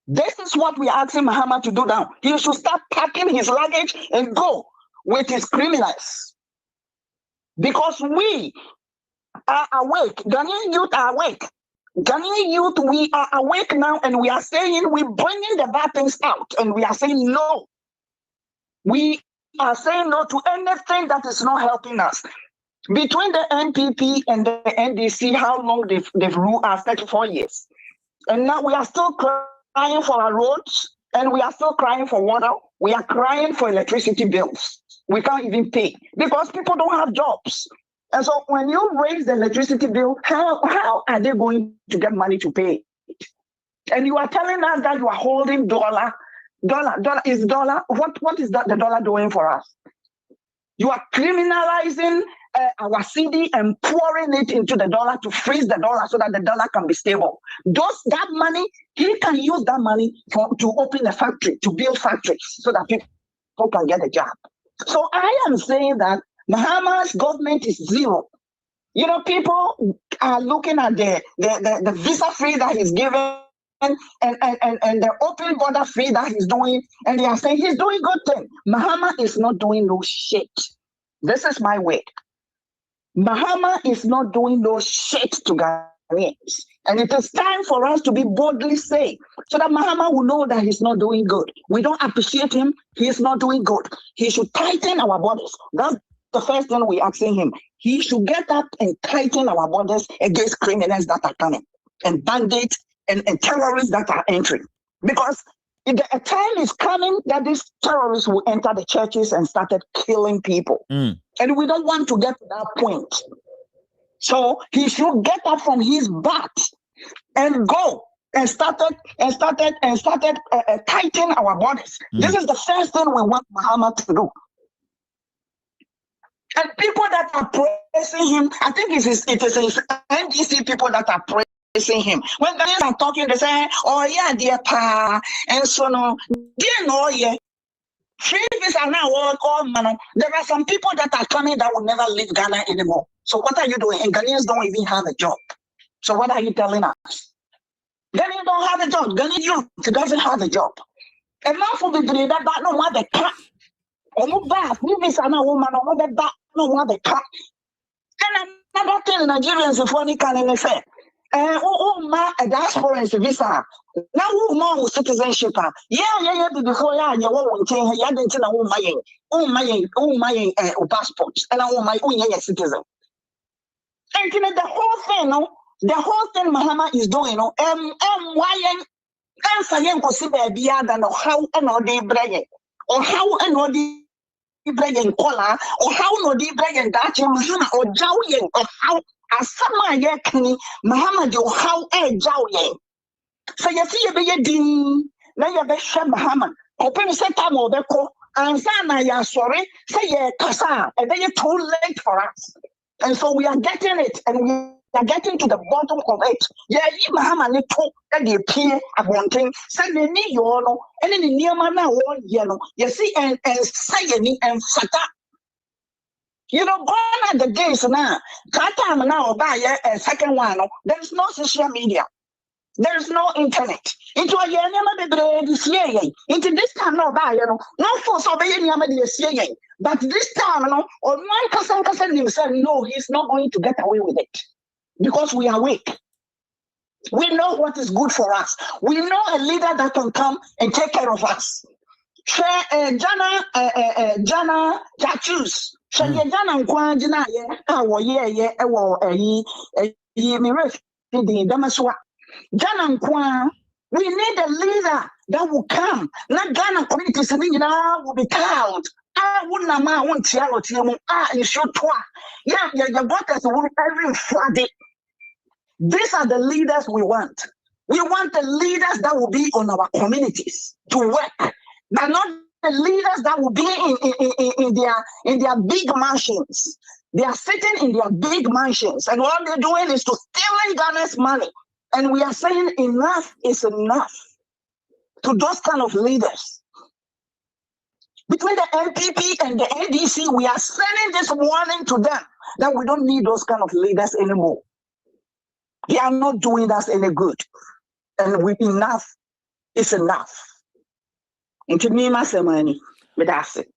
This is what we are asking Mahama to do now. He should start packing his luggage and go with his criminals. Because we are awake. Ghanaian youth are awake. Ghanaian youth, we are awake now, and we are saying, we're bringing the bad things out, and we are saying no. We are saying no to anything that is not helping us. Between the NPP and the NDC, how long they've ruled us, 34 years. And now we are still crying for our roads, and we are still crying for water. We are crying for electricity bills. We can't even pay because people don't have jobs. And so when you raise the electricity bill, how are they going to get money to pay? And you are telling us that you are holding dollar. What is that the dollar doing for us? You are criminalizing our CD and pouring it into the dollar to freeze the dollar so that the dollar can be stable. That money, he can use that money to open a factory, to build factories so that people can get a job. So I am saying that Mahama's government is zero. You know, people are looking at the visa free that he's given and the open border free that he's doing, and they are saying he's doing good thing. Mahama is not doing no shit. This is my word. Mahama is not doing no shit to Ghanaians. And it is time for us to be boldly say, so that Mahama will know that he's not doing good. We don't appreciate him. He is not doing good. He should tighten our borders. That's the first thing we're asking him. He should get up and tighten our borders against criminals that are coming, and bandits and terrorists that are entering. Because a time is coming that these terrorists will enter the churches and started killing people. And we don't want to get to that point. So he should get up from his butt and go and started tightening our borders. This is the first thing we want Mahama to do. And people that are praising him, I think it is his NDC people that are praising him. When Ghanaians are talking, they say, "Oh yeah, dear pa," and so no, dear no, yeah. Free visa now, all man. There are some people that are coming that will never leave Ghana anymore. So what are you doing? And Ghanaians don't even have a job. So what are you telling us? Ghanaians don't have a job. Ghanaian youth doesn't have a job. And now for the that no one the cat. Free visa now, woman, no one the cat. And another thing, Nigerians, if one can say, Ma a diaspora visa. Now, more citizenship. Yeah, before you won't change. You didn't know my passports, and I want my own citizen. And the whole thing, no, the whole thing Mahama is doing, no, why and saying possible be than how and all they bring or how and all the bring color or how no they bring that Mahama or Jowing or how as some yakni Mahama do how a Jowing. So you see a be din, now you be Mahama, open set time or the co, and Sana ya sorry, say ye Kasa, and then you're too late for us. And so we are getting it, and we are getting to the bottom of it. Yeah, you Mahama ni talk that they appear at one thing. Send the knee, you know, and then the near man now one yellow. You see, and say and fata. You know, gone are the days now. That time now buy a second one. There is no social media. There is no internet. Into a year never be CA. Into this time no buy, no force obeying the CA. But this time, on one person himself, no, he's not going to get away with it. Because we are weak. We know what is good for us. We know a leader that can come and take care of us. Jana tattoos. Jana Kwanjina, Jana Kwan. We need a leader that will come. Not Ghana communities will be proud. Wouldn't I want to you should try. Yeah, your voters will every Friday. These are the leaders we want. We want the leaders that will be on our communities to work, but not the leaders that will be in their big mansions. They are sitting in their big mansions, and all they're doing is to stealing Ghana's money. And we are saying enough is enough to those kind of leaders. Between the NPP and the NDC, we are sending this warning to them that we don't need those kind of leaders anymore. They are not doing us any good. And enough is enough. Into me, money.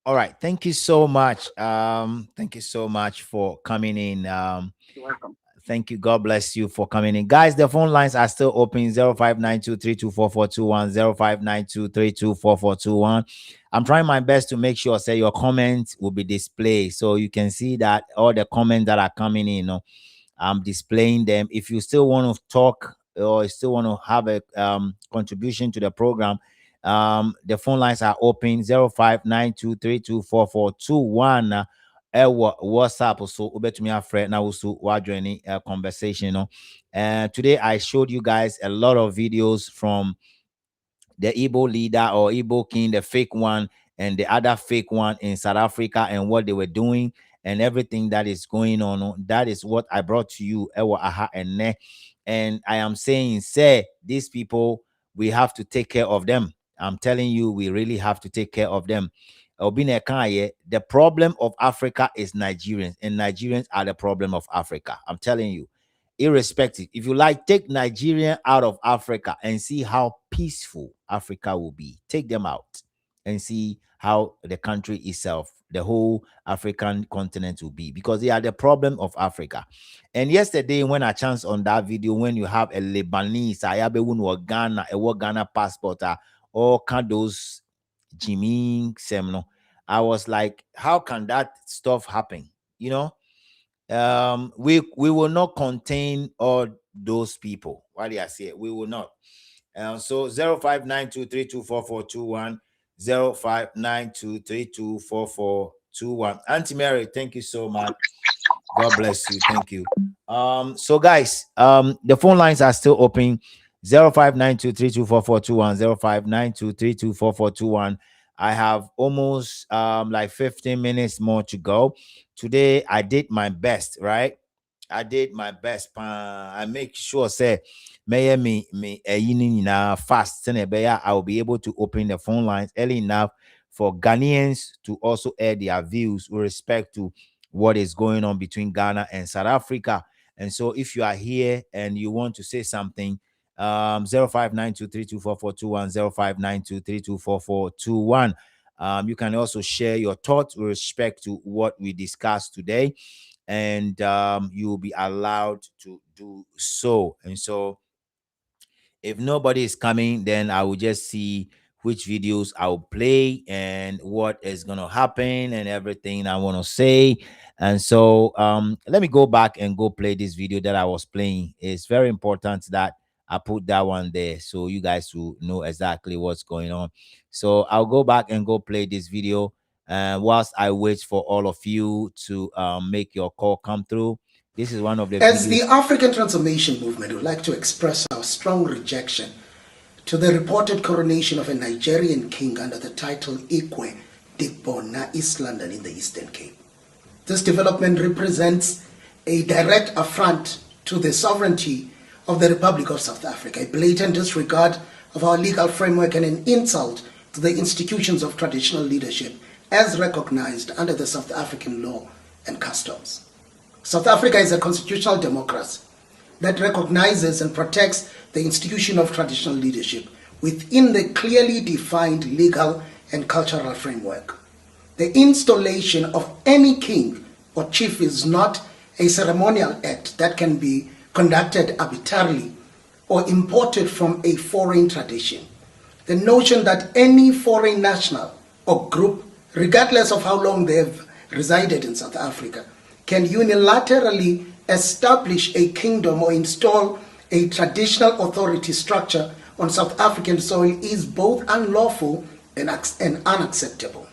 All right. Thank you so much. Thank you so much for coming in. You're welcome. Thank you. God bless you for coming in. Guys, the phone lines are still open. 0592-324421, 0592-324421. I'm trying my best to make sure, say, your comments will be displayed. So you can see that all the comments that are coming in, I'm displaying them. If you still want to talk or still want to have a contribution to the program, the phone lines are open. 0592-324421. WhatsApp so ubetumi afre na also joining a conversation. Today I showed you guys a lot of videos from the Igbo leader or Igbo king, the fake one, and the other fake one in South Africa, and what they were doing and everything that is going on. That is what I brought to you. And I am saying, say, these people, we have to take care of them. I'm telling you, we really have to take care of them. The problem of Africa is Nigerians, and Nigerians are the problem of Africa. I'm telling you, irrespective. If you like, take Nigeria out of Africa and see how peaceful Africa will be. Take them out and see how the country itself, the whole African continent will be, because they are the problem of Africa. And yesterday, when I chanced on that video, when you have a Lebanese, Ghana passport, or can those Jimmy Semno, I was like, how can that stuff happen? We will not contain all those people. What do I say? We will not. So 0592324421, 0592324421. Auntie Mary, thank you so much. God bless you. Thank you. So guys, the phone lines are still open. 0592324421, 0592324421. I have almost like 15 minutes more to go. Today I did my best, right? I did my best. I make sure say me fast. I will be able to open the phone lines early enough for Ghanaians to also air their views with respect to what is going on between Ghana and South Africa. And so if you are here and you want to say something, 0592324421, 0592324421. You can also share your thoughts with respect to what we discussed today, and you will be allowed to do so. And so if nobody is coming, then I will just see which videos I'll play and what is gonna happen and everything I want to say. And so let me go back and go play this video that I was playing. It's very important that I put that one there so you guys will know exactly what's going on. So I'll go back and go play this video whilst I wait for all of you to make your call come through. This is one of the As the videos. African Transformation Movement would like to express our strong rejection to the reported coronation of a Nigerian king under the title Ikwe Digbo na East London in the Eastern Cape. This development represents a direct affront to the sovereignty of the Republic of South Africa, a blatant disregard of our legal framework and an insult to the institutions of traditional leadership as recognized under the South African law and customs. South Africa is a constitutional democracy that recognizes and protects the institution of traditional leadership within the clearly defined legal and cultural framework. The installation of any king or chief is not a ceremonial act that can be conducted arbitrarily or imported from a foreign tradition. The notion that any foreign national or group, regardless of how long they have resided in South Africa, can unilaterally establish a kingdom or install a traditional authority structure on South African soil is both unlawful and unacceptable.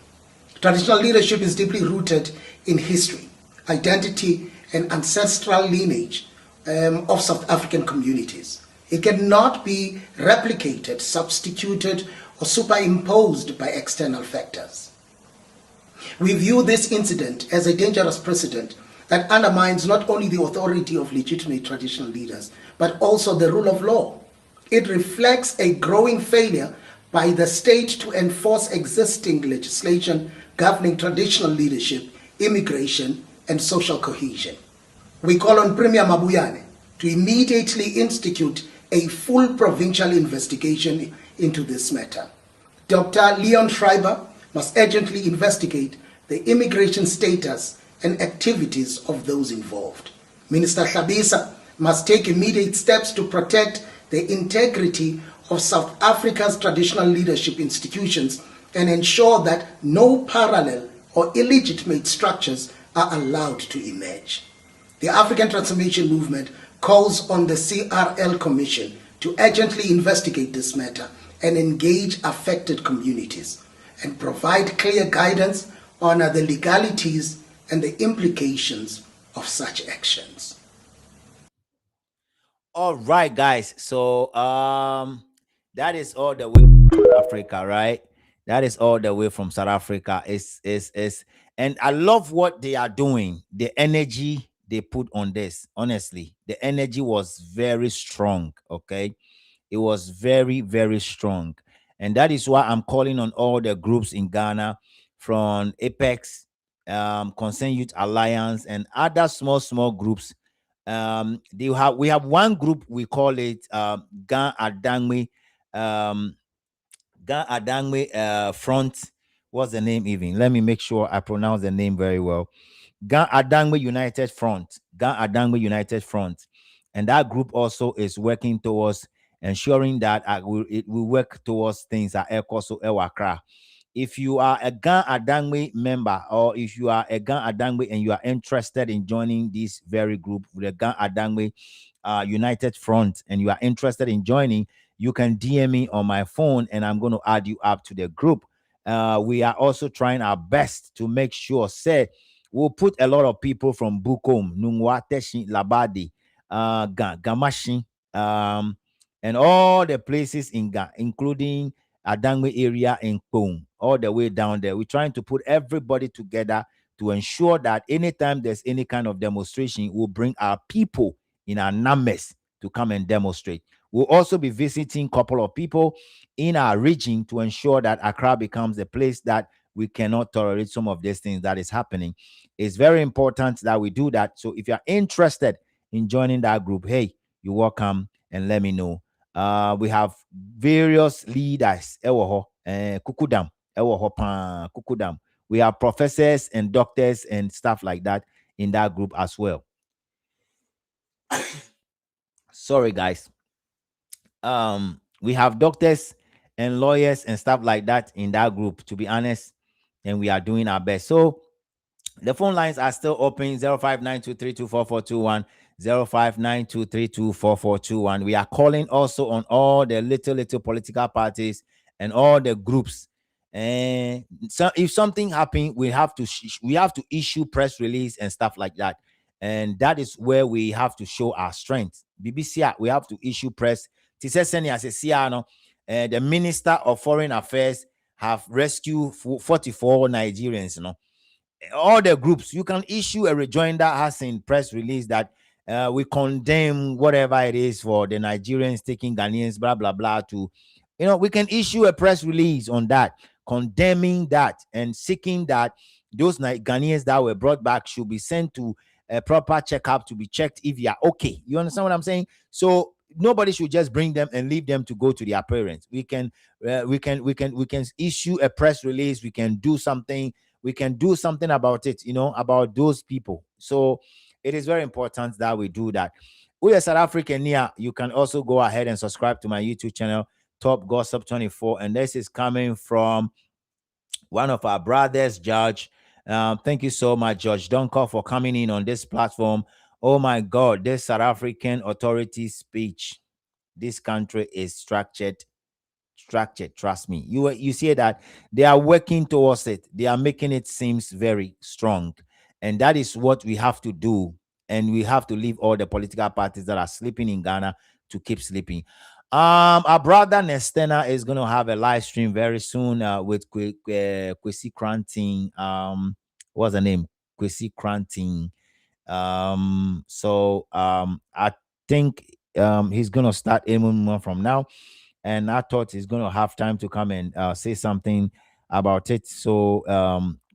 Traditional leadership is deeply rooted in history, identity, and ancestral lineage of South African communities. It cannot be replicated, substituted, or superimposed by external factors. We view this incident as a dangerous precedent that undermines not only the authority of legitimate traditional leaders, but also the rule of law. It reflects a growing failure by the state to enforce existing legislation governing traditional leadership, immigration, and social cohesion. We call on Premier Mabuyane to immediately institute a full provincial investigation into this matter. Dr. Leon Schreiber must urgently investigate the immigration status and activities of those involved. Minister Hlabisa must take immediate steps to protect the integrity of South Africa's traditional leadership institutions and ensure that no parallel or illegitimate structures are allowed to emerge. The African Transformation Movement calls on the CRL Commission to urgently investigate this matter and engage affected communities and provide clear guidance on the legalities and the implications of such actions. All right, guys. So that is all the way from South Africa, right? That is all the way from South Africa. And I love what they are doing. The energy they put on this. Honestly, the energy was very strong. Okay. It was very, very strong. And that is why I'm calling on all the groups in Ghana from Apex, Concerned Youth Alliance, and other small groups. We have one group, we call it Gan Adangme, Front. What's the name even? Let me make sure I pronounce the name very well. Gan Adangme United Front. Gan Adangme United Front. And that group also is working towards ensuring that it will work towards things at Ekoso Ewakra. If you are a Gan Adangme member, or if you are a Gan Adangme and you are interested in joining this very group, the Gan Adangme United Front, and you are interested in joining, you can DM me on my phone and I'm going to add you up to the group. We are also trying our best to make sure, say, we'll put a lot of people from Bukom, Nungwateshi, Labadi, Gamashin, and all the places in Ghana, including Adangme area in Kpong, all the way down there. We're trying to put everybody together to ensure that anytime there's any kind of demonstration, we'll bring our people in our numbers to come and demonstrate. We'll also be visiting a couple of people in our region to ensure that Accra becomes a place that we cannot tolerate some of these things that is happening. It's very important that we do that. So if you're interested in joining that group, hey, you're welcome, and let me know. We have various leaders. Kukudam. Kukudam. We have professors and doctors and stuff like that in that group as well. Sorry, guys. We have doctors and lawyers and stuff like that in that group, to be honest, and we are doing our best. So the phone lines are still open: 0592324421, 0592324421. We are calling also on all the little political parties and all the groups. And so if something happened, we have to issue press release and stuff like that. And that is where we have to show our strength. BBC, we have to issue press. The Minister of Foreign Affairs have rescued 44 Nigerians, all the groups. You can issue a rejoinder as in press release that we condemn whatever it is for the Nigerians taking Ghanaians, blah blah blah. To, we can issue a press release on that, condemning that and seeking that those Ghanaians that were brought back should be sent to a proper checkup to be checked if you are okay. You understand what I'm saying? So nobody should just bring them and leave them to go to their parents. We can issue a press release. We can do something. We can do something about it, about those people. So it is very important that we do that. We are South African here. You can also go ahead and subscribe to my YouTube channel, Top Gossip 24. And this is coming from one of our brothers, Judge. Thank you so much, Judge Duncan, for coming in on this platform. Oh my God, this South African authority speech. This country is structured, trust me. You see that they are working towards it. They are making it seems very strong, and that is what we have to do. And we have to leave all the political parties that are sleeping in Ghana to keep sleeping. Our brother Nestena is going to have a live stream very soon with Kwesi Kranting. What's the name? Kwesi Kranting. I think he's going to start aiming more from now. And I thought he's going to have time to come and say something about it. So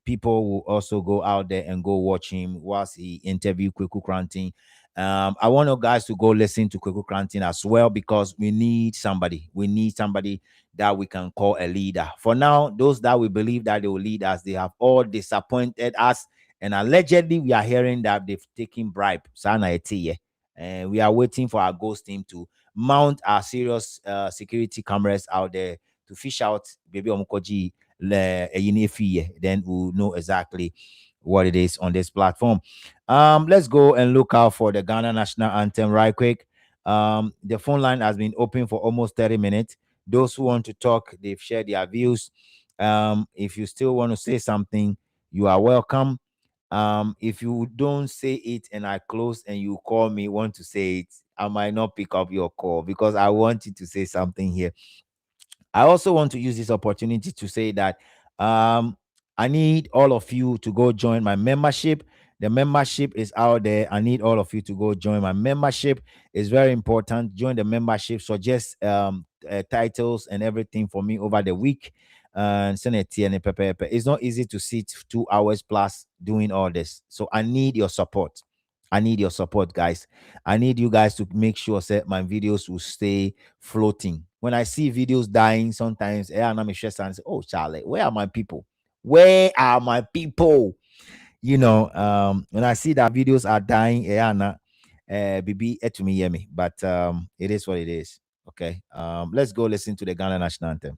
people will also go out there and go watch him whilst he interviewed Kweku Kranting. I want you guys to go listen to Kweku Kranting as well, because we need somebody. We need somebody that we can call a leader. For now, those that we believe that they will lead us, they have all disappointed us. And allegedly, we are hearing that they've taken bribe. And we are waiting for our ghost team to mount our serious security cameras out there to fish out baby omukoji then we'll know exactly what it is on this platform. Let's go and look out for the Ghana national anthem right quick. The phone line has been open for almost 30 minutes. Those who want to talk, they've shared their views. If you still want to say something, you are welcome. If you don't say it and I close and you call me, want to say it, I might not pick up your call because I want you to say something here. I also want to use this opportunity to say that I need all of you to go join my membership. The membership is out there. I need all of you to go join my membership. It's very important. Join the membership. Suggest titles and everything for me over the week. And it's not easy to sit 2 hours plus doing all this. So I need your support. I need your support, guys. I need you guys to make sure that my videos will stay floating. When I see videos dying, sometimes I'm stressed and say, "Oh, Charlie, where are my people? Where are my people?" When I see that videos are dying, BB to me, hear me. But it is what it is. Okay. Let's go listen to the Ghana national anthem.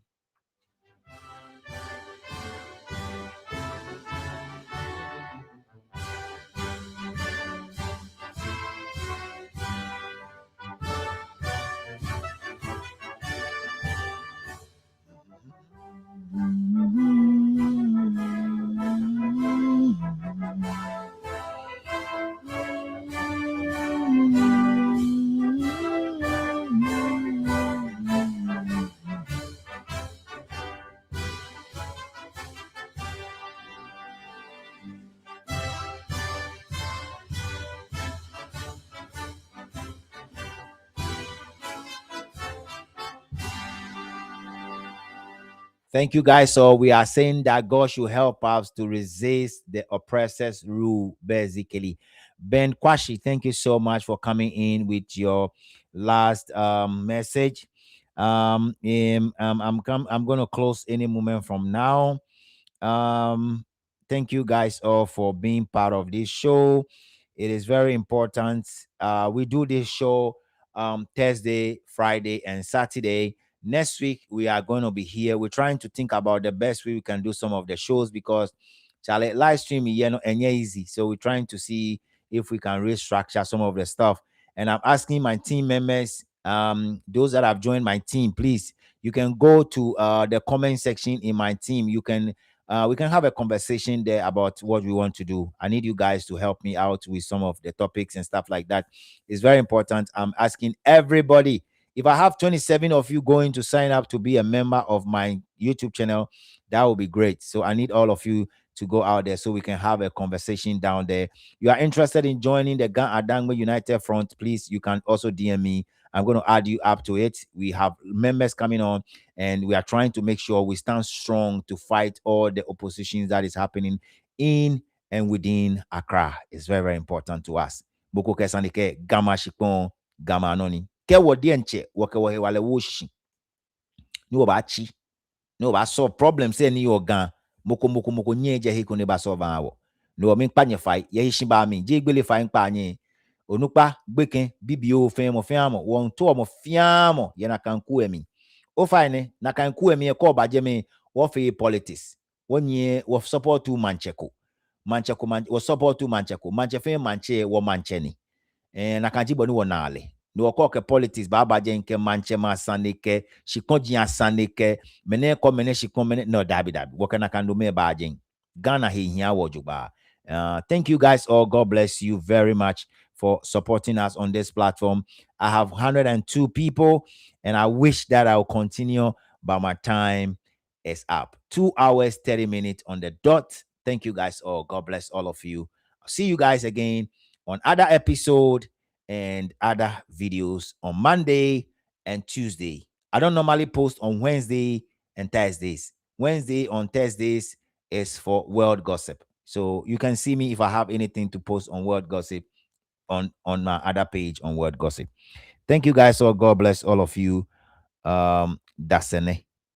Thank you, guys. So we are saying that God should help us to resist the oppressor's rule, basically. Ben Kwashi, thank you so much for coming in with your last message. I'm going to close any moment from now. Thank you, guys, all for being part of this show. It is very important. We do this show Thursday, Friday, and Saturday. Next week, we are going to be here. We're trying to think about the best way we can do some of the shows because Charlie, live stream, and easy. So we're trying to see if we can restructure some of the stuff. And I'm asking my team members, those that have joined my team, please, you can go to the comment section in my team. You can we can have a conversation there about what we want to do. I need you guys to help me out with some of the topics and stuff like that. It's very important. I'm asking everybody. If I have 27 of you going to sign up to be a member of my YouTube channel, that would be great. So I need all of you to go out there so we can have a conversation down there. You are interested in joining the Gan Adangme United Front, please, you can also DM me. I'm going to add you up to it. We have members coming on, and we are trying to make sure we stand strong to fight all the oppositions that is happening in and within Accra. It's very, very important to us. Boko kesanike gama shipon gama anoni. Ke wodienche woke wohe wale woshi. Ni wabachi. Ni wabaso problem se ni yogan. Moko nyeje hiko ne baso vanwo. No mi panye fai ye hishiba mi je gbele fai panye. Onukpa gbeken bibio femo fiamo won to mo fiamo ye na kanku emi. O fine na kanku emi e ko baje me wo fe politics. Wonye wo support to Mancheko. Wo support to Mancheko. Manchefe manche wo mancheni. Na kanjibo ni wonale. No okoke politics ba baje nke manche ma sanike shikonji asanike mene ko mene shikon mene no dabi woke na kando me baje Ghana he here wojuba. Thank you guys all. God bless you very much for supporting us on this platform. I have 102 people and I wish that I'll continue, but my time is up. 2 hours 30 minutes on the dot. Thank you guys all. God bless all of you. I'll see you guys again on other episode and other videos on Monday and Tuesday. I don't normally post on Wednesday and Thursdays. Wednesday on Thursdays is for World Gossip. So you can see me if I have anything to post on World Gossip on my other page on World Gossip. Thank you guys all. God bless all of you. Dasene.